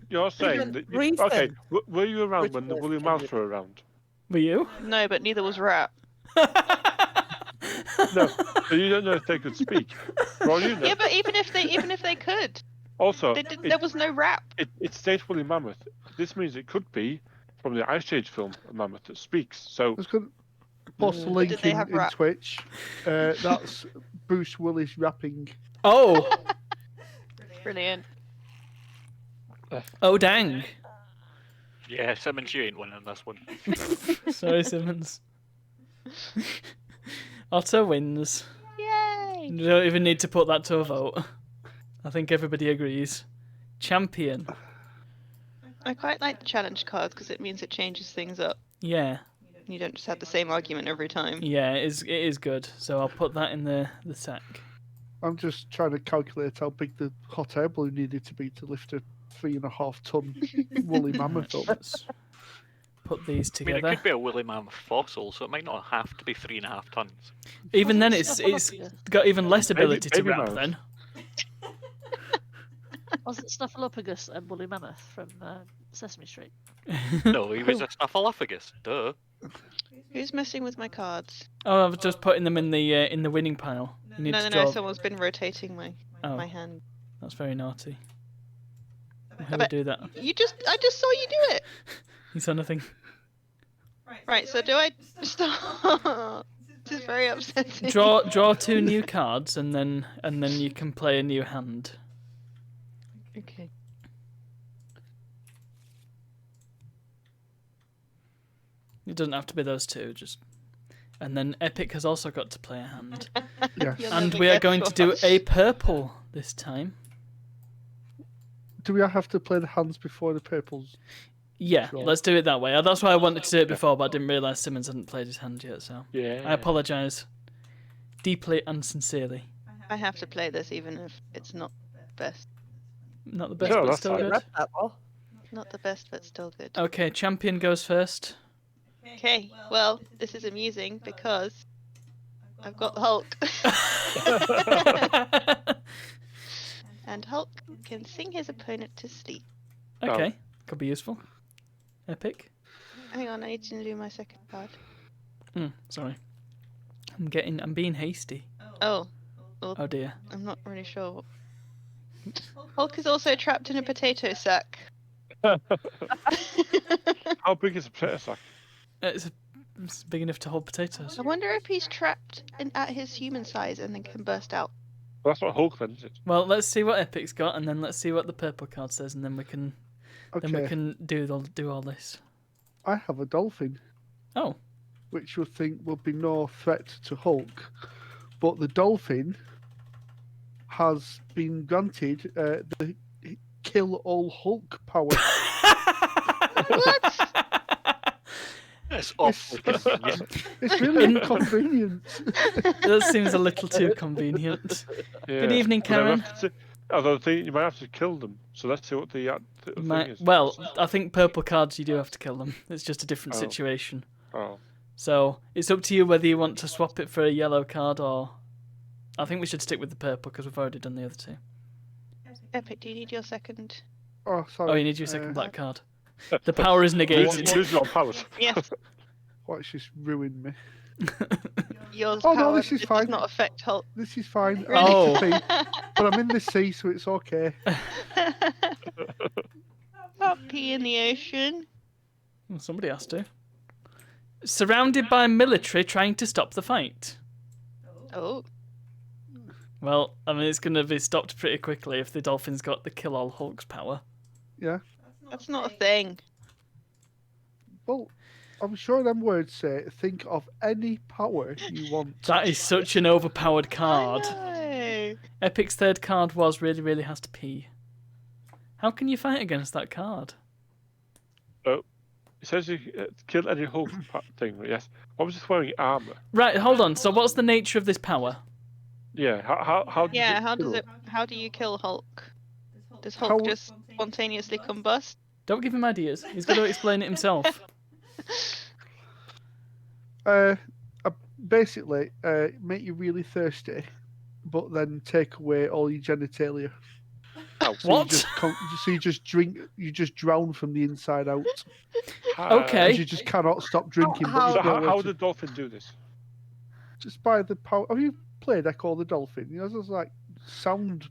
you're saying that you, recent okay? Were you around when the Ritualist woolly can mouse do- were around? Were you? No, but neither was rap. No, so you don't know if they could speak. For all you know. Yeah, but even if they could, Also, there was no rap. it states woolly mammoth. This means it could be from the Ice Age film, a mammoth that speaks. So Let's go post a Did link they in, have in rap? Twitch. That's Bruce Willis rapping. Oh, Brilliant. oh, dang. Yeah, Simmons, you ain't winning this one. Sorry, Simmons. Otto wins. Yay! You don't even need to put that to a vote. I think everybody agrees. Champion. I quite like the challenge cards because it means it changes things up. Yeah, You don't just have the same argument every time. yeah, it is good. So I'll put that in the sack. I'm just trying to calculate how big the hot air balloon needed to be to lift a 3.5 ton woolly mammoth up. Let's put these I mean, it together. could be a woolly mammoth fossil, so it might not have to be 3.5 tons. Even then, Wasn't it's Snuffleupagus- got even less ability to baby rap. mouse. Then Wasn't Snuffleupagus a woolly mammoth from Sesame Street? No, he was a snuffleupagus. Duh. Who's messing with my cards? oh, I've just putting them in the winning pile. You need No, to no, no. draw. Someone's been rotating my Oh, hand. that's very naughty. How do we bet- do that? I just saw you do it. You saw nothing. Right. So do I start? This is very upsetting. Draw 2 new cards, and then you can play a new hand. Okay. It doesn't have to be those 2, just. And then Epic has also got to play a hand. Yes. You'll And never we are guess going to do what. a purple this time. Do we have to play the hands before the purples? Yeah, Sure. let's do it that way. That's why I wanted to do it before, but I didn't realise Simmons hadn't played his hand yet, so yeah. I apologise deeply and sincerely. I have to play this even if it's not best. Not the best, No, but that's still fine. good. That well. Not the best, but still good. Okay, champion goes first. Okay, well, this is amusing because I've got Hulk. And Hulk can sing his opponent to sleep. Okay, could be useful. Epic. Hang on, I need to do my second card. Sorry. I'm being hasty. Oh. Well, Oh dear. I'm not really sure. Hulk is also trapped in a potato sack. How big is a potato sack? It's big enough to hold potatoes. I wonder if he's trapped at his human size and then can burst out. Well, that's what Hulk then, is it? Well, let's see what Epic's got, and then let's see what the purple card says, and then we can do all this. I have a dolphin. Oh. Which you think would be no threat to Hulk, but the dolphin has been granted the kill all Hulk power. What? That's awful. It's really inconvenient. That seems a little too convenient. Yeah. Good evening, Karen. Although you might have to kill them, so let's see what the thing is. Well, I think purple cards you do have to kill them. It's just a different situation. Oh. So it's up to you whether you want to swap it for a yellow card or. I think we should stick with the purple because we've already done the other two. Epic, do you need your second? Oh, sorry. Oh, you need your second black card. The power is negated. Lose your powers. Yes. What's just ruined me? Yours Oh, no, power this is does fine. not affect Hulk. This is fine. Really? Oh. But I'm in the sea, so it's okay. Can't pee in the ocean. Well, somebody has to. Surrounded by military trying to stop the fight. Oh. Well, I mean, it's going to be stopped pretty quickly if the Dolphin's got the kill all Hulk's power. Yeah. That's not a thing. Well, I'm sure them words say, think of any power you want. That is such an overpowered card. No. Epic's third card was really, really has to pee. How can you fight against that card? Oh, it says you kill any Hulk thing. Yes. What was it wearing? Armor. Right, hold on. So what's the nature of this power? Yeah. How do Yeah, you how kill does it? How do you kill Hulk? Does Hulk just spontaneously combust? Don't give him ideas. He's got to explain it himself. Basically, make you really thirsty, but then take away all your genitalia. Oh, So what? You just drink. You just drown from the inside out. Okay. You just cannot stop drinking. So but how did the dolphin do this? just by the power? Have you played Echo the Dolphin? You know, there's like sound.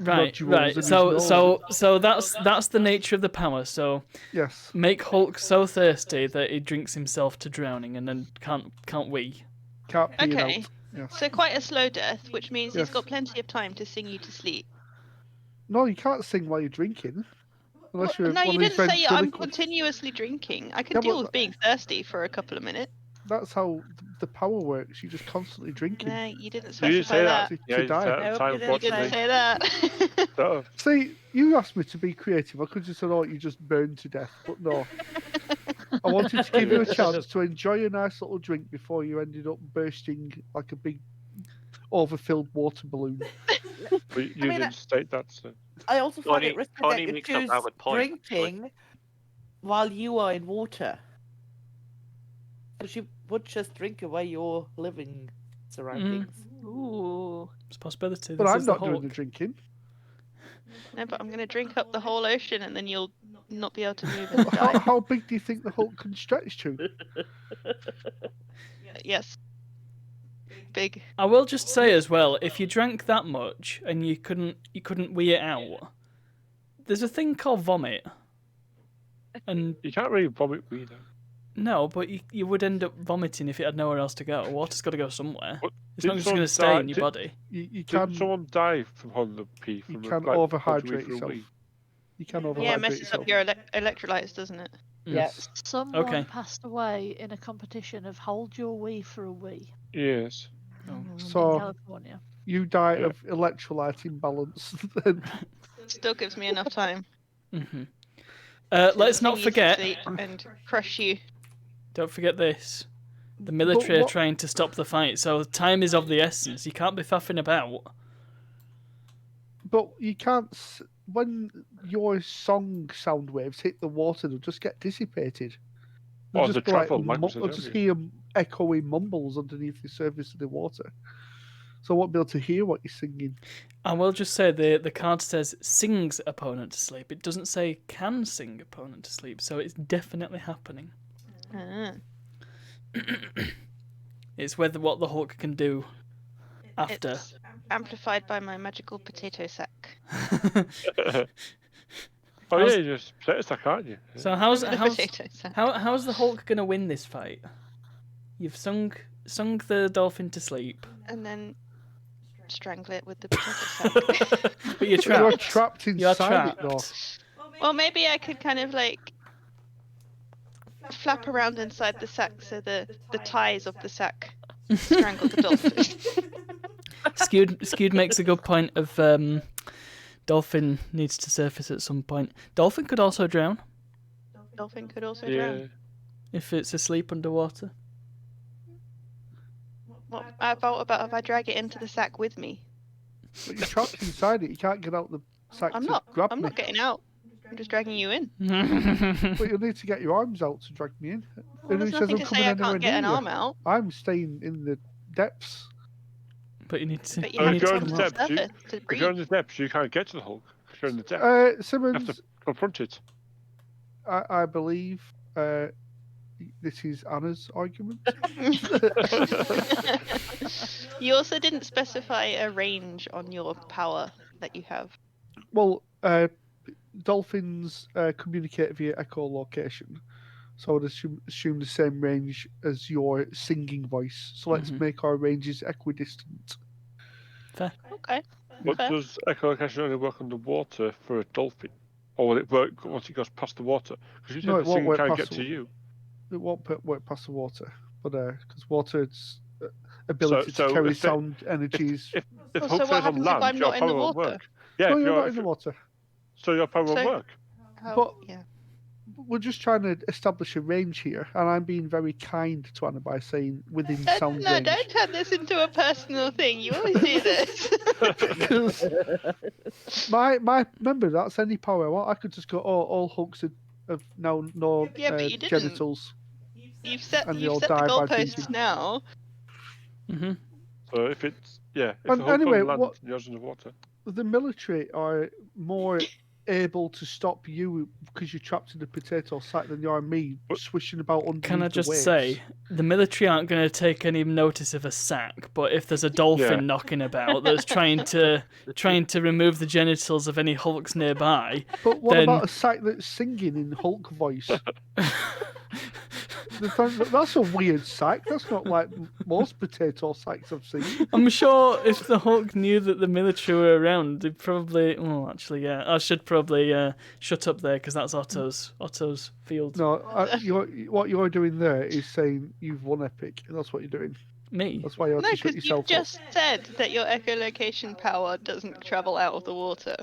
Right, nodules in right. his So, nose. that's the nature of the power. So, Yes. make Hulk so thirsty that he drinks himself to drowning and then can't wee. Can't be Okay. out. Yes. So quite a slow death, which means Yes. he's got plenty of time to sing you to sleep. No, you can't sing while you're drinking. Unless you're No, one you of these didn't say I'm ventriloquist- continuously drinking. I can Yeah, deal but- with being thirsty for a couple of minutes. That's how the power works. You're just constantly drinking. No, you didn't You didn't specify say that. that. To Yeah, die. No, time you didn't You didn't say that. Oh, See, you asked me to be creative. I could just say, "Oh, you just burned to death," but no. I wanted to give you a chance to enjoy a nice little drink before you ended up bursting like a big, overfilled water balloon. but you mean, didn't state that. So. I also find Connie- it risky Connie that you makes a choose valid point, actually. drinking while you are in water. So she would just drink away your living surroundings. Ooh, it's a possibility. But This I'm is the not doing Hulk. the drinking. No, but I'm going to drink up the whole ocean and then you'll not be able to move and How, die. how big do you think the Hulk can stretch to? Yes. Big. I will just say as well, if you drank that much and you couldn't wee it out, there's a thing called vomit. And You can't really vomit weed out. no, but you would end up vomiting if it had nowhere else to go. Water's got to go somewhere. What- It's not didn't just going to stay someone in your die- body. You Didn't can someone die from having the pee? you From can like, overhydrate through a yourself. wee? You can overhydrate Yeah, it messes yourself. up your electrolytes, doesn't it? Yes. Someone Okay. passed away in a competition of hold your wee for a wee Yes. in So California. you die Yeah. of electrolyte imbalance. Then Still gives me enough time. Hmm. Let's not Sing you to forget. sleep and crush you. Don't forget this. The military are what- trying to stop the fight, so time is of the essence. You can't be faffing about. But you can't. When your song sound waves hit the water, they'll just get dissipated. They'll Or just the be like, travel, like we said I'll just earlier. hear echoing mumbles underneath the surface of the water. So I won't be able to hear what you're singing. I will just say the card says sings opponent to sleep. It doesn't say can sing opponent to sleep, so it's definitely happening. Ah. It's whether what the Hulk can do after. It's amplified by my magical potato sack. Oh How's- yeah, you just potato sack, aren't you? So how's The potato sack. how's the Hulk gonna win this fight? You've sung the dolphin to sleep, And then strangle it with the potato sack. but you're trapped. You're trapped You're inside it, trapped. though. Well, maybe I could kind of like flap around inside the sack so the ties of the sack strangle the dolphin. Skewed makes a good point of dolphin needs to surface at some point. Dolphin could also drown Dolphin could also Yeah. drown. if it's asleep underwater. What about if I drag it into the sack with me? But you're trapped inside it. You can't get out the sack I'm to not. grab I'm me. not getting out. I'm just dragging you in. But you'll need to get your arms out to drag me in. Well, there's nothing to say I can't get an arm out. I'm staying in the depths. But you need to. But Oh, you if have you're to on come the to the depths, you- surface to If you're on breathe. the depths, you can't get to the Hulk. If you're in the depths, you have to Simmons, confront it. I believe this is Anna's argument. You also didn't specify a range on your power that you have. Well, dolphins communicate via echolocation, so I'd assume the same range as your singing voice. So let's make our ranges equidistant. Fair. Okay. But Fair. does echolocation only work underwater for a dolphin? Or will it work once it goes past the water? Because you said No, it the won't singing work can't past get the to you. It won't work past the water, but because water's ability So to carry if it- sound energies. If Well, Hulk so what stays on happens if land, I'm your not in the power won't water? work. Yeah, No, if you're not in if the it- water. So your power won't So- work. But- yeah. We're just trying to establish a range here, and I'm being very kind to Anna by saying within Don't, sound no, range. don't turn this into a personal thing. You always do this. Because my remember that's any power I want. I could just go, oh, all Hulks have now no Yeah, but you didn't. genitals. You've set And they you've all set the die by goalposts thinking. now. Mm-hmm. So if it's if And the Hulk's anyway, on land what- and yours in the water. The military are more able to stop you because you're trapped in a potato sack than you are me swishing about underneath Can I the just waves. say, the military aren't going to take any notice of a sack, but if there's a dolphin Yeah. knocking about that's trying to remove the genitals of any Hulks nearby, But what then- about a sack that's singing in Hulk voice? That's a weird sack. That's not like most potato sacks I've seen. I'm sure if the Hulk knew that the military were around, they'd probably. Well, actually, yeah, I should probably shut up there because that's Otto's field. No, what you're doing there is saying you've won Epic. That's what you're doing. Me? That's why you have No, to shut because yourself you've just said that your echolocation power doesn't travel out of the water.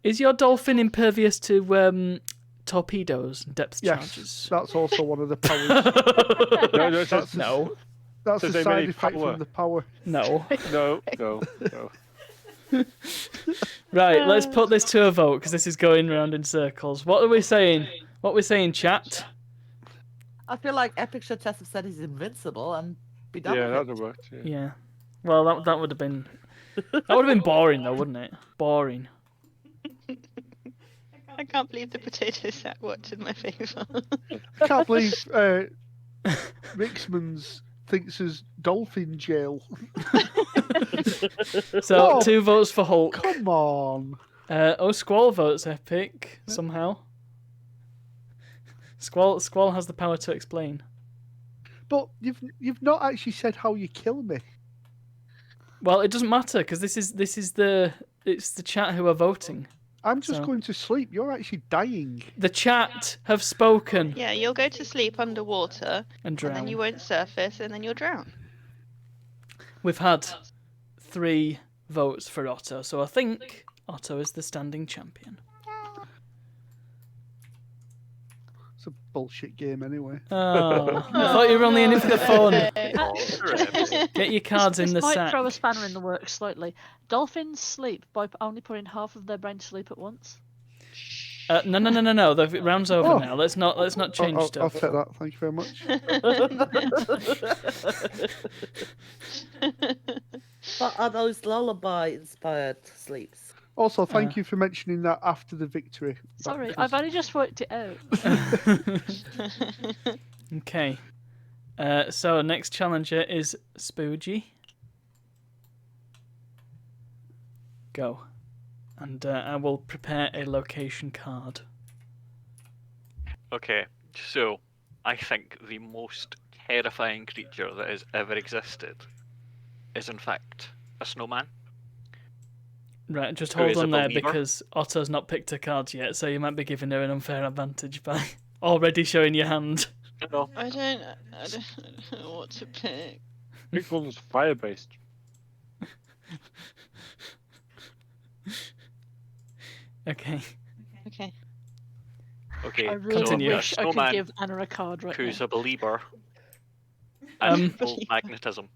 Is your dolphin impervious to torpedoes and depth up. Yes, charges? that's also one of the powers. No, it says, That's No, That's Says a they side made effect power. from the power. no. no. Right, let's put this to a vote because this is going round in circles. What are we saying? What are we saying, chat? I feel like Epic should just have said he's invincible and be done Yeah, with that it. would have worked. Yeah. Yeah. Well, that would have been boring though, wouldn't it? Boring. I can't believe the potato sack worked in my favour. I can't believe Rixman's thinks there's dolphin jail. So Oh. 2 votes for Hulk. Come on. Squall votes Epic somehow. Squall has the power to explain. But you've not actually said how you kill me. Well, it doesn't matter because it's the chat who are voting. I'm just So- going to sleep. You're actually dying. The chat have spoken Yeah, you'll go to sleep underwater, and drown. and then you won't surface, and then you'll drown. We've had 3 votes for Otto, so I think Otto is the standing champion. It's a bullshit game anyway. Oh, I thought you were only in it for the fun. Oh, sure it is. Get your cards in This the might sack. throw a spanner in the works slightly. Dolphins sleep by only putting half of their brain to sleep at once. No. The round's over Oh. now. Let's not change I'll stuff. take that. Thank you very much. What are those lullaby-inspired sleeps? Also, thank you for mentioning that after the victory. Sorry, I've only just worked it out. Okay. So next challenger is Spoogie. Go. And I will prepare a location card. Okay, so I think the most terrifying creature that has ever existed is in fact a snowman. Right, just Who hold is a on there believer? because Otto's not picked her cards yet, so you might be giving her an unfair advantage by already showing your hand. No. I don't know what to pick. Pick one that's fire-based. Okay. Okay. Okay, I really Continue. wish I could snowman give Anna a card right who's now. a believer and controls Believer. magnetism.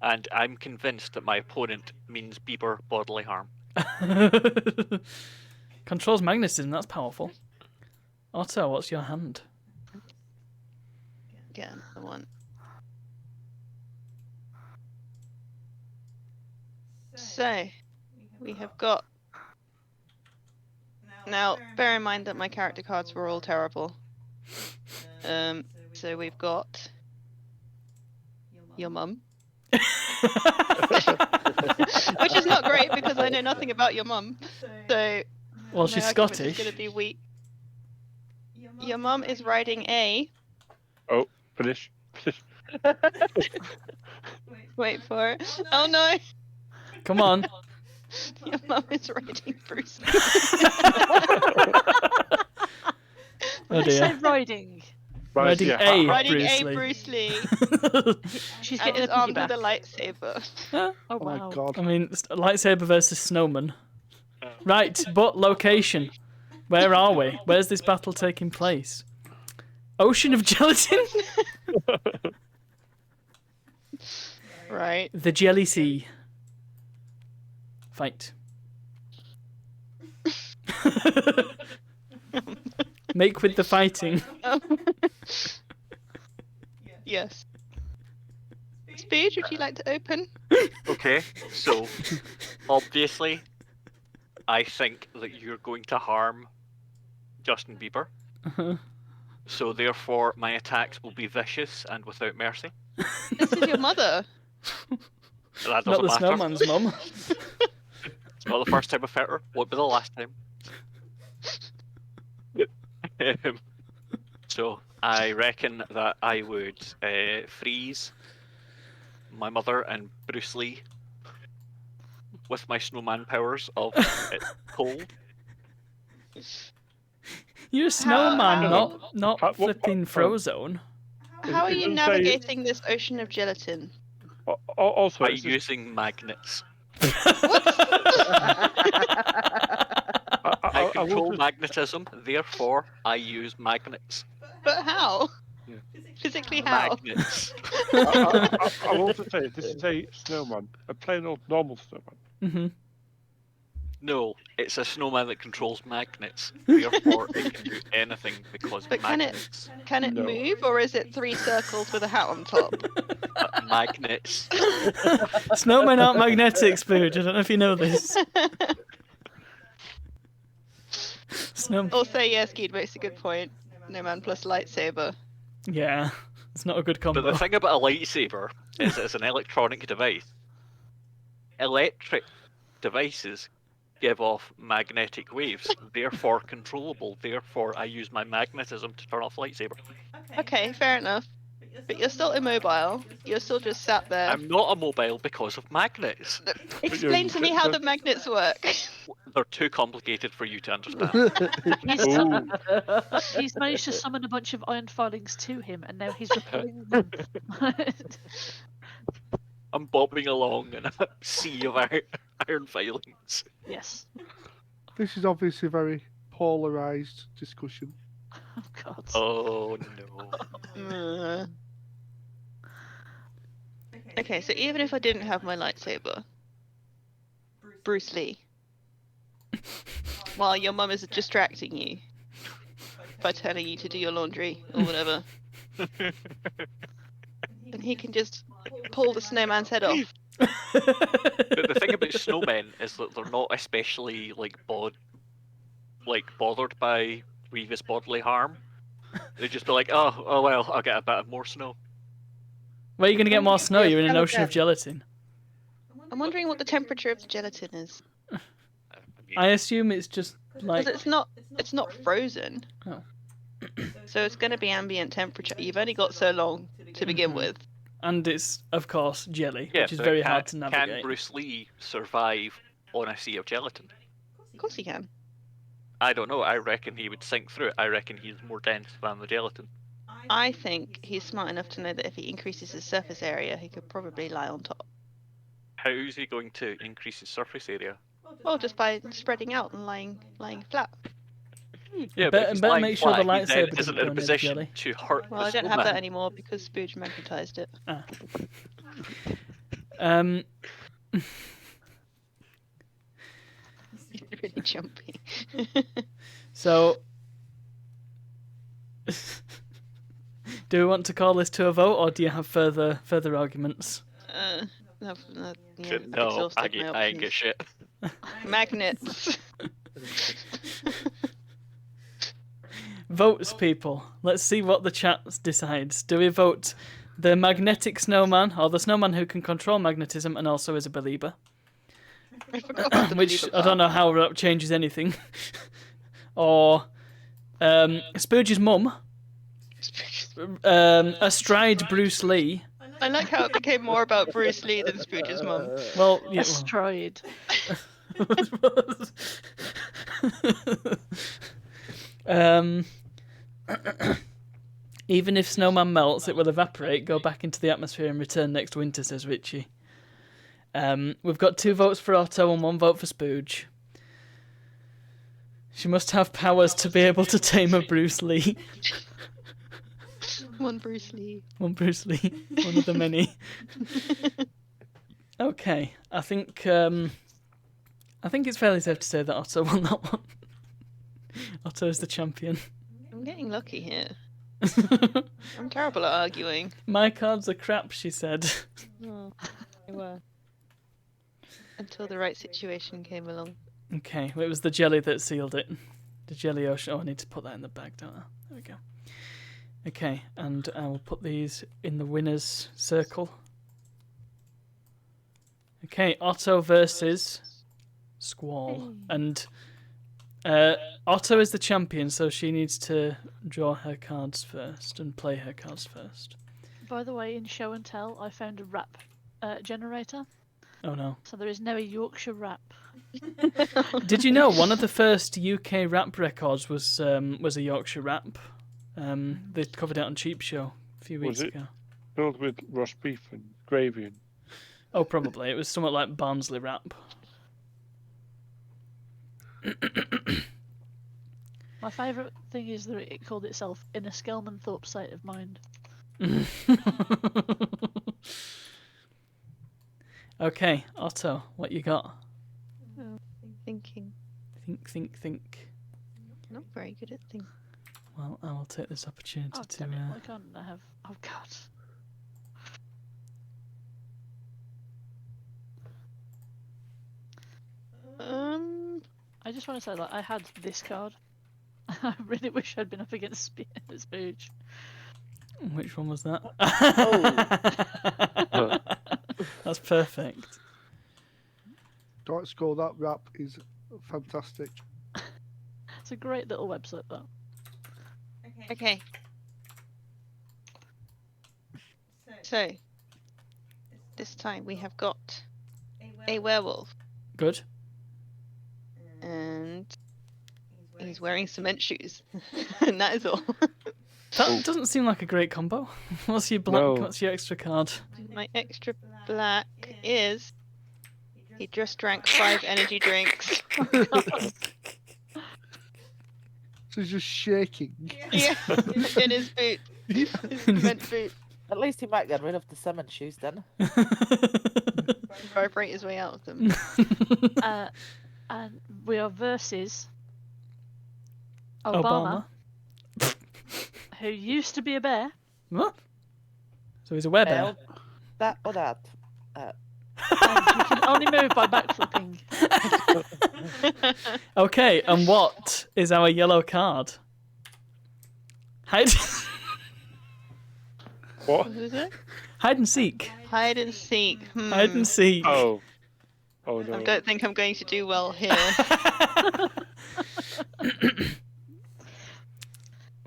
And I'm convinced that my opponent means Bieber bodily harm. Controls magnetism, that's powerful. Otto, what's your hand? Get another one. So, we have got. Now, bear in mind that my character cards were all terrible. So we've got your mum, which is not great because I know nothing about your mum. So Well, my she's argument is Scottish. going to be weak. Your mum is riding a. Oh, finish. Wait for it. Oh no! Come on. Your mum is riding Bruce. Oh They say dear. riding. Right, Riding yeah, A. Riding Bruce a Lee. Bruce Lee. She's And getting is a armed with piggyback. a lightsaber. Oh Oh wow. my god. I mean, lightsaber versus snowman. Right, but location. Where are we? Where's this battle taking place? Ocean of Gelatin? Right. The Jelly Sea. Fight. Make with the fighting. Yes. Speed, would you like to open? Okay, so obviously, I think that you're going to harm Justin Bieber. So therefore, my attacks will be vicious and without mercy. This is your mother. That Not doesn't the matter. snowman's mum. It's not the first time I've hit her. Won't be the last time. So I reckon that I would freeze my mother and Bruce Lee with my snowman powers of cold. You're a snowman, how- not what- flipping Frozone. How are It you doesn't say- navigating this ocean of gelatin? Also, By it's just- using magnets. I I will control just- magnetism, therefore I use magnets. But how? Yeah. Physically how? Magnets. I will also say this is a snowman, a plain old normal snowman. Hmm. No, it's a snowman that controls magnets. Therefore, it can do anything because But of can it- magnets. Can it No. move, or is it 3 circles with a hat on top? Magnets. Snowmen aren't magnetic, Spooge. I don't know if you know this. Snow. Also, yes, Geed makes a good point. No man plus lightsaber. Yeah, it's not a good combo. But the thing about a lightsaber is it's an electronic device. Electric devices give off magnetic waves, therefore controllable. Therefore, I use my magnetism to turn off lightsaber. Okay, fair enough. But you're still immobile. You're still just sat there. I'm not immobile because of magnets. Explain to me how the magnets work. They're too complicated for you to understand. He's managed to summon a bunch of iron filings to him, and now he's repelling them. I'm bobbing along in a sea of iron filings. Yes. This is obviously a very polarised discussion. Oh god. Oh no. Uh. Okay, so even if I didn't have my lightsaber, Bruce Lee, while your mum is distracting you by telling you to do your laundry or whatever, and he can just pull the snowman's head off. But the thing about snowmen is that they're not especially bothered by grievous bodily harm. They just be like, oh well, I'll get a bit of more snow. Where are you going to get more snow? You're in an ocean of gelatin. I'm wondering what the temperature of the gelatin is. I assume it's just like... Because it's not frozen. Oh. So it's going to be ambient temperature. You've only got so long to begin with. And it's, of course, jelly, Yeah, which is but very hard to navigate. Can Bruce Lee survive on a sea of gelatin? Of course he can. I don't know. I reckon he would sink through it. I reckon he's more dense than the gelatin. I think he's smart enough to know that if he increases his surface area, he could probably lie on top. How is he going to increase his surface area? Well, just by spreading out and lying flat. Yeah, Better- but if he's better lying make sure the flat, he then lightsaber isn't doesn't in go a near the position jelly. to hurt Well, the I don't have that snowman. anymore because Spooge magnetized it. It's really jumpy. So, do we want to call this to a vote, or do you have further arguments? Yeah, No, exhausted my I ain't get options. shit. Magnets. Votes, people. Let's see what the chat decides. Do we vote the magnetic snowman, or the snowman who can control magnetism and also is a believer? I forgot about the Which believer I don't know how that changes anything. Or Spurge's mum, astride Bruce Lee. I like how it became more about Bruce Lee than Spooge's mum. Well, yeah, Astride. Even if snowman melts, it will evaporate, go back into the atmosphere, and return next winter, says Richie. We've got 2 votes for Otto and 1 vote for Spooge. She must have powers to be able to tame a Bruce Lee. One Bruce Lee. One Bruce Lee, one of the many. Okay, I think it's fairly safe to say that Otto won that one. Otto is the champion. I'm getting lucky here. I'm terrible at arguing. My cards are crap, she said. Oh, they were. Until the right situation came along. Okay, well, it was the jelly that sealed it. The jelly ocean. Oh, I need to put that in the bag, don't I? There we go. Okay, and I will put these in the winner's circle. Okay, Otto versus Squall. And Otto is the champion, so she needs to draw her cards first and play her cards first. By the way, in Show and Tell, I found a rap generator. Oh no. So there is now a Yorkshire rap. Did you know one of the first UK rap records was a Yorkshire rap? They covered it on Cheap Show a few weeks ago. Filled with roast beef and gravy and... Oh, probably. It was somewhat like Barnsley rap. My favourite thing is that it called itself In a Skelmanthorpe State of Mind. Okay, Otto, what you got? Oh, thinking. Think. Not very good at thinking. Well, I will take this opportunity Oh, to... damn it. Why can't I have... Oh, God. I just want to say, like, I had this card. I really wish I'd been up against Spooge. Which one was that? Oh. That's perfect. Don't score, that rap is fantastic. It's a great little website, though. Okay. So, this time we have got a werewolf. Good. And he's wearing cement shoes. And that is all. That doesn't seem like a great combo. What's your black? No. What's your extra card? My extra black is he just drank 5 energy drinks. So he's just shaking. Yeah, in his boot. His cement boot. At least he might get rid of the cement shoes then. Vibrate his way out of them. And we are versus Obama, who used to be a bear. What? So he's a werebear. Well, that or that. And he can only move by backflipping. Okay, and what is our yellow card? Hide. What? What is it? Hide and seek. Hide and seek. Hide and seek. Oh. Oh no. I don't think I'm going to do well here.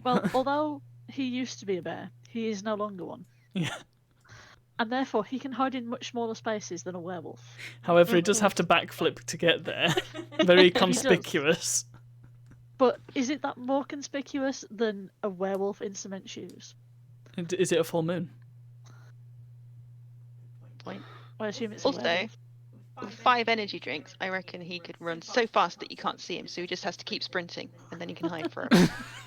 Well, although he used to be a bear, he is no longer one. Yeah. And therefore, he can hide in much smaller spaces than a werewolf. However, he does have to backflip to get there. Very conspicuous. But is it that more conspicuous than a werewolf in cement shoes? Is it a full moon? I assume it's Also, a werewolf. with 5 energy drinks, I reckon he could run so fast that you can't see him, so he just has to keep sprinting, and then he can hide forever.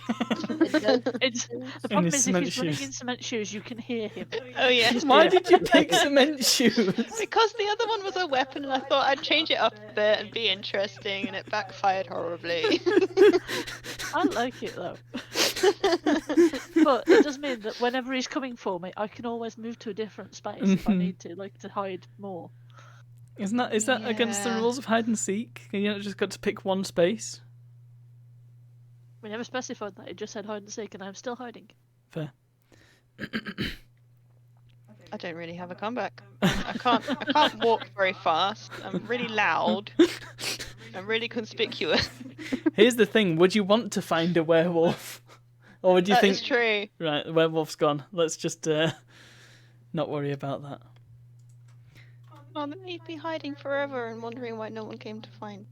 The problem his is if cement he's running shoes. in cement shoes, you can hear him. Oh yeah. Why did you pick cement shoes? Because the other one was a weapon, and I thought I'd change it up a bit and be interesting, and it backfired horribly. I like it though. But it does mean that whenever he's coming for me, I can always move to a different space if I need to, like to hide more. Is that against the Yeah. rules of hide and seek? Can you not just got to pick one space? We never specified that. It just said hide and seek, and I'm still hiding. Fair. I don't really have a comeback. I can't walk very fast. I'm really loud. I'm really conspicuous. Here's the thing: would you want to find a werewolf, or would you That think? is true. Right, the werewolf's gone. Let's just not worry about that. Oh, then he'd be hiding forever and wondering why no one came to find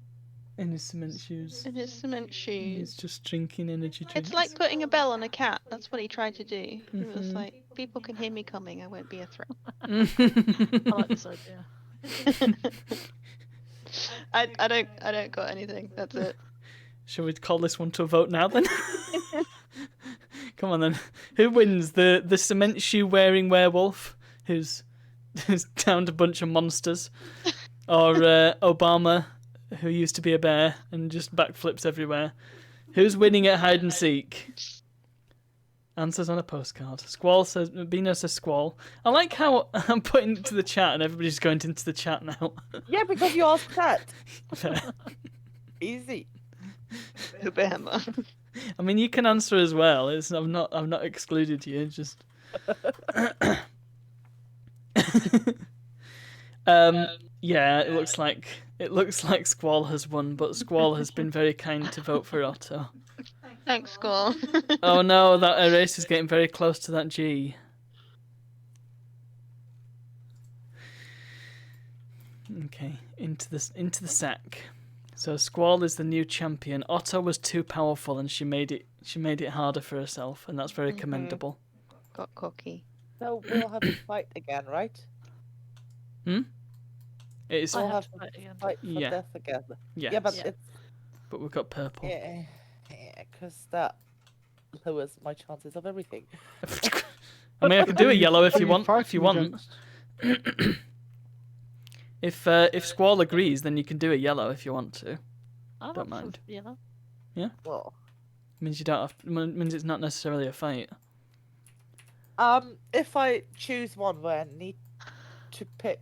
In his cement shoes. in his cement shoes. He's just drinking energy drinks. It's like putting a bell on a cat. That's what he tried to do. He was Mhm. like, people can hear me coming. I won't be a threat. I like this idea. I don't got anything. That's it. Shall we call this one to a vote now then? Come on then. Who wins? The cement shoe wearing werewolf who's downed a bunch of monsters, or Obama who used to be a bear and just backflips everywhere? Who's winning at hide and seek? Answers on a postcard. Squall says, Bino says Squall. I like how I'm putting it to the chat and everybody's going into the chat now. Yeah, because you asked that. Fair. Easy. Obama. I mean, you can answer as well. I've not excluded you. Just. Yeah, it looks like Squall has won, but Squall has been very kind to vote for Otto. Thanks, Squall. Oh no, that erase is getting very close to that G. Okay, into the sack. So Squall is the new champion. Otto was too powerful, and she made it harder for herself, and that's very commendable. Got cocky. So we'll have to fight again, right? It's I We'll have have to fight again. Fight for Yeah. death again. yes, Yeah, but Yeah. it's but we've got purple. yeah, because that lowers my chances of everything. I mean, I can do a yellow if Are you want. If fighting you want. against? If Squall agrees, then you can do a yellow if you want to. I Don't want mind. You know. Well, Means you don't have. Means it's not necessarily a fight. if I choose one where I need to pick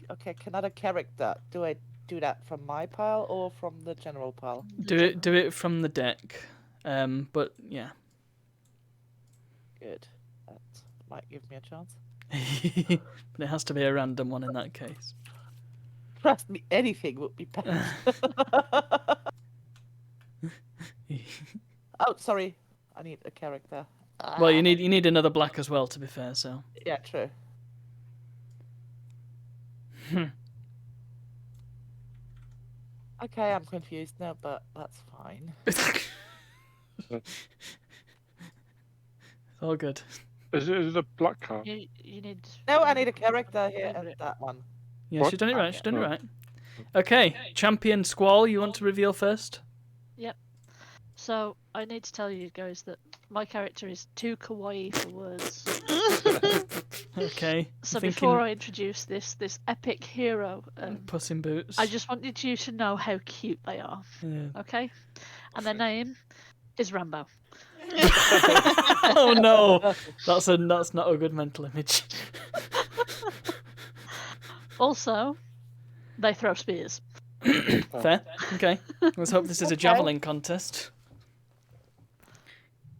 okay, another character, do I do that from my pile or from the general pile? Do it from the deck. But yeah. Good. That might give me a chance. But it has to be a random one in that case. Trust me, anything would be better. Oh, sorry. I need a character. Well, you need another black as well, to be fair. So. Yeah, true. Okay, I'm confused now, but that's fine. It's all good. Is it a black card? You need. No, I need a character here and that one. Yeah, What? she's done it right. She's done it Oh. right. Okay, champion Squall. You want to reveal first? So I need to tell you guys that my character is too kawaii for words. Okay. So thinking before I introduce this epic hero, Puss in Boots. I just wanted you to know how cute they are. Yeah. Okay? And their name is Rambo. Oh no, that's not a good mental image. Also, they throw spears. Fair. Okay. Let's hope this is a javelin contest.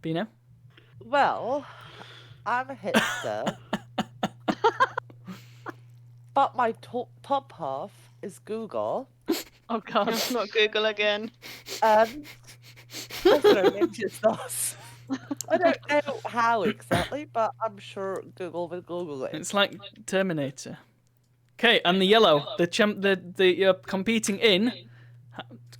Bino? Well, I'm a hipster. But my top half is Google. Oh god. Not Google again. And I throw ninja stars. I don't know how exactly, but I'm sure Google will Google it. It's like Terminator. Okay, and the yellow, you're competing in.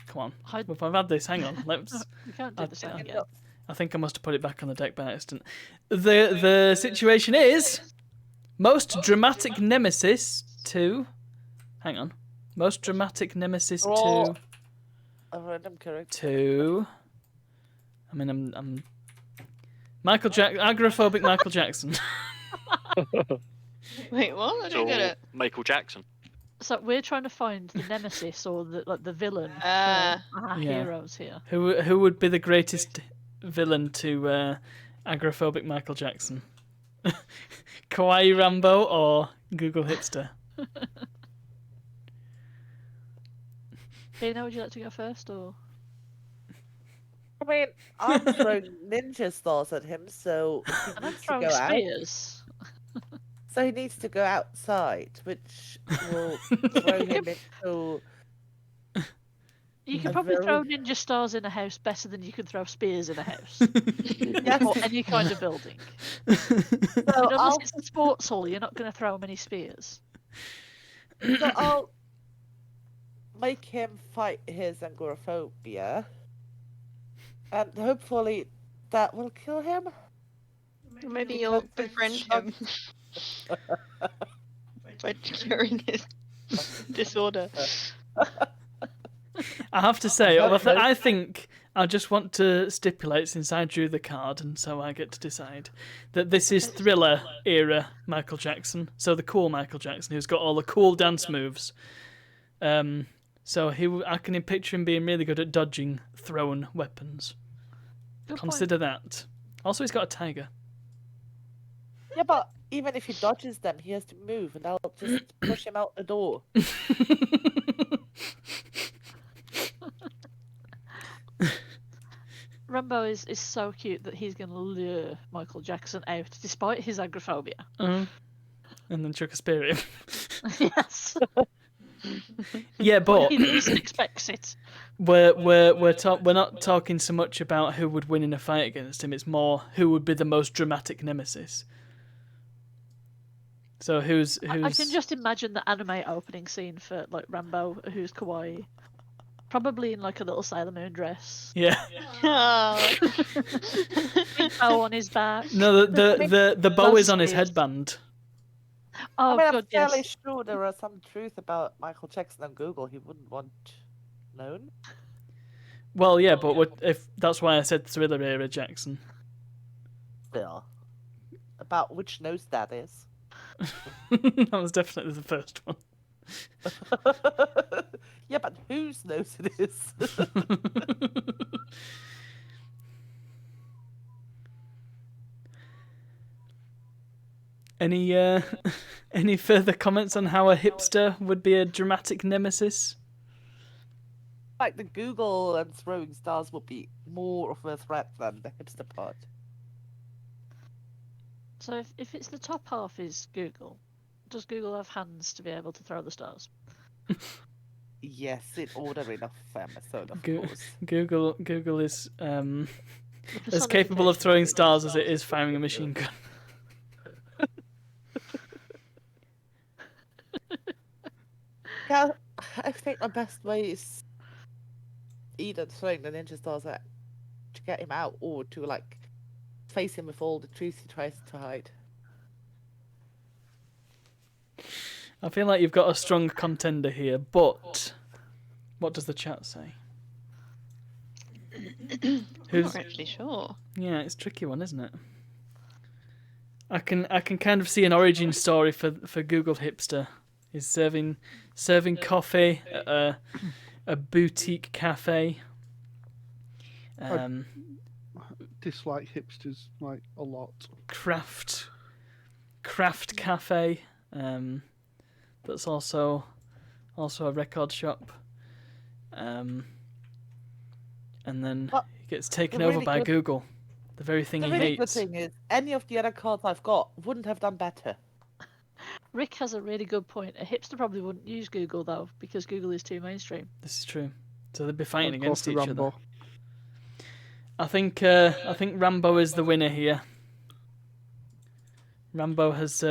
Come on, if I've had this, hang on. You can't do the same again. I think I must have put it back on the deck by accident. The situation is most dramatic nemesis to. Hang on, most dramatic nemesis to. A random character. To. I mean, I'm. Agoraphobic Michael Jackson. Wait, what? I didn't get it. Michael Jackson. So we're trying to find the nemesis or the villain for our heroes here. Who would be the greatest villain to agoraphobic Michael Jackson? Kawaii Rambo or Google Hipster? Bino, would you like to go first, or? I mean, I'm throwing ninja stars at him, so he needs to go spears. out. So he needs to go outside, which will throw him into. You can probably throw ninja stars in a house better than you could throw spears in a house. Yes. Or any kind of building. So unless it's a sports hall, you're not going to throw many spears. So I'll make him fight his agoraphobia. And hopefully that will kill him. Maybe you'll befriend him by curing his disorder. I have to say, I think I just want to stipulate, since I drew the card and so I get to decide, that this is Thriller era Michael Jackson. So the cool Michael Jackson, who's got all the cool dance moves. So I can picture him being really good at dodging thrown weapons. Good Consider that. Also, he's got a tiger. Yeah, but even if he dodges them, he has to move, and I'll just push him out the door. Rambo is so cute that he's going to lure Michael Jackson out, despite his agoraphobia. And then chuck a spear at him. Yes. Yeah, but he least expects it. We're not talking so much about who would win in a fight against him. It's more who would be the most dramatic nemesis. So who's... I can just imagine the anime opening scene for like Rambo, who's kawaii, probably in like a little Sailor Moon dress. Yeah. Big bow on his back. No, the bow is on his headband. Oh, I mean, I'm God, fairly yes. sure there are some truth about Michael Jackson on Google he wouldn't want known. Well, yeah, but if that's why I said Thriller era Jackson. Still. About which nose that is. That was definitely the first one. Yeah, but whose nose it is? Any further comments on how a hipster would be a dramatic nemesis? Like the Google and throwing stars would be more of a threat than the hipster part. So if it's the top half is Google, does Google have hands to be able to throw the stars? Yes, in order enough Amazon, of course. Google is as capable of throwing stars as it is firing a machine gun. Yeah, I think the best way is either throwing the ninja stars at to get him out, or to like face him with all the truth he tries to hide. I feel like you've got a strong contender here, but what does the chat say? I'm Who's? not actually sure. Yeah, it's a tricky one, isn't it? I can kind of see an origin story for Google Hipster. He's serving coffee at a boutique cafe. Dislike hipsters like a lot. Craft cafe. That's also a record shop. And then he gets taken over by Google. The very thing The he really good hates. thing is, any of the other cards I've got wouldn't have done better. Rick has a really good point. A hipster probably wouldn't use Google though, because Google is too mainstream. This is true. So they'd be fighting Of against course, the each Rambo. other. I think Rambo is the winner here. Rambo has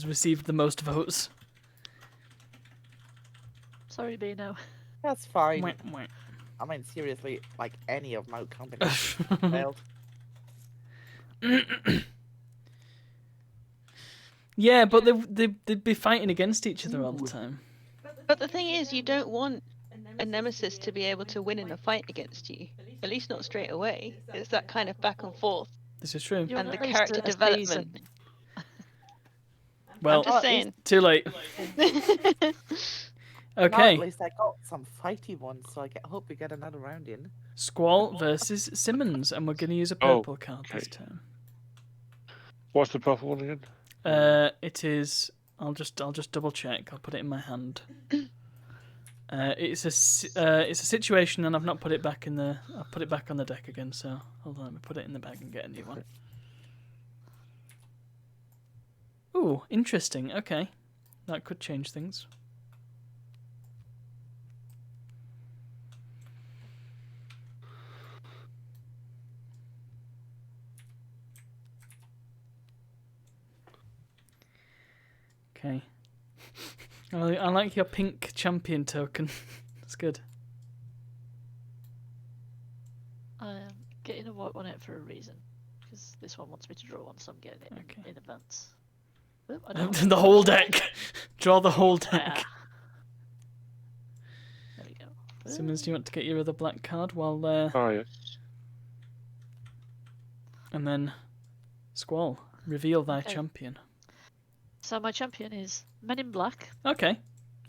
received the most votes. Sorry, Beano. That's fine. Mwah, mwah. I mean, seriously, like any of my companies failed. Yeah, but they'd be fighting against each other all the time. But the thing is, you don't want a nemesis to be able to win in a fight against you. At least not straight away. It's that kind of back and forth. This is true. You And want the at least character a development. season. Well, I'm just saying. too late. Now, Okay. at least I got some fighty ones, so I hope we get another round in. Squall versus Simmons, and we're going to use a purple card this time. What's the purple one again? It is. I'll just double check. I'll put it in my hand. It's a situation, and I've not put it back in the. I'll put it back on the deck again. So hold on, let me put it in the bag and get a new one. Ooh, interesting. Okay, that could change things. Okay. I like your pink champion token. That's good. I'm getting a white one out for a reason, because this one wants me to draw one, so I'm getting it in advance. Oop, I don't want The whole deck. Draw the whole deck. There we go. Simmons, do you want to get your other black card while Oh, yeah. and then Squall, reveal thy Okay. champion. So my champion is Men in Black, Okay.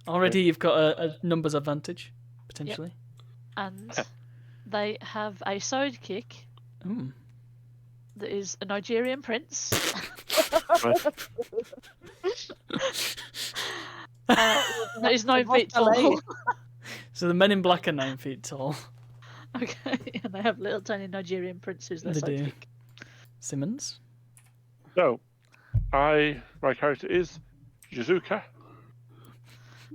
Already you've got a numbers advantage, potentially. and they have a sidekick Ooh. that is a Nigerian prince. That is 9 feet tall. So the men in black are 9 feet tall. Okay, and they have little tiny Nigerian princes. Their They do. sidekick. Simmons? So, my character is Jizuka,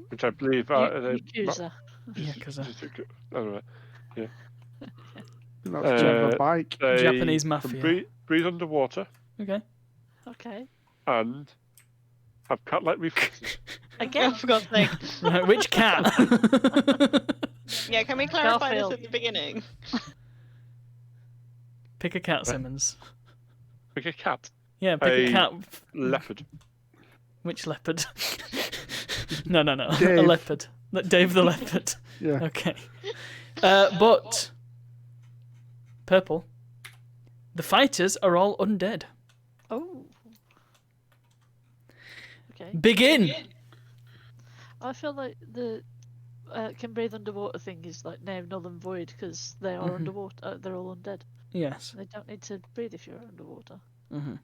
which I believe Yakuza. Yakuza. Jizuka. Anyway, yeah. That's a bike. They Japanese can mafia. breathe underwater Okay. Okay. and have cat-like reflexes. Again, for God's sake. Right, which cat? Yeah, can we clarify Garfield. this at the beginning? Pick a cat, Simmons. Like a cat. Yeah, pick a cat. Leopard. Which leopard? No. A Dave. leopard. Dave the leopard. Yeah. Okay. But purple. The fighters are all undead. Oh. Okay. Begin. I feel like the can breathe underwater thing is like now null and void because they are underwater. They're all undead. Yes. They don't need to breathe if you're underwater. Mm-hmm.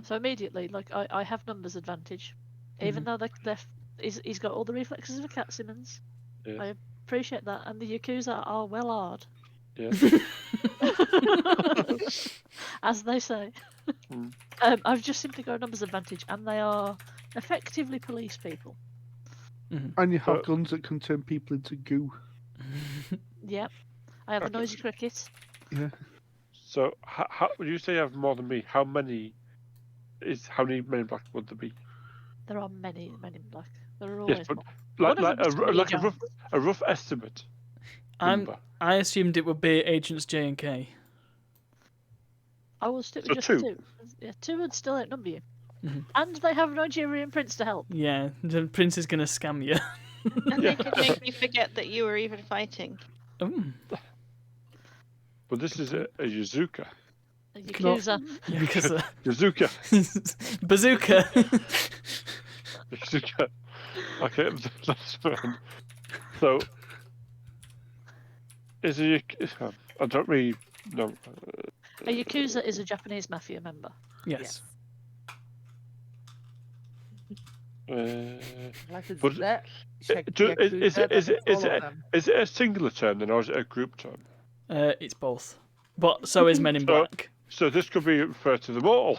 So immediately, like I have numbers advantage, even though he's got all the reflexes of a cat, Simmons. Yes. I appreciate that, and the Yakuza are well hard, Yes. as they say. Mm. I've just simply got a numbers advantage, and they are effectively police people. And you have guns that can turn people into goo. Yep. I have a noisy cricket. Yeah. So, how would you say you have more than me? How many Men in Black would there be? There are many men in black. There are always Yes, but more. like One of them is like Tommy a rough estimate. number. I assumed it would be Agents J and K. I will stick So with just two. two. Yeah, two would still outnumber you. Mhm. And they have a Nigerian prince to help. Yeah, the prince is gonna scam you. And they could make you forget that you were even fighting. Ooh. But this is a Yazuka. A Yakuza. Yakuza. Yazuka. Bazooka. Yazuka. Okay, that's fine. So, is a I don't really know. A Yakuza is a Japanese mafia member. Yes. Like it's But that. is it a singular term then, or is it a group term? It's both. But so is Men in Black. So this could be referred to them all.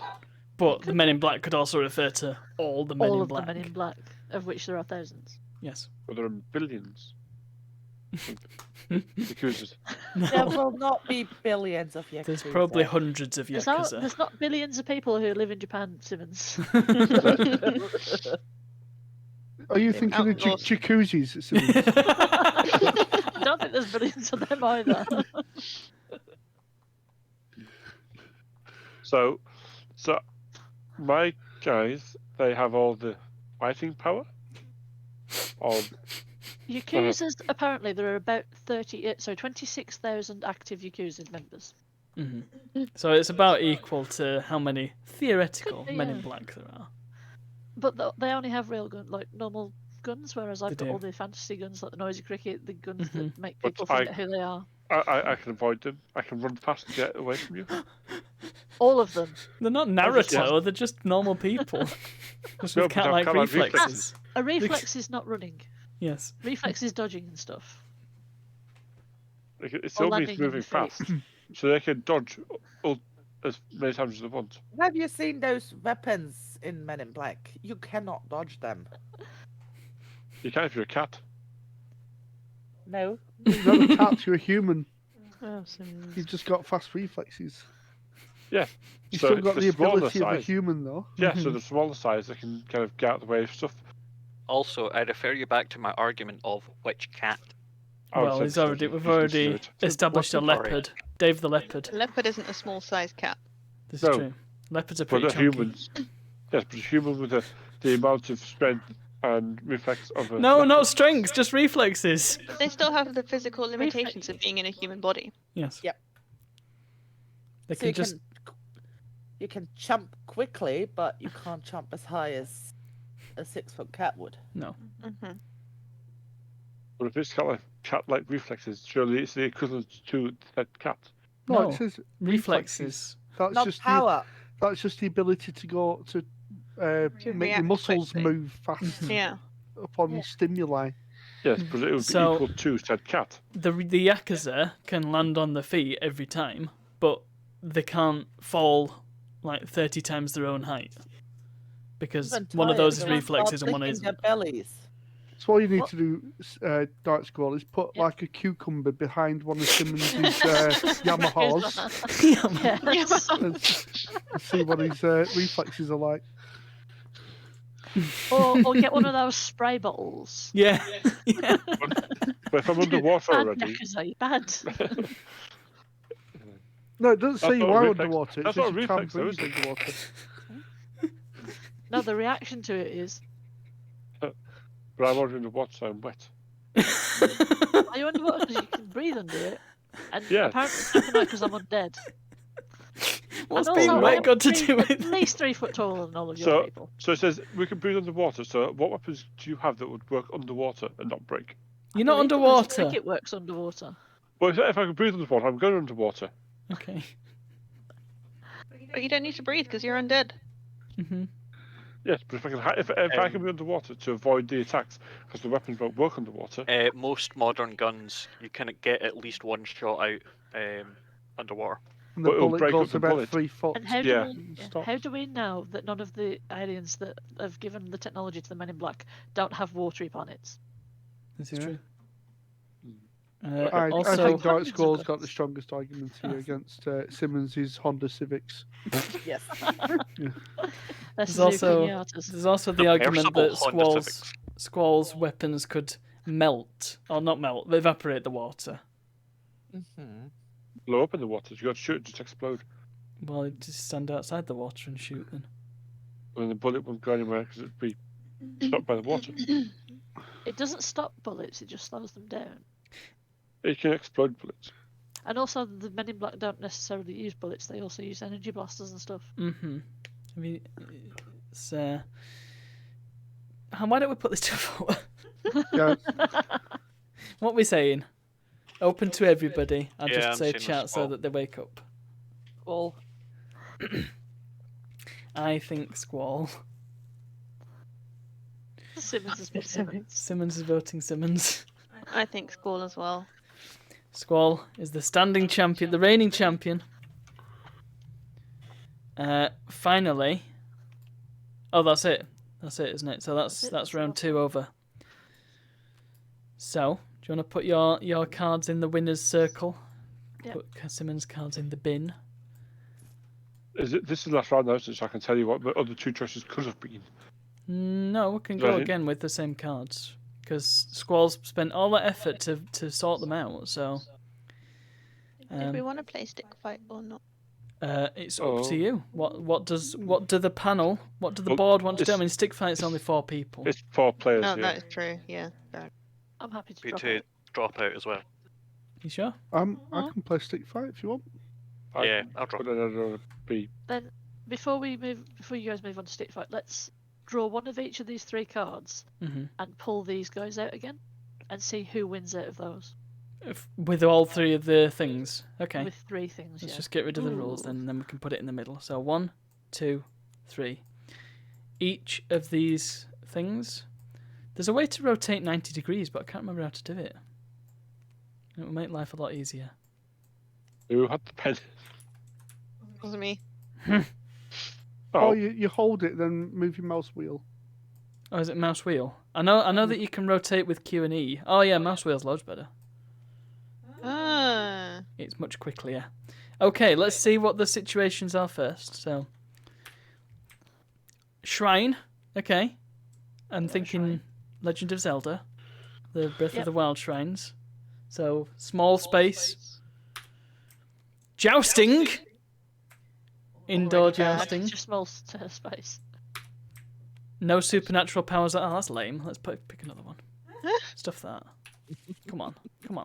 But the Men in Black could also refer to all the Men All in of Black. the Men in Black, of which there are thousands. Yes. Well, there are billions. Yakuzas. There will not be billions of Yakuza. There's probably hundreds of Yakuza. There's not billions of people who live in Japan, Simmons. Are you thinking of jacuzzis? I don't think there's billions of them either. So my guys, they have all the fighting power. Yakuzas, apparently there are about 26,000 active Yakuza members. Mm-hmm. So it's about equal to how many theoretical Could be, Men in yeah. Black there are. But they only have real normal guns, whereas I've They got do. all the fantasy guns like the noisy cricket, the guns Mm-hmm. that make But people forget who they are. I can avoid them. I can run fast and get away from you. All of them. They're not just Naruto, they're just normal people. Just No, with but I've cat-like cat-like reflexes. A reflex is not running. Yes. Reflex is dodging and stuff. It Or still landing means on moving your feet. fast, so they can dodge as many times as they want. Have you seen those weapons in Men in Black? You cannot dodge them. You can if you're a cat. No. You're not a cat, you're a human. Oh, You've just got fast reflexes. Yeah. You've So still got the the smaller ability of a size. human, though. Yeah, so the smaller size, they can kind of get out of the way of stuff. Also, I refer you back to my argument of which cat. Well, we've already established a leopard. Dave the leopard. A leopard isn't a small sized cat. This No. is true. Leopards are But pretty they're chunky. humans. Yes, but a human with the amount of strength and reflex of a No, leopard. not strength, just reflexes. But they still have the physical limitations of being in a human body. Yes. Yep. They So can you just. you can jump quickly, but you can't jump as high as a 6-foot cat would. No. Mm-hmm. But if it's cat-like reflexes, surely it's the equivalent to that cat. No, No. it says Reflexes. That's Not just power. that's just the ability to go to make your react muscles quickly. move fast Yeah. upon stimuli. Yes, but it would be So- equal to said cat. The Yakuza can land on their feet every time, but they can't fall like 30 times their own height. Because Even one of tired, those is they won't reflexes stop and one licking isn't. their bellies. So all you need What? to do, Dark Squall, is put Yeah. like a cucumber behind one of Simmons' Yamahas Yes. and see what his reflexes are like. or get one of those spray bottles. Yeah. Yeah. But if I'm underwater Bad already, Yakuza, bad. No, it doesn't say That's you not a are reflex. underwater. It That's says not a you can reflex, though, breathe is it? underwater. No, the reaction to it is. but I'm already underwater, so I'm wet. Are you underwater because you can breathe under it? And Yeah. apparently it's not because I'm undead. What's And being also, wet I'm got to three- do with At least 3 foot taller than all of your So, people. so it says we can breathe underwater. So, what weapons do you have that would work underwater and not break? You're not I believe the underwater. cricket works underwater. Well, if I can breathe underwater, I'm going underwater. Okay. But you don't need to breathe because you're undead. Hmm. Yes, but if I can, if I can be underwater to avoid the attacks, because the weapons won't work underwater. Most modern guns, you can get at least one shot out underwater. And the But it'll bullet break up goes the about bullet. 3 foot. And how Yeah. do we Stops. how do we know that none of the aliens that have given the technology to the Men in Black don't have watery planets? This is Yeah. true. I Also, think Dark Hundreds of Squall's got guns. the strongest argument here against Simmons' Honda Civics. Yes. There's there's also the argument Submersible that Honda Squall's weapons could melt, or not melt, evaporate the water. Hmm. Blow up in the water. You got to shoot it, just explode. Well, you just stand outside the water and shoot them. And the bullet won't go anywhere because it'd be stopped by the water. It doesn't stop bullets, it just slows them down. It can explode bullets. And also, the Men in Black don't necessarily use bullets, they also use energy blasters and stuff. Mm-hmm. I mean, it's, why don't we put this to a vote? Yeah. What are we saying? Open to everybody. I'll Yeah, I'm just say saying chat so Squall. that they wake up. Well, I think Squall. Simmons has been Simmons. Simmons is voting Simmons. I think Squall as well. Squall is the standing champion, the reigning champion. Finally. Oh, that's it. That's it, isn't it? So that's round 2 over. So, do you want to put your cards in the winner's circle? Yep. Put Simmons' cards in the bin. This is the last round now, so I can tell you what the other 2 choices could have been. No, we can go Right. again with the same cards. Because Squall's spent all that effort to sort them out, so... Did we want to play stick fight or not? It's up Oh. to you. What do the Well, board want to do? I this- mean, stick fight's only 4 people. It's 4 players. No, yeah. that is true. Yeah. Fair. I'm happy to Be drop to out. drop out as well. You sure? I can play stick fight if you want. Yeah, I'll drop. But then I don't want to be. Then, before you guys move on to stick fight, let's draw one of each of these 3 cards Mm-hmm. and pull these guys out again, and see who wins out of those. With all 3 of the things. Okay. With 3 things, Let's yeah. just get rid of the rules Ooh. then, and then we can put it in the middle. So 1, 2, 3. Each of these things. There's a way to rotate 90 degrees, but I can't remember how to do it. It will make life a lot easier. Who had the pen? Wasn't me. Oh, you hold it, then move your mouse wheel. Oh, is it mouse wheel? I know that you can rotate with Q and E. Oh yeah, mouse wheel's loads better. Ah. It's much quicker. Okay, let's see what the situations are first. So, Shrine. Okay, I'm thinking Shrine. Legend of Zelda, the Breath of Yep. the Wild shrines. So small space. Jousting. Indoor jousting. Just small space. No supernatural powers. Oh, that's lame. Let's pick another one. Stuff that. Come on,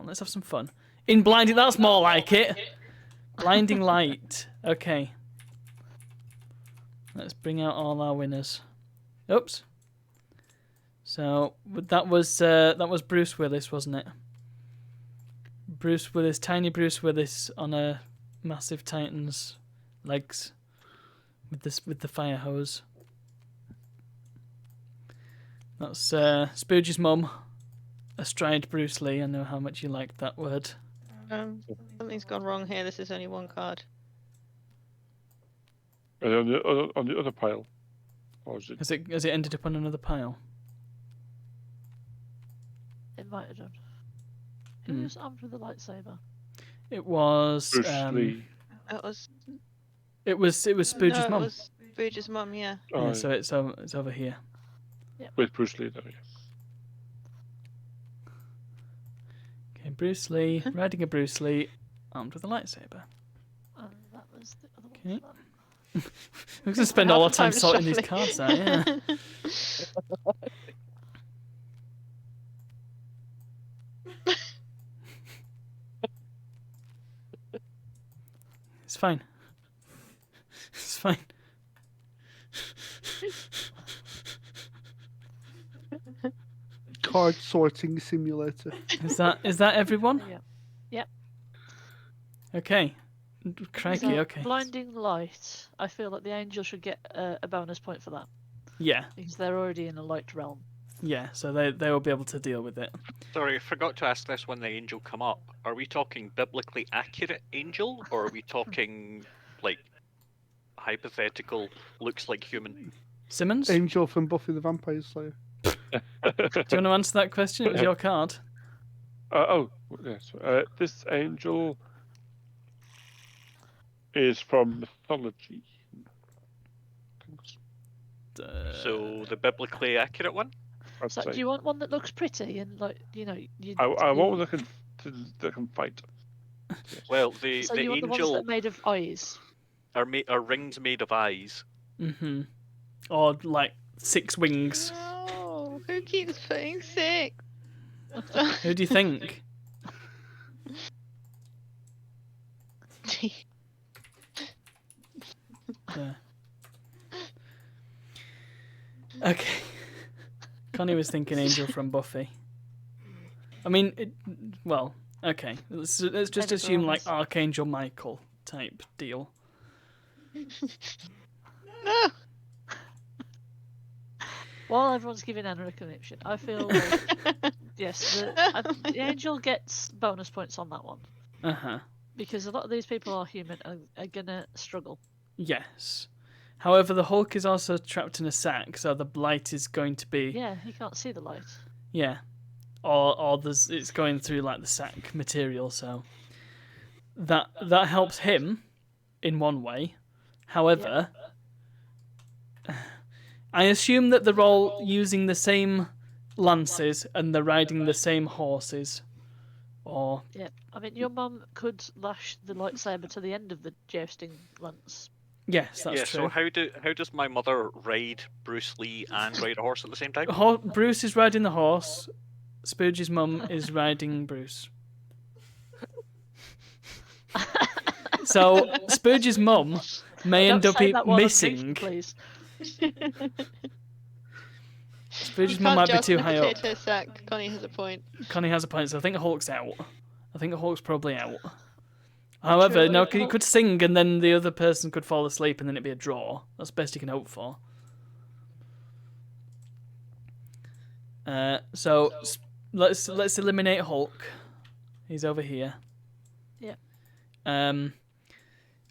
let's have some fun. In blinding, that's more like it. Blinding light. Okay. Let's bring out all our winners. Oops. So that was Bruce Willis, wasn't it? Bruce Willis, tiny Bruce Willis on a massive Titan's legs with the fire hose. That's Spooge's mum, astride Bruce Lee. I know how much you liked that word. Something's gone wrong here. This is only 1 card. And on the other pile. Or is it? Has it ended up on another pile? It might have done. Who was armed with a lightsaber? It was Bruce Lee. It was. It was Spooge's no, mum. It was Spooge's mum. Yeah. Oh, Yeah, so it's over here. with Bruce Lee there. Yeah. Okay, Bruce Lee riding a Bruce Lee, armed with a lightsaber. And that was the other one. Okay. for that. We're gonna spend all our Half the time time sorting these shuffling. cards out. Yeah. It's fine. It's fine. Card sorting simulator. Is that everyone? Yeah. Yep. Okay. Crikey. So, Okay. Blinding light. I feel like the angel should get a bonus point for that Yeah. because they're already in a light realm. Yeah. So they will be able to deal with it. Sorry, I forgot to ask this when the angel come up. Are we talking biblically accurate angel, or are we talking like hypothetical, looks like human? Simmons, do Angel from Buffy the Vampire Slayer. you want to answer that question? It was your card. Yes. This angel is from mythology. So the biblically accurate one? I'd So, say. do you want one that looks pretty and like you? I want one that can fight. Well, the So you want the ones that angel are made of eyes? are rings made of eyes. Mhm. Or like 6 wings. No, who Who keeps putting 6? Who do you think? Yeah. Okay. Connie was thinking Angel from Buffy. I mean, well, okay. Let's just Jennifer assume like Lawrence. Archangel Michael type deal. No. While everyone's giving Anna a connection, I feel like, yes, the Angel gets bonus points on that one. Uh-huh. Because a lot of these people are human and are gonna struggle. Yes. However, the Hulk is also trapped in a sack, so the light is going to be... Yeah, he can't see the light. Yeah. Or it's going through like the sack material, so that helps him in one way. However, I assume that they're all using the same lances and they're riding the same horses. Or Yeah, I mean, your mum could lash the lightsaber to the end of the jousting lance. yes, that's true. So how does my mother ride Bruce Lee and ride a horse at the same time? Bruce is riding the horse. Spooge's mum is riding Bruce. So Spooge's mum may end Don't up say that while I'm missing. drinking, please. Spooge's mum might be too high up. Potato sack. Connie has a point. Connie has a point, so I think Hulk's out. I think Hulk's probably out. However, no, he could sing and then the other person could fall asleep and then it'd be a draw. That's the best you can hope for. So let's eliminate Hulk. He's over here. Yeah.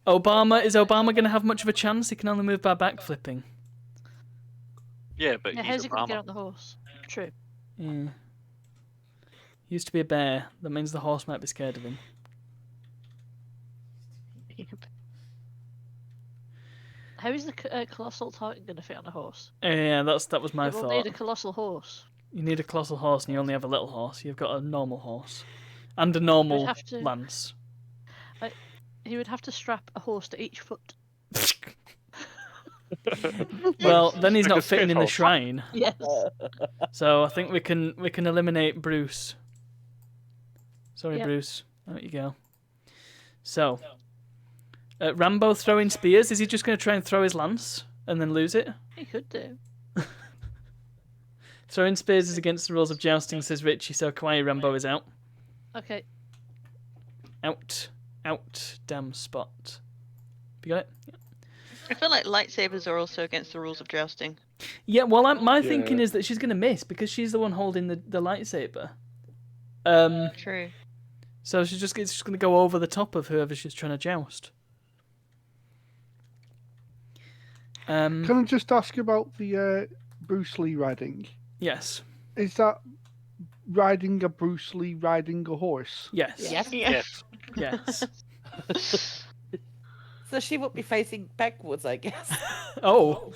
Obama, is Obama going to have much of a chance? He can only move by backflipping. Yeah, but Yeah, he's how's he gonna Obama. get on the horse? True. Yeah. He used to be a bear. That means the horse might be scared of him. How is the colossal titan gonna fit on a horse? Yeah, that was my It will thought. need a colossal horse. You need a colossal horse and you only have a little horse. You've got a normal horse. And a normal have to- lance. He would have to strap a horse to each foot. Well, then he's Like not a fitting in the skate horse. shrine. Yes. So I think we can eliminate Bruce. Sorry, Yep. Bruce. Out you go. So, Rambo throwing spears. Is he just going to try and throw his lance and then lose it? He could do. Throwing spears is against the rules of jousting, says Richie. So Kawaii Rambo is out. Okay. Out. Damn spot. Have you got it? I feel like lightsabers are also against the rules of jousting. Yeah. Well, my Yeah. thinking is that she's going to miss because she's the one holding the lightsaber. True. So it's just going to go over the top of whoever she's trying to joust. Can I just ask about the Bruce Lee riding? Yes. Is that riding a Bruce Lee riding a horse? Yes. Yes. Yes. Yes. So she would be facing backwards, I guess. Oh.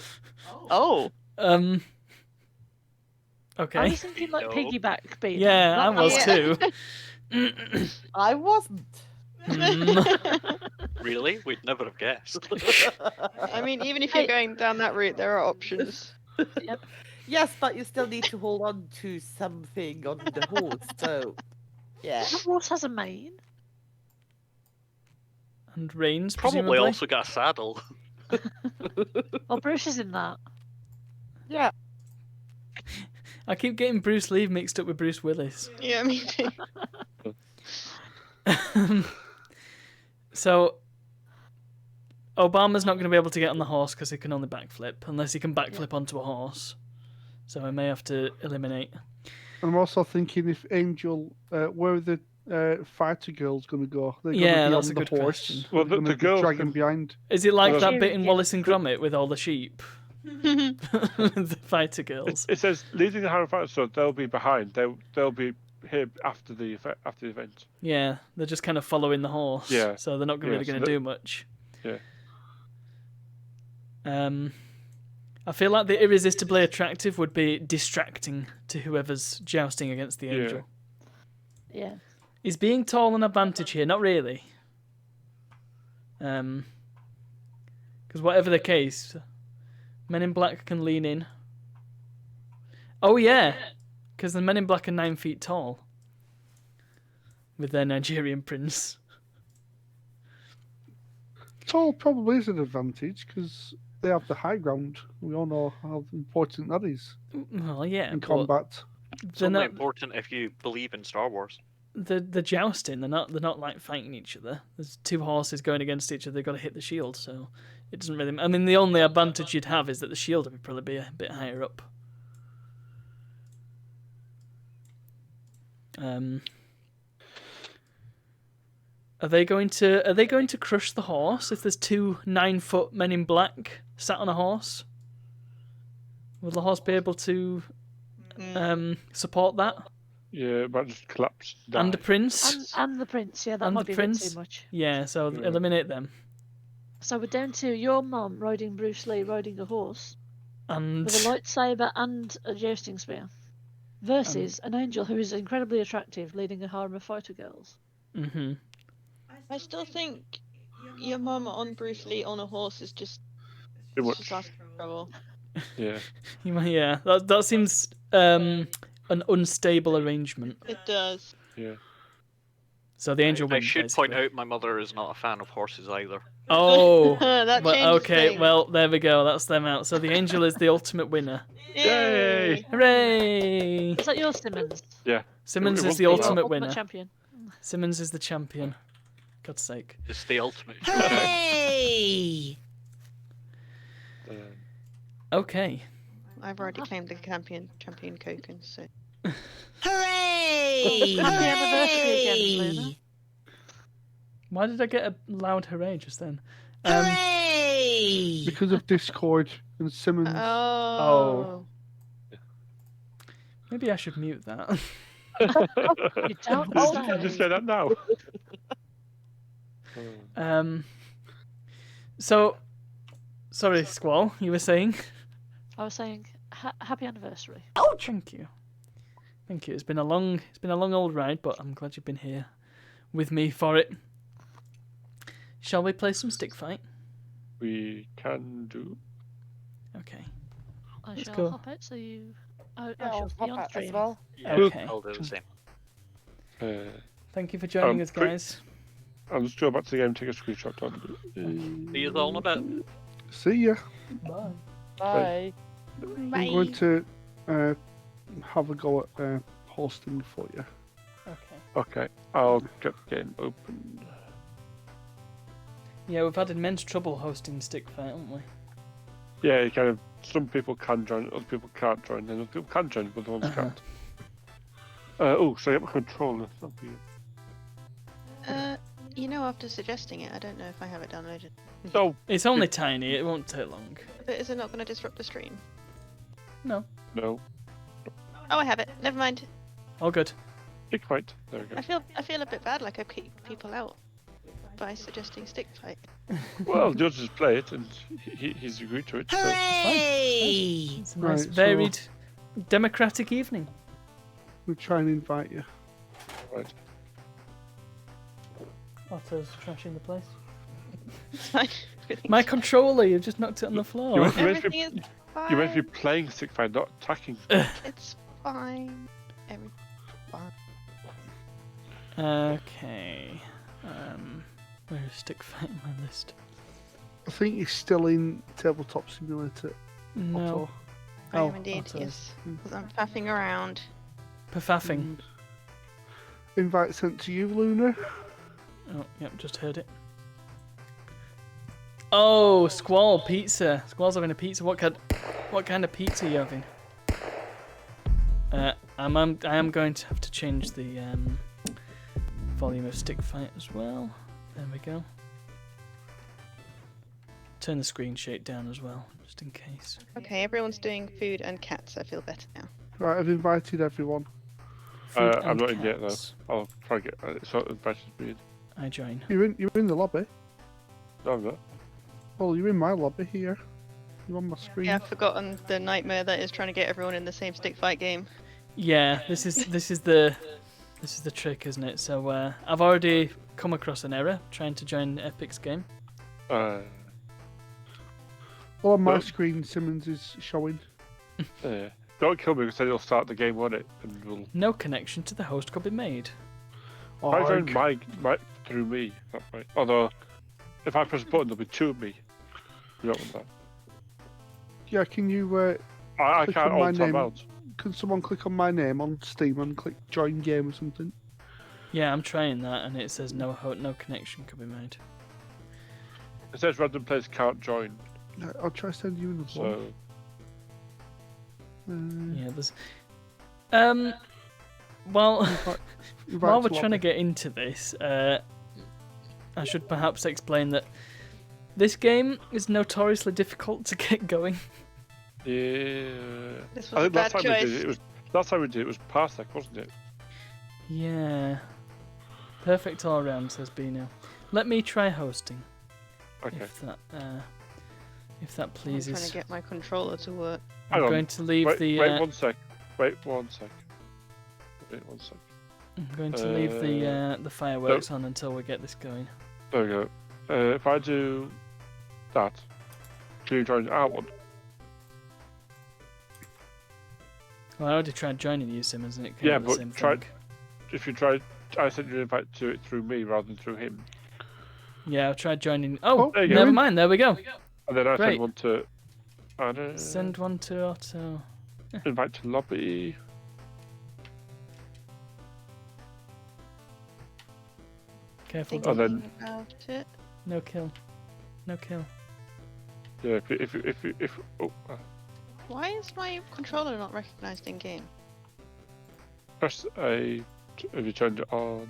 Oh. I Okay. was thinking like No. piggyback being. Yeah, I was Yeah. too. I wasn't. Really? We'd never have guessed. I mean, even if you're going down that route, there are options. Yes, but you still need to hold on to something on the horse, so yeah. The horse has a mane. And Reigns, Probably presumably. also got a saddle. Well, Bruce is in that. Yeah. I keep getting Bruce Lee mixed up with Bruce Willis. Yeah, me too. So, Obama's not going to be able to get on the horse because he can only backflip, unless he can backflip onto a horse. So I may have to eliminate. I'm also thinking if Angel, where are the fighter girls going to go? They're Yeah, going to be that's on a the good horse. question. Well, They're the gonna be girls dragging can- behind. Is it like Well, that bit in yeah. Wallace and Gromit with all the sheep? The fighter girls. It says leading the Harrow Fighter, so they'll be behind. They'll be here after the event. Yeah, they're just kind of following the horse. Yeah. So they're not Yeah, really so going to that- do much. Yeah. I feel like the irresistibly attractive would be distracting to whoever's jousting against the Yeah. angel. Yeah. Is being tall an advantage here? Not really. Because whatever the case, Men in Black can lean in. Oh yeah, because the Men in Black are 9 feet tall with their Nigerian prince. Tall probably is an advantage because they have the high ground. We all know how important that is Well, yeah, in but combat. It's they're only not important if you believe in Star Wars. the jousting. They're not like fighting each other. There's 2 horses going against each other. They've got to hit the shield, so it doesn't really. I mean, the only advantage you'd have is that the shield would probably be a bit higher up. Are they going to crush the horse if there's 2 9-foot men in black sat on a horse? Will the horse be able to support that? Yeah, but just collapse down. And the prince? And the prince, yeah, that And might the be a bit prince? too much. Yeah, so eliminate them. So we're down to your mum riding Bruce Lee riding a horse And with a lightsaber and a jousting spear versus an angel who is incredibly attractive leading a harem of fighter girls. Mhm. I still think your mum on Bruce Lee on a horse is just Too much. just asking for trouble. Yeah. Yeah, that seems an unstable arrangement. It does. Yeah. So the angel I wins. should point basically. out my mother is not a fan of horses either. Oh, That well, changes okay. things. Well, there we go. That's them out. So the angel is the ultimate winner. Yay! Hooray! Is that your Simmons? Yeah. Simmons Everyone is the wants that. ultimate Ultimate winner. champion. Simmons is the champion. God's sake. It's the ultimate. Hey! Okay. I've already claimed the champion token, so. Hooray! Happy anniversary again, Luna. Why did I get a loud hooray just then? Hooray! Because of Discord and Simmons. Oh. Maybe I should mute that. You don't You just say. say that now. So, sorry, Squall, you were saying? I was saying, happy anniversary. Thank you. Thank you. It's been a long old ride, but I'm glad you've been here with me for it. Shall we play some stick fight? We can do. Okay. I Let's shall go. hop out so you. I Yeah, shall I'll be pop on out stream. as well. Yeah, Okay. I'll do the same. Thank you for joining us, quick- guys. I'll just go back to the game and take a screenshot. See you all in a bit. See ya. Bye. Bye. I'm going to have a go at hosting for you. Okay. Okay, I'll get the game open. Yeah, we've had immense trouble hosting stick fight, haven't we? Yeah, you kind of. Some people can join, other people can't join, and other people can join, but the ones can't. Oh, so I get my controller. That'll be it. After suggesting it, I don't know if I have it downloaded. So, It's only tiny. It won't take long. But is it not going to disrupt the stream? No. no. Oh, I have it. Never mind. All good. Stick fight. There we go. I feel a bit bad, like I keep people out by suggesting stick fight. Well, George just play it, and he's agreed to it. So. Hooray! It's a nice, Right, so- varied, democratic evening. We'll try and invite you. Right. Otto's trashing the place. It's fine. My controller, you've just knocked it on the You floor. meant to Everything be, is fine. you meant to be playing stick fight, not attacking. It's fine. Everything's fine. Okay. Where's stick fight on my list? I think he's still in Tabletop Simulator. No. Otto. I Oh, am indeed, Otto. yes. 'Cause I'm faffing around. Perfaffing. Invite sent to you, Luna. Oh, yep, just heard it. Oh, Squall pizza. Squall's having a pizza. What kind of pizza are you having? I am going to have to change the volume of stick fight as well. There we go. Turn the screen shake down as well, just in case. Okay, everyone's doing food and cats. I feel better now. Right, I've invited everyone. Food I'm and not in yet though. cats. I'll try to get sort of batches speed. I join. You're in the lobby. No, I'm not. Well, you're in my lobby here. You're on my screen. Yeah, I've forgotten the nightmare that is trying to get everyone in the same stick fight game. Yeah, this is the trick, isn't it? So I've already come across an error trying to join Epic's game. Well, on my Well- screen, Simmons is showing. Yeah. Don't kill me because then it'll start the game, won't it? And we'll No connection to the host could be made. try join my through me that way. Although, if I press a button, there'll be 2 of me. You don't want that. Yeah, can you? I click can't on my all time name. out. Can someone click on my name on Steam and click join game or something? Yeah, I'm trying that, and it says no connection could be made. It says random players can't join. I'll try to send you another So one. Yeah, there's. Well, while we're trying to get into this, I should perhaps explain that this game is notoriously difficult to get going. yeah. This was I a think bad last time we choice. did it, last time we did it was Parsec, wasn't it? Yeah. Perfect all round, says Bino. Let me try hosting. Okay. If that I'm pleases. trying to get my controller to work. I'm Hang on. going to leave Wait, the. wait 1 sec. Wait 1 sec. Wait 1 sec. I'm going to leave the fireworks on until we get this going. There we go. If I do that, can you join our one? Well, I already tried joining you, Simmons, and it came Yeah, up the but same try. thing. If you try, I sent you an invite to it through me rather than through him. Yeah, I've tried joining. Oh, there you go. never mind. There we go. And then I Great. send one to. Send one to Otto. Invite to lobby. Careful. Oh, then- About it. No kill. No kill. Yeah, if oh, Why is my controller not recognized in game? press A. Have you turned it on?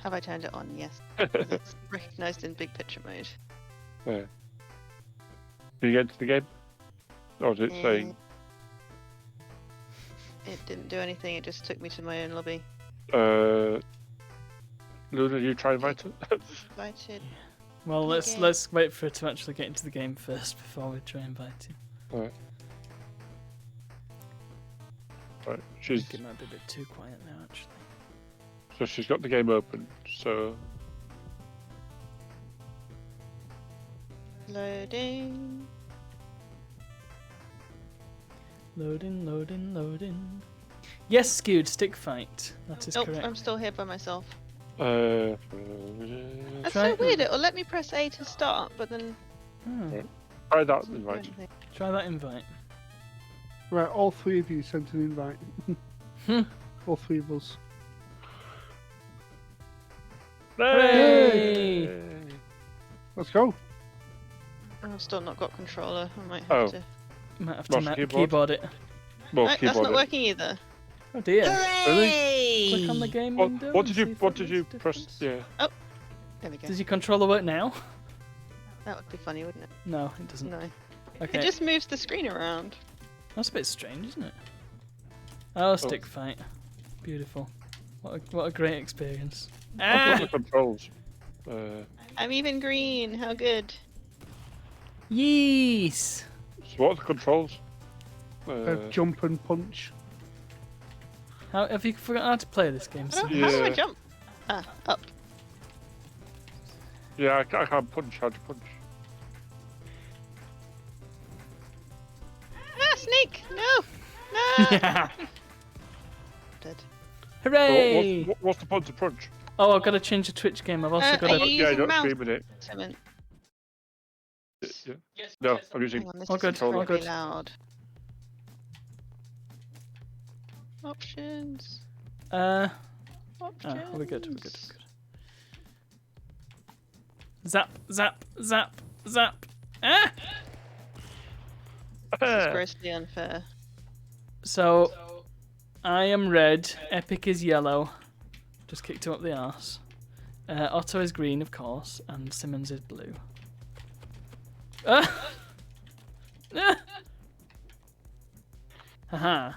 Have I turned it on? Yes. It's recognized in big picture mode. There. Did you get into the game? Or is it saying? It didn't do anything. It just took me to my own lobby. Luna, you try invite it? Invited. Well, Okay. let's wait for it to actually get into the game first before we try inviting. Alright. Right, I she's think it might be a bit too quiet now, actually. so she's got the game open. So Loading. Loading, loading, loading. Yes, skewed stick fight. That is Nope, correct. I'm still here by myself. uh, That's Try- so weird. It'll let me press A to start, but then Oh, Right. try that doesn't do invite. anything. try that invite. Right, all 3 of you sent an invite. Hmm. All 3 of us. Hooray! Let's go. I've still not got controller. I might have Oh. to. Might have to Mouse keyboard. keyboard. it. Well, That's keyboard not it. working either. Oh dear. Hooray! Click on the game What, window. what and did see you if what it did makes you a press? difference. Yeah. There we go. Does your controller work now? That would be funny, wouldn't it? No, it doesn't. No. Okay. It just moves the screen around. That's a bit strange, isn't it? Oh, stick fight. Beautiful. What a great experience. I've got Ah! the controls. I'm even green. How good. Yes! So what are the controls? Jump and punch. How have you forgotten how to play this game? How Sim? how do I Yeah. jump? Ah, up. Yeah, I can't punch. How to punch? Ah, snake! No! No! Yeah! Dead. So Hooray! what's the point to punch? Oh, I've got to change the Twitch game. I've also Are got you to. Yeah, using don't mouse? scream in it. Simon? Yeah. No, I'm using. Hang on, this All is good, all incredibly good. loud. Options. Oh, Options. we're good. We're good. We're good. Zap! Zap! Zap! Zap! Ah! This is grossly unfair. So, I am red. Epic is yellow. Just kicked him up the arse. Otto is green, of course, and Simmons is blue. Ah! Ah! Haha.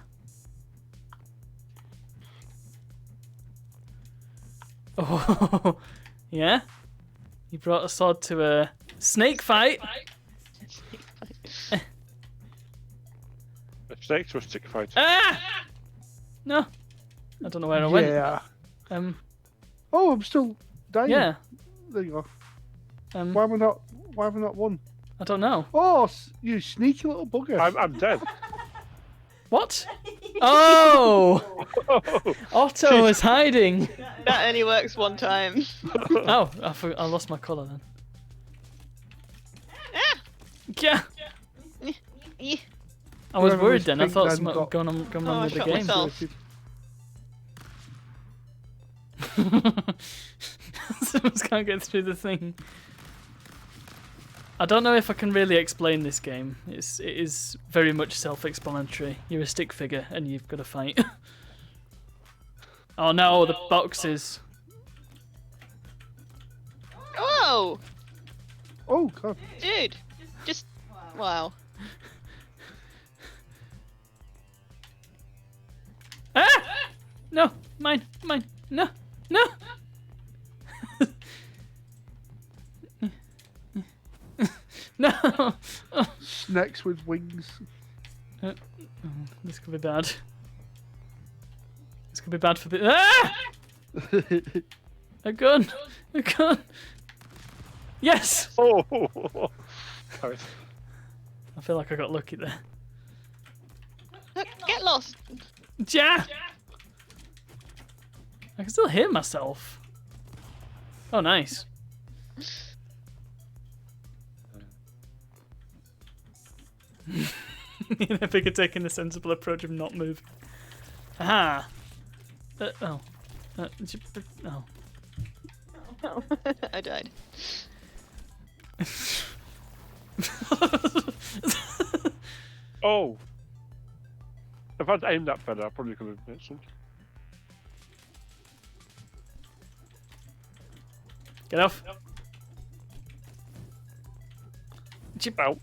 Oh, yeah? You brought a sword to a snake fight? A snake to a stick fight. Ah! No. I don't know where I went. Yeah. Oh, I'm still dying. yeah. There you go. Um, Why have I not won? I don't know. Oh, you sneaky little bugger. I'm dead. What? Oh! Otto is hiding. That only works one time. Oh, I lost my colour then. Ah! Yeah. Yeah. I was Whoever worried was then. I pink thought then something got- going on Oh, I with the shot game. myself. Someone can't get through the thing. I don't know if I can really explain this game. It is very much self-explanatory. You're a stick figure and you've got to fight. Oh no, the boxes. Oh, Oh god. dude. Just. Wow. Ah! No, mine, no, no. No. Snakes with wings. Oh, this could be bad. This could be bad for Ah! A gun! A gun! Yes! Oh! Sorry. I feel like I got lucky there. Look, get lost. Ja! I can still hear myself. Oh, nice. I think you're taking the sensible approach of not moving. Aha! Oh. Oh. Oh, I died. Oh! If I'd aimed that better, I probably could have hit something. Get off. Ow.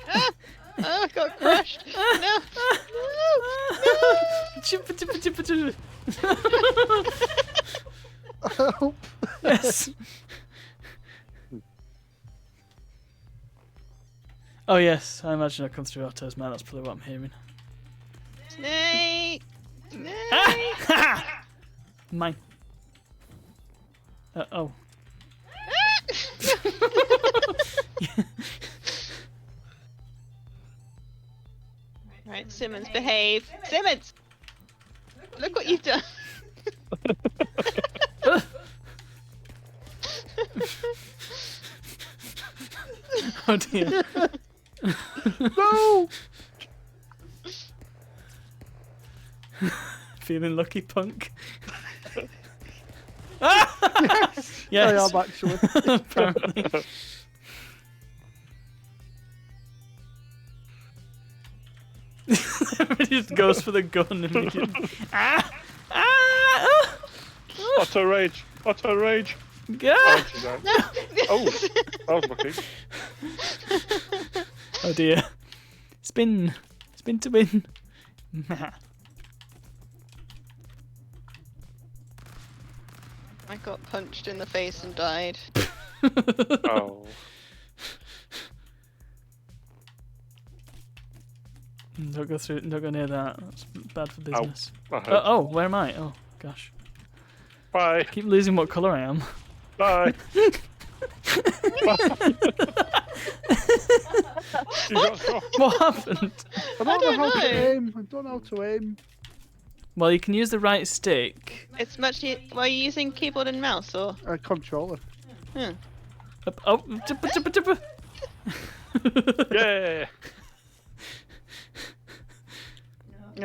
Ah! Oh, I got crushed. No. Help. Yes. Oh yes, I imagine I come through Otto's man. That's probably what I'm hearing. Snake. Snake. Ah! Mine. Oh. Right, Simmons, behave. Simmons! Look what you've done. Oh dear. No! Feeling lucky, punk. Yes! I am actually. Apparently. Everybody just goes for the gun immediately. Ah! Ah! Auto rage! Auto rage! Ah! She died. Oh! That was lucky. Oh dear. Spin. Spin to win. I got punched in the face and died. Oh. Don't go through. Don't go near that. That's bad for business. That hurt. Oh, where am I? Oh, gosh. Bye! Keep losing what colour I am. Bye! You got shot. What happened? I don't know how know. to aim. I don't know how to aim. Well, you can use the right stick. It's much. Were you using keyboard and mouse or? A controller. Hmm. Oh, tippa, tippa, tippa. Yeah!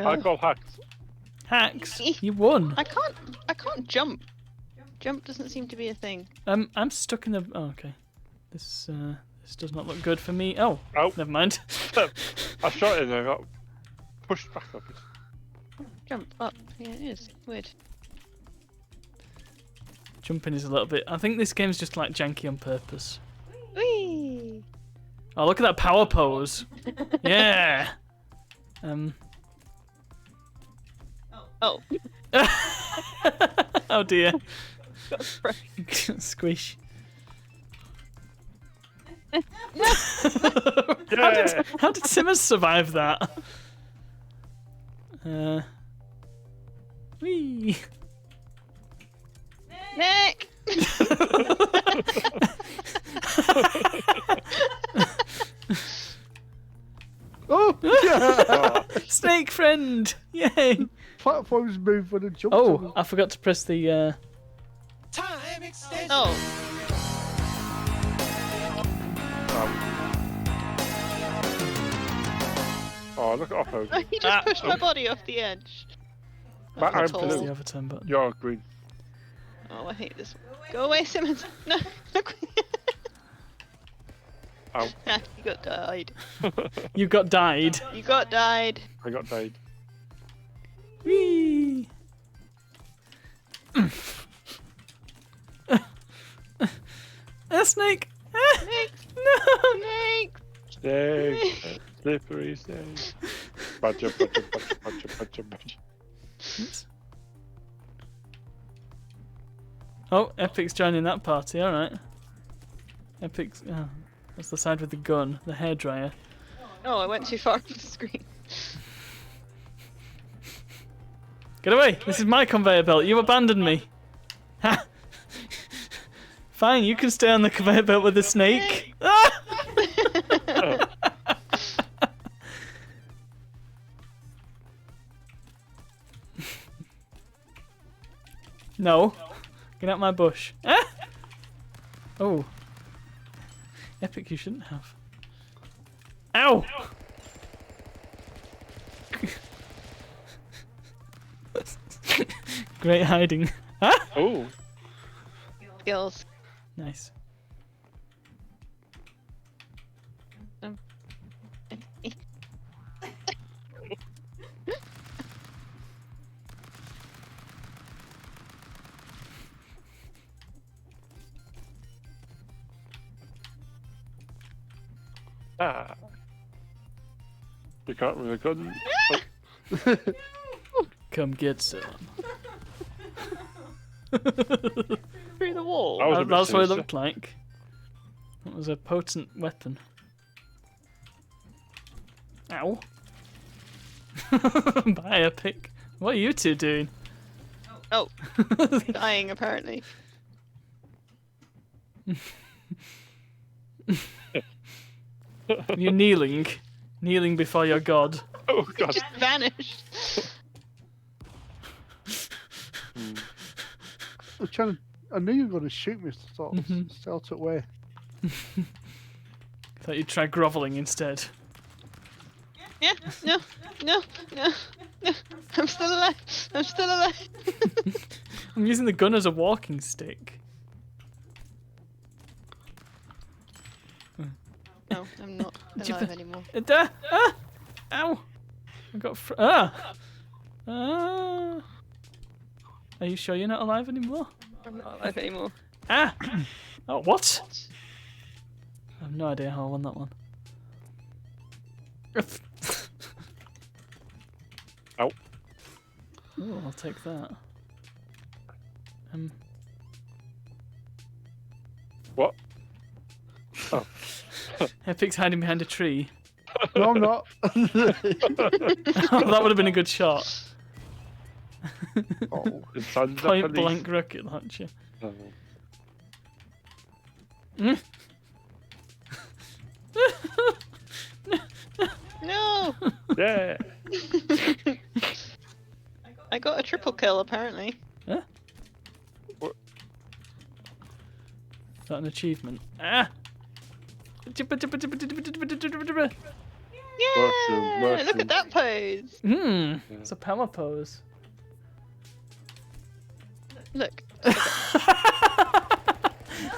I call hacks. Hacks. You won. I can't jump. Jump doesn't seem to be a thing. I'm stuck in the. Oh, okay. This does not look good for me. Oh, Oh. never mind. I shot it and I got pushed back up. Jump up. Yeah, it is. Weird. Jumping is a little bit. I think this game's just like janky on purpose. Whee! Oh, look at that power pose. Yeah. Oh. Oh dear. Got sprayed. Squish. Yeah! How did Simmons survive that? Whee. Nick! Oh! Yeah! Snake friend! Yay! Platforms move when I jump. Oh, I forgot to press the. Time extension. Oh, Oh, look at Oppo. he just pushed my body off the edge. But I'm That's all. Press blue. the overturn button. You're green. Oh, I hate this. Go away, Simmons. No. Ow. You got died. You got died. You got died. I got died. Whee! A snake! Ah! Snake. No! Snake. Snake. Slippery snake. Badger. Oops. Oh, Epic's joining that party, alright. Epic's. Oh, that's the side with the gun, the hairdryer. Oh, I went too far off the screen. Get away! This is my conveyor belt. You abandoned me. Ha! Fine, you can stay on the conveyor belt with the snake. Ah! No. Get out my bush. Ah! Oh. Epic, you shouldn't have. Ow! Great hiding. Ah! Oh. Skills. Nice. Ah. You can't really gun. Come get some. Through the wall. That was a bit That's what it sinister. looked like. That was a potent weapon. Ow. Bye, Epic. What are you two doing? Oh, dying apparently. You're kneeling. Kneeling before your god. Oh god. Just vanished. I'm trying to, I knew you were going to shoot me, so I still took away. Thought you'd try grovelling instead. Yeah, no. I'm still alive. I'm still alive. I'm using the gun as a walking stick. No, I'm not alive anymore. Ow! I got Are you sure you're not alive anymore? I'm not alive anymore. Ah! Oh, what? I have no idea how I won that one. Ow. Oh, I'll take that. What? Oh. Epic's hiding behind a tree. No, I'm not. Oh, that would have been a good shot. Oh. It's on the Point police. blank rocket launcher. Oh. No. Yeah. I got a triple kill apparently. Huh? What? Is that an achievement? Ah! Yeah. Mushroom. Look at that pose. It's a power pose. Look.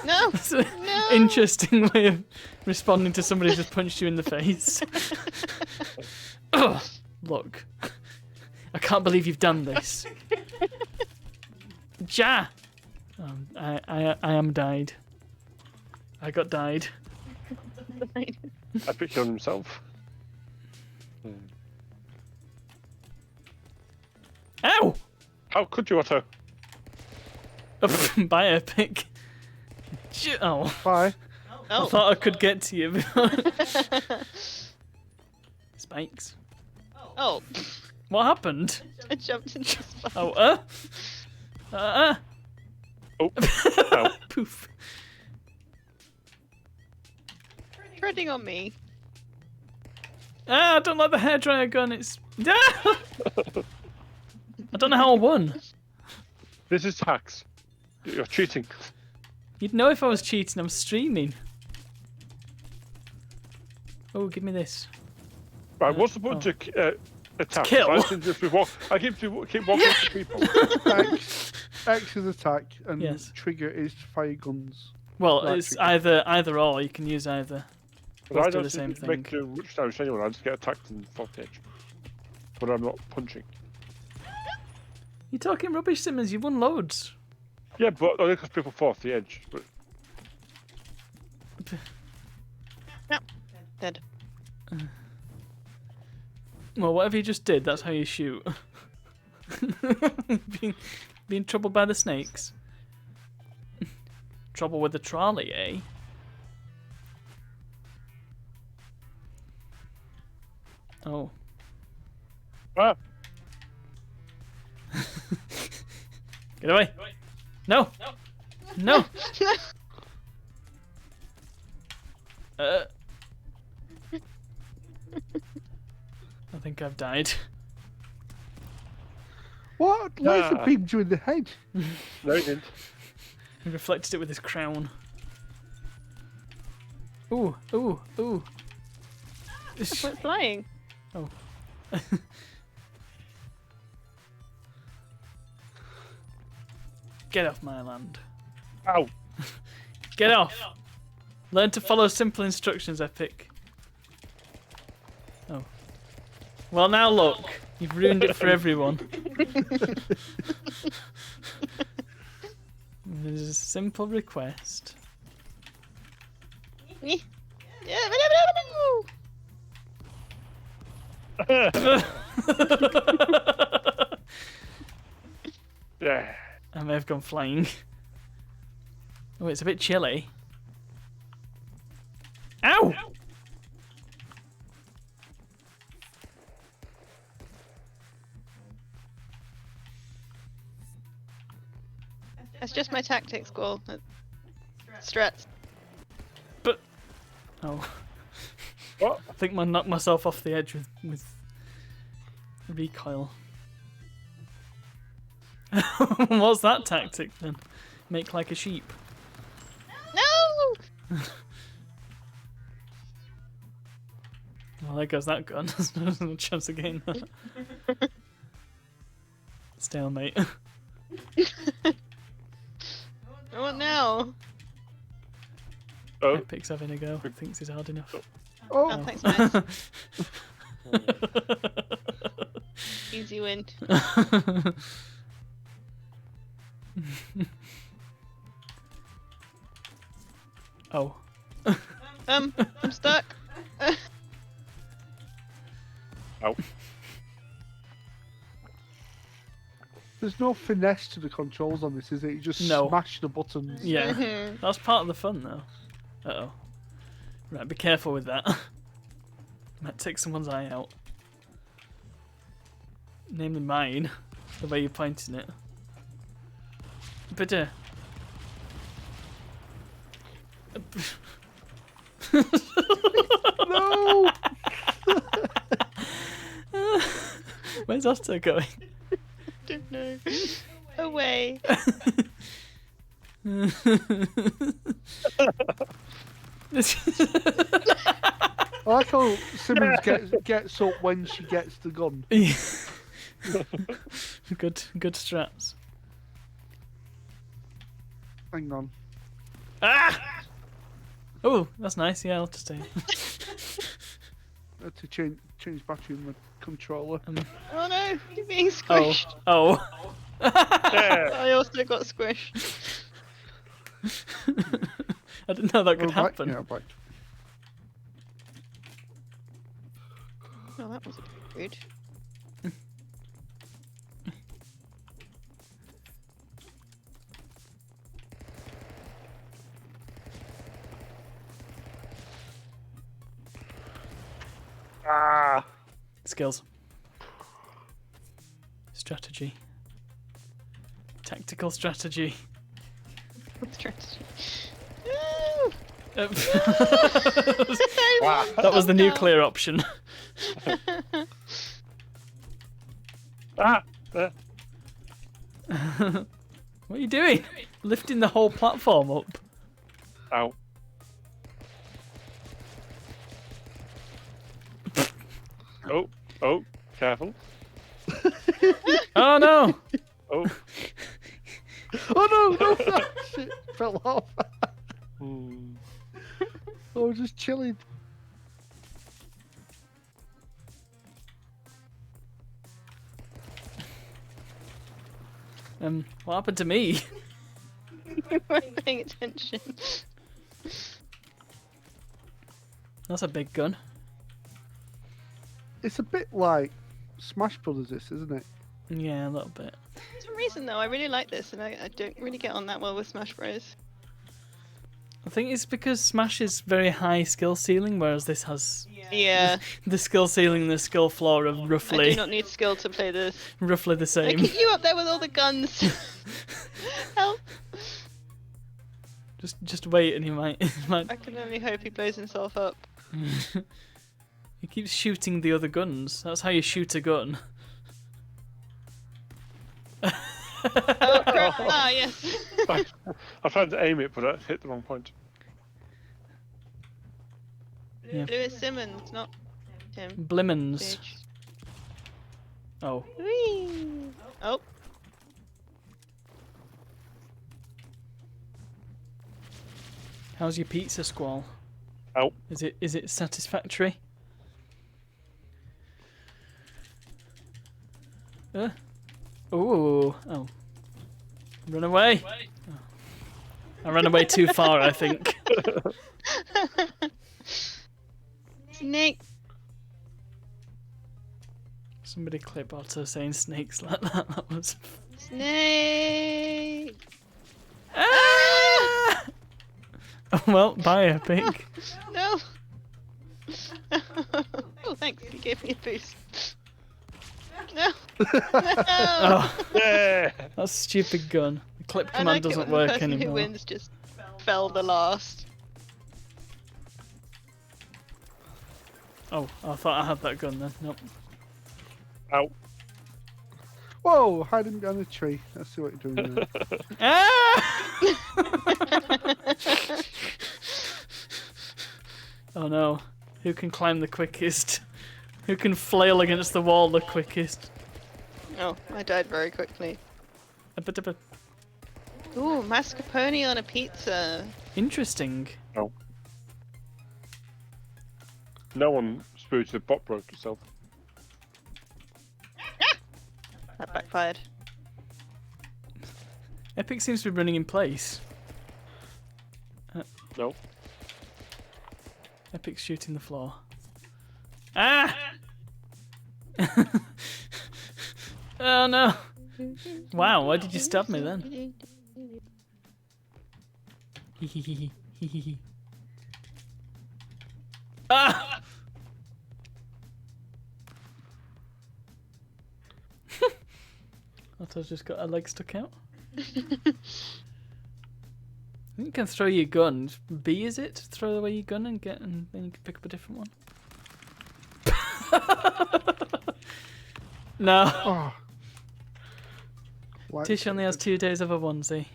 No. It's an No. interesting way of responding to somebody who just punched you in the face. Ugh, look. I can't believe you've done this. Ja! I am died. I got died. Epic killed himself. Ow! How could you, Otto? Bye, Epic. Oh. Bye. I Oh. thought I could get to you before. Spikes. Oh. What happened? I jumped into the spike. Oh, Oh. Ow. Poof. Treading on me. Ah, I don't like the hairdryer gun. It's. Ah! I don't know how I won. This is hacks. You're cheating. You'd know if I was cheating. I'm streaming. Oh, give me this. Right, what's the point to attack? kill. I keep walking to people. X is attack, and Yes. trigger is fire guns. Well, Right, it's trigger. either or. You can use either. But I Both do don't the same seem to make thing. much damage to anyone. I just get attacked and fall off the edge. But I'm not punching. You're talking rubbish, Simmons. You've won loads. Yeah, but only because people fall off the edge. But Dead. Well, whatever you just did, that's how you shoot. being troubled by the snakes. Trouble with the trolley, eh? Oh. ah, Get away! No! No! I think I've died. What? Laser Ah. beamed you in the head. no, you didn't. He reflected it with his crown. Ooh, ooh, ooh. I went flying. Oh. Get off my land. Ow. Get off. Learn to follow simple instructions, Epic. Oh. Well, now look. You've ruined it for everyone. There's a simple request. Yeah. Yeah. I may have gone flying. Oh, it's a bit chilly. Ow! That's just my tactics goal. Strats. But oh, What? I think I knocked myself off the edge with recoil. What's that tactic then? Make like a sheep. No! Well, there goes that gun. There's no chance of getting that. Stalemate. What now? Oh. Epic's having a go. Thinks he's hard enough. Oh, Oh, thanks, man. Easy win. Oh. I'm stuck. Ow. there's no finesse to the controls on this, is it? You just No. smash the buttons. Yeah. Mhm. That's part of the fun, though. Uh-oh. Right, be careful with that. Might take someone's eye out. Namely mine, the way you're pointing it. But, No! where's Otto going? Don't know. Away. I like how Simmons gets up when she gets the gun. Good strats. Hang on. Ah! Oh, that's nice. Yeah, I'll just stay. I had to change battery in the controller. Oh no, you're being Oh, squished. oh. Yeah. I also got squished. I didn't know that could Oh, back? happen. Yeah, back. Oh, that was a bit rude. Ah. Skills. Strategy. Tactical strategy. Strategy. Uh, That was the nuclear option. Ah! What are you doing? Lifting the whole platform up. Ow. Oh, careful. Oh no! Oh. Oh no! No! Shit, fell off. Hmm. I was just chilling. What happened to me? You weren't paying attention. That's a big gun. It's a bit like Smash Brothers, this, isn't it? Yeah, a little bit. For some reason though, I really like this, and I don't really get on that well with Smash Bros. I think it's because Smash is very high skill ceiling, whereas this has Yeah. the skill ceiling and the skill floor of I do roughly not need skill to play this. roughly the Look same. at you up there with all the guns. Help! Just wait and he might. I can only hope he blows himself up. He keeps shooting the other guns. That's how you shoot a gun. Oh crap! Ah yes. I tried to aim it, but I hit the wrong point. Yeah. Lewis Simmons, not him. Blimmons. Bitch. Oh. Whee! Oh. How's your pizza, Squall? Oh. Is it satisfactory? Oh. Run away. Oh. I ran away too far, I think. Snake. Somebody clip Otto saying snakes like that. That was. Snake. Ah! Well, bye, Epic. No. Oh, thanks. You gave me a boost. No. Oh, Yeah! that stupid gun. The clip I command like it doesn't when the work person who anymore. wins just fell the last. Oh, I thought I had that gun then. Nope. Ow. Whoa, hiding behind a tree. Let's see what you're doing there. Ah! Oh no. Who can climb the quickest? Who can flail against the wall the quickest? Oh, I died very quickly. Abba-dabba. Ooh, mascarpone on a pizza. Interesting. No. No one spiritually bot broke itself. That backfired. Epic seems to be running in place. No. Epic's shooting the floor. Ah! Oh no! Wow, why did you stab me then? Ah! Otto's just got her leg stuck out. You can throw your gun. B is it? Throw away your gun and then you can pick up a different one. No. Oh. Why- Tish only has 2 days of a onesie.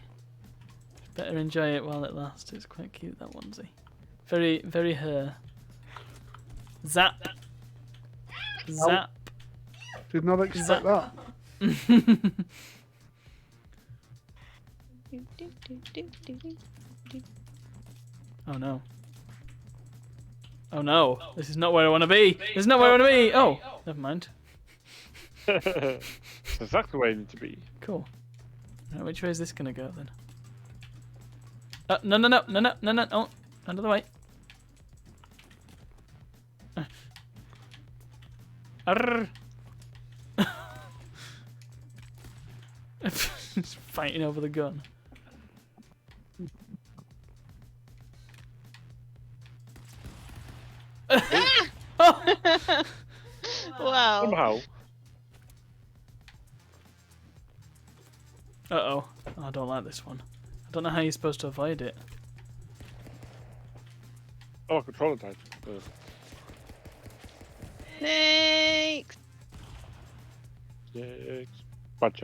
Better enjoy it while it lasts. It's quite cute, that onesie. Very, very her. Zap. Zap. Did not expect that. Oh no. Oh no. This is not where I want to be. This is not where I want to be. Oh, never mind. That's exactly where you need to be. Cool. Right, which way is this going to go then? No, no, no, no, no, no, no. Oh, out of the way. Arrgh. Just fighting over the gun. Wow. Somehow. Uh-oh. I don't like this one. I don't know how you're supposed to avoid it. Oh, controller died. Snakes! Snakes. Bunch.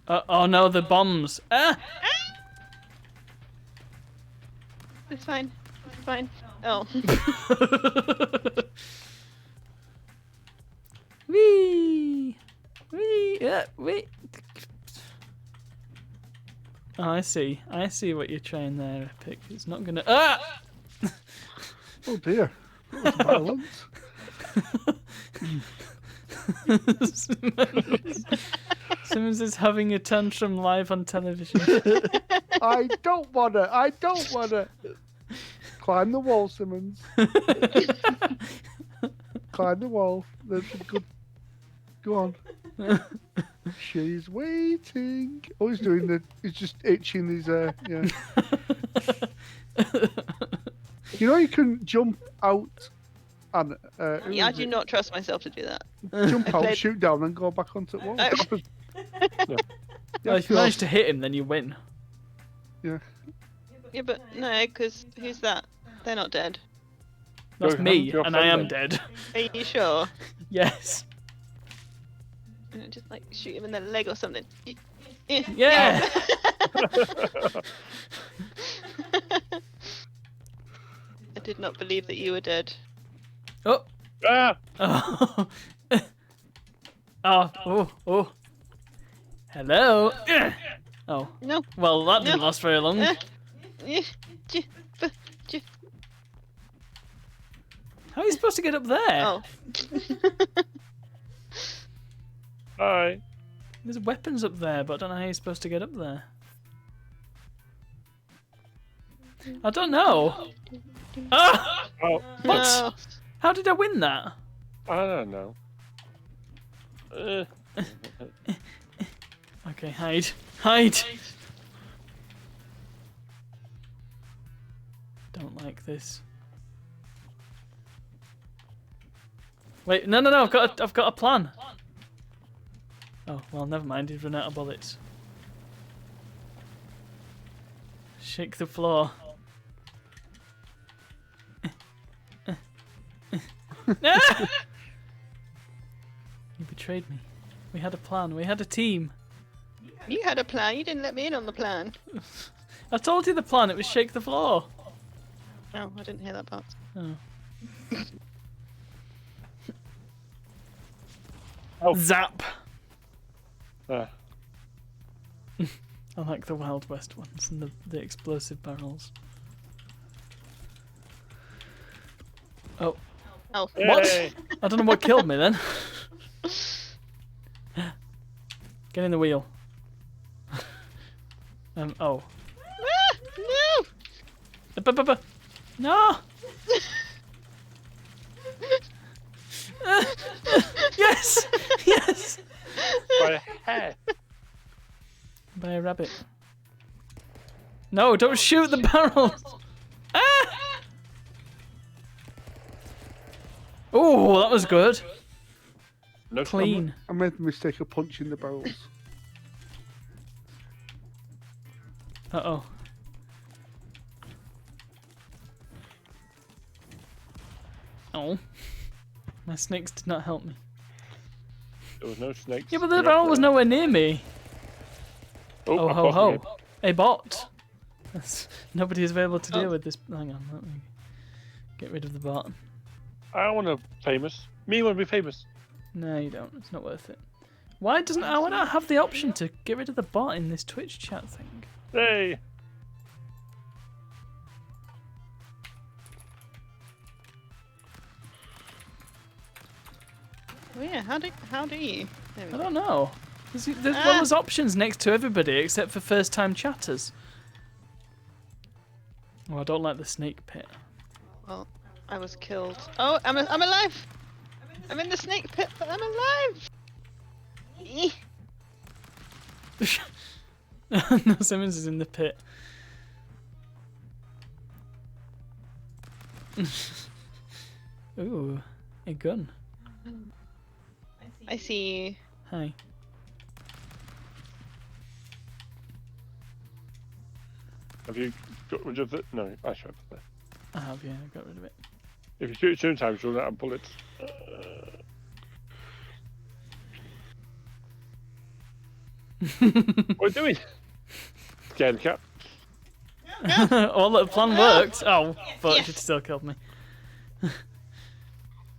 Oh no, the bombs. Ah! It's fine. It's fine. Oh. Wee! Wee! Oh, I see. I see what you're trying there, Epic. It's not gonna. Ah! Oh dear. That was violence. Simmons is having a tantrum live on television. I don't wanna. Climb the wall, Simmons. Climb the wall. That's a good. Go on. She's waiting. Oh, he's doing the. He's just itching his. Yeah. You know, you can jump out. And Yeah, I do not trust myself to do that. jump out, shoot down, and go back onto the wall. Oh. Well, if you manage to hit him, then you win. Yeah. Yeah, but no, because who's that? They're not dead. That's Go, me, your and I am friend dead. Are you sure? Yes. You know, just like shoot him in the leg or something. Yeah. I did not believe that you were dead. Oh. Ah! Oh. Hello. Oh. No. Well, that didn't No. last very long. How are you supposed to get up there? Oh. Hi. There's weapons up there, but I don't know how you're supposed to get up there. I don't know. Ah! Oh, What? No. How did I win that? I don't know. Okay, hide. Hide! Don't like this. Wait, no, I've got a plan. Oh, well, never mind, he's run out of bullets. Shake the floor. Ah! You betrayed me. We had a plan. We had a team. You had a plan. You didn't let me in on the plan. I told you the plan. It was shake the floor. Oh, I didn't hear that part. Oh. Oh. Zap. Ah. I like the Wild West ones and the explosive barrels. Oh. Oh. What? Yay. I don't know what killed me then. Get in the wheel. Oh. Ah, no! No! Yes! Yes! By a hair. By a rabbit. No, don't shoot the barrels! Ah! Oh, that was good. No Clean. I made the mistake of punching the barrels. Uh-oh. Oh. My snakes did not help me. There was no snakes. Yeah, but the barrel was nowhere near me. Oh, I ho, possibly hit. ho. A bot. Nobody is able to deal with this. Hang on, let me get rid of the bot. I want to famous. Me want to be famous. No, you don't. It's not worth it. Why doesn't I want to have the option to get rid of the bot in this Twitch chat thing? Hey. Oh yeah, how do you? There we I go. don't know. There's options next to everybody except for first-time chatters. Oh, I don't like the snake pit. Well, I was killed. Oh, I'm alive! I'm in the snake pit, but I'm alive! No, Simmons is in the pit. Ooh, a gun. I see you. Hi. Have you got rid of it? No, I should have it. I have, yeah, I got rid of it. If you shoot it 2 times, you'll run out of bullets. What are you doing? Scared the cat. Well, the plan worked. Oh, but Yes. it still killed me.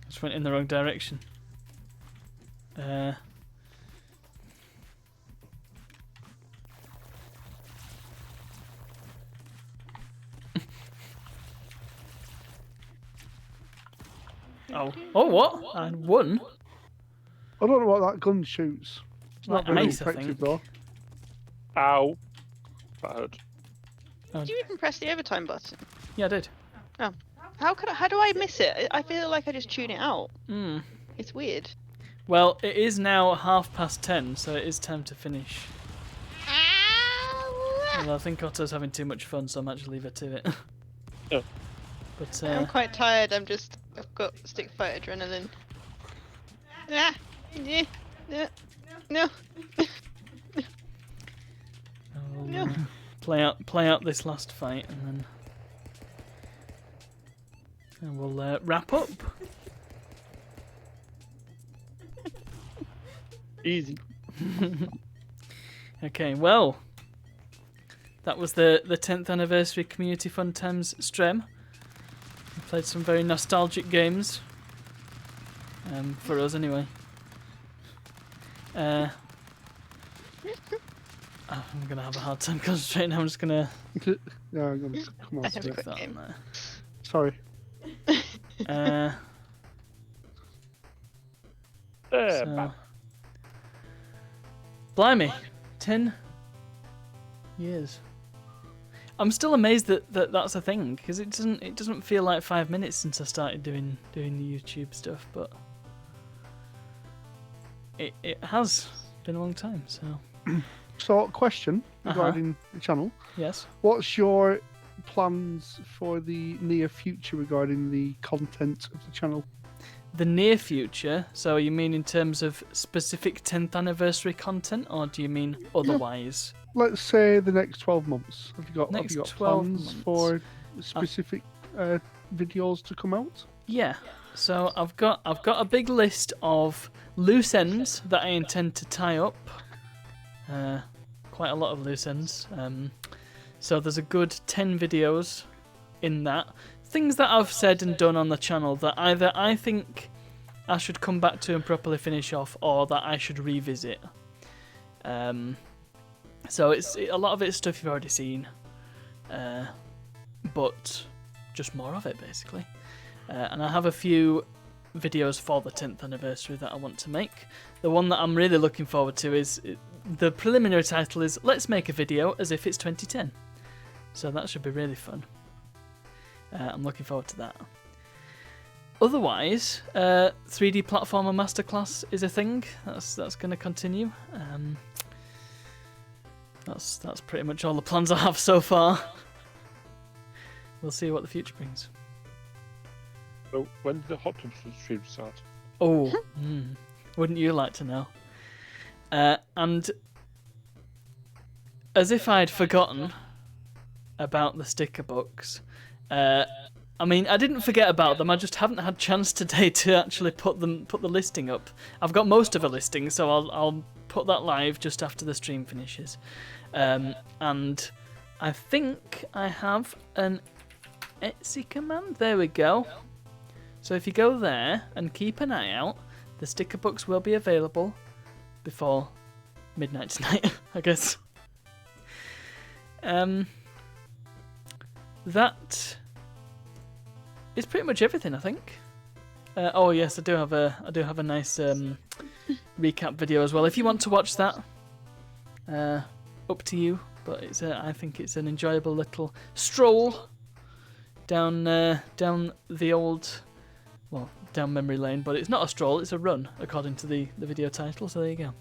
Just went in the wrong direction. Oh, what? I won. I don't know what that gun shoots. It's not Like very ice, I effective think. though. Ow. That hurt. Did you even press the overtime button? Yeah, I did. How do I miss it? I feel like I just tune it out. Hmm. It's weird. Well, it is now 10:30, so it is time to finish. Well, I think Otto's having too much fun, so I might just leave her to it. Yeah. But I'm quite tired. I've got stick fight adrenaline. Ah, yeah, yeah, no. I'll No. play out this last fight, and then we'll wrap up. Easy. Okay, well, that was the 10th anniversary Community Fun Times stream. We played some very nostalgic games, for us anyway. I'm gonna have a hard time concentrating. I'm just gonna Yeah, I'm gonna come on. I have a Sorry. quick put that game. on Sorry. there. There, So, bam. blimey, 10 years. I'm still amazed that that's a thing, because it doesn't feel like 5 minutes since I started doing the YouTube stuff, but it has been a long time. So So, question regarding the channel. yes, What's your plans for the near future regarding the content of the channel? the near future. So you mean in terms of specific 10th anniversary content, or do you mean otherwise? Let's say the next 12 months. Have you Next got 12 plans months. for specific videos to come out? Yeah. So I've got a big list of loose ends that I intend to tie up. Quite a lot of loose ends. So there's a good 10 videos in that. Things that I've said and done on the channel that either I think I should come back to and properly finish off, or that I should revisit. So a lot of it's stuff you've already seen, but just more of it basically. And I have a few videos for the 10th anniversary that I want to make. The one that I'm really looking forward to is, the preliminary title is Let's Make a Video As If It's 2010. So that should be really fun. I'm looking forward to that. Otherwise, 3D platformer masterclass is a thing. That's going to continue. That's pretty much all the plans I have so far. We'll see what the future brings. So, when did the hot tub stream start? Oh, wouldn't you like to know? And as if I'd forgotten about the sticker books. I mean, I didn't forget about them. I just haven't had chance today to actually put the listing up. I've got most of a listing, so I'll put that live just after the stream finishes. And I think I have an Etsy command. There we go. So if you go there and keep an eye out, the sticker books will be available before midnight tonight, I guess. That is pretty much everything, I think. Oh yes, I do have a nice recap video as well. If you want to watch that, up to you. But I think it's an enjoyable little stroll down the old, well, down memory lane. But it's not a stroll; it's a run, according to the video title. So there you go.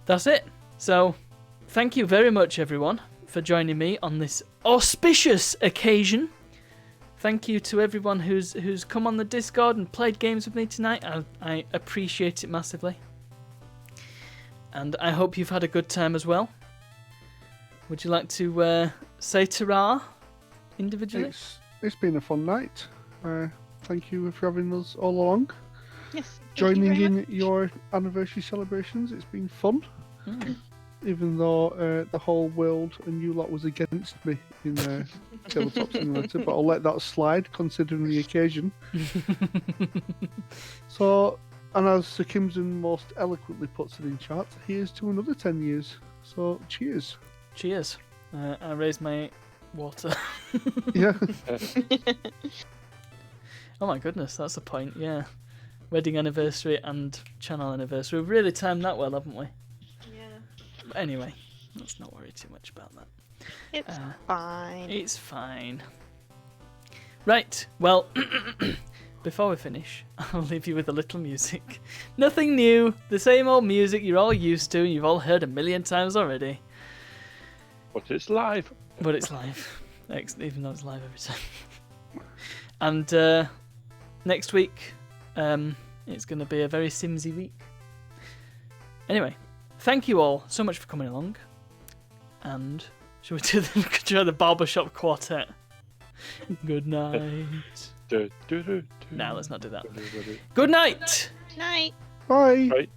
That's it. So, thank you very much, everyone, for joining me on this auspicious occasion. Thank you to everyone who's come on the Discord and played games with me tonight. I appreciate it massively. And I hope you've had a good time as well. would you like to say ta-ra individually? It's been a fun night. Thank you for having us all along. Yes. thank you Joining very in much. your anniversary celebrations. It's been fun. Mm. Even though the whole world and you lot was against me in Tabletop Simulator, but I'll let that slide considering the occasion. So, and as Sir Kimson most eloquently puts it in chat, here's to another 10 years. So, cheers. Cheers. I raise my water. Yeah. Oh my goodness, that's the point, yeah. Wedding anniversary and channel anniversary. We've really timed that well, haven't we? Yeah. But anyway, let's not worry too much about that. It's fine. It's fine. Right, well, before we finish, I'll leave you with a little music. Nothing new, the same old music you're all used to and you've all heard a million times already. But it's live. But it's live, even though it's live every time. And next week, it's going to be a very Simsy week. Anyway, thank you all so much for coming along. And shall we do the Barbershop Quartet? Good night. Do, do, do, do. No, let's not do that. Do, do, do. Good night! Night. Bye. Right.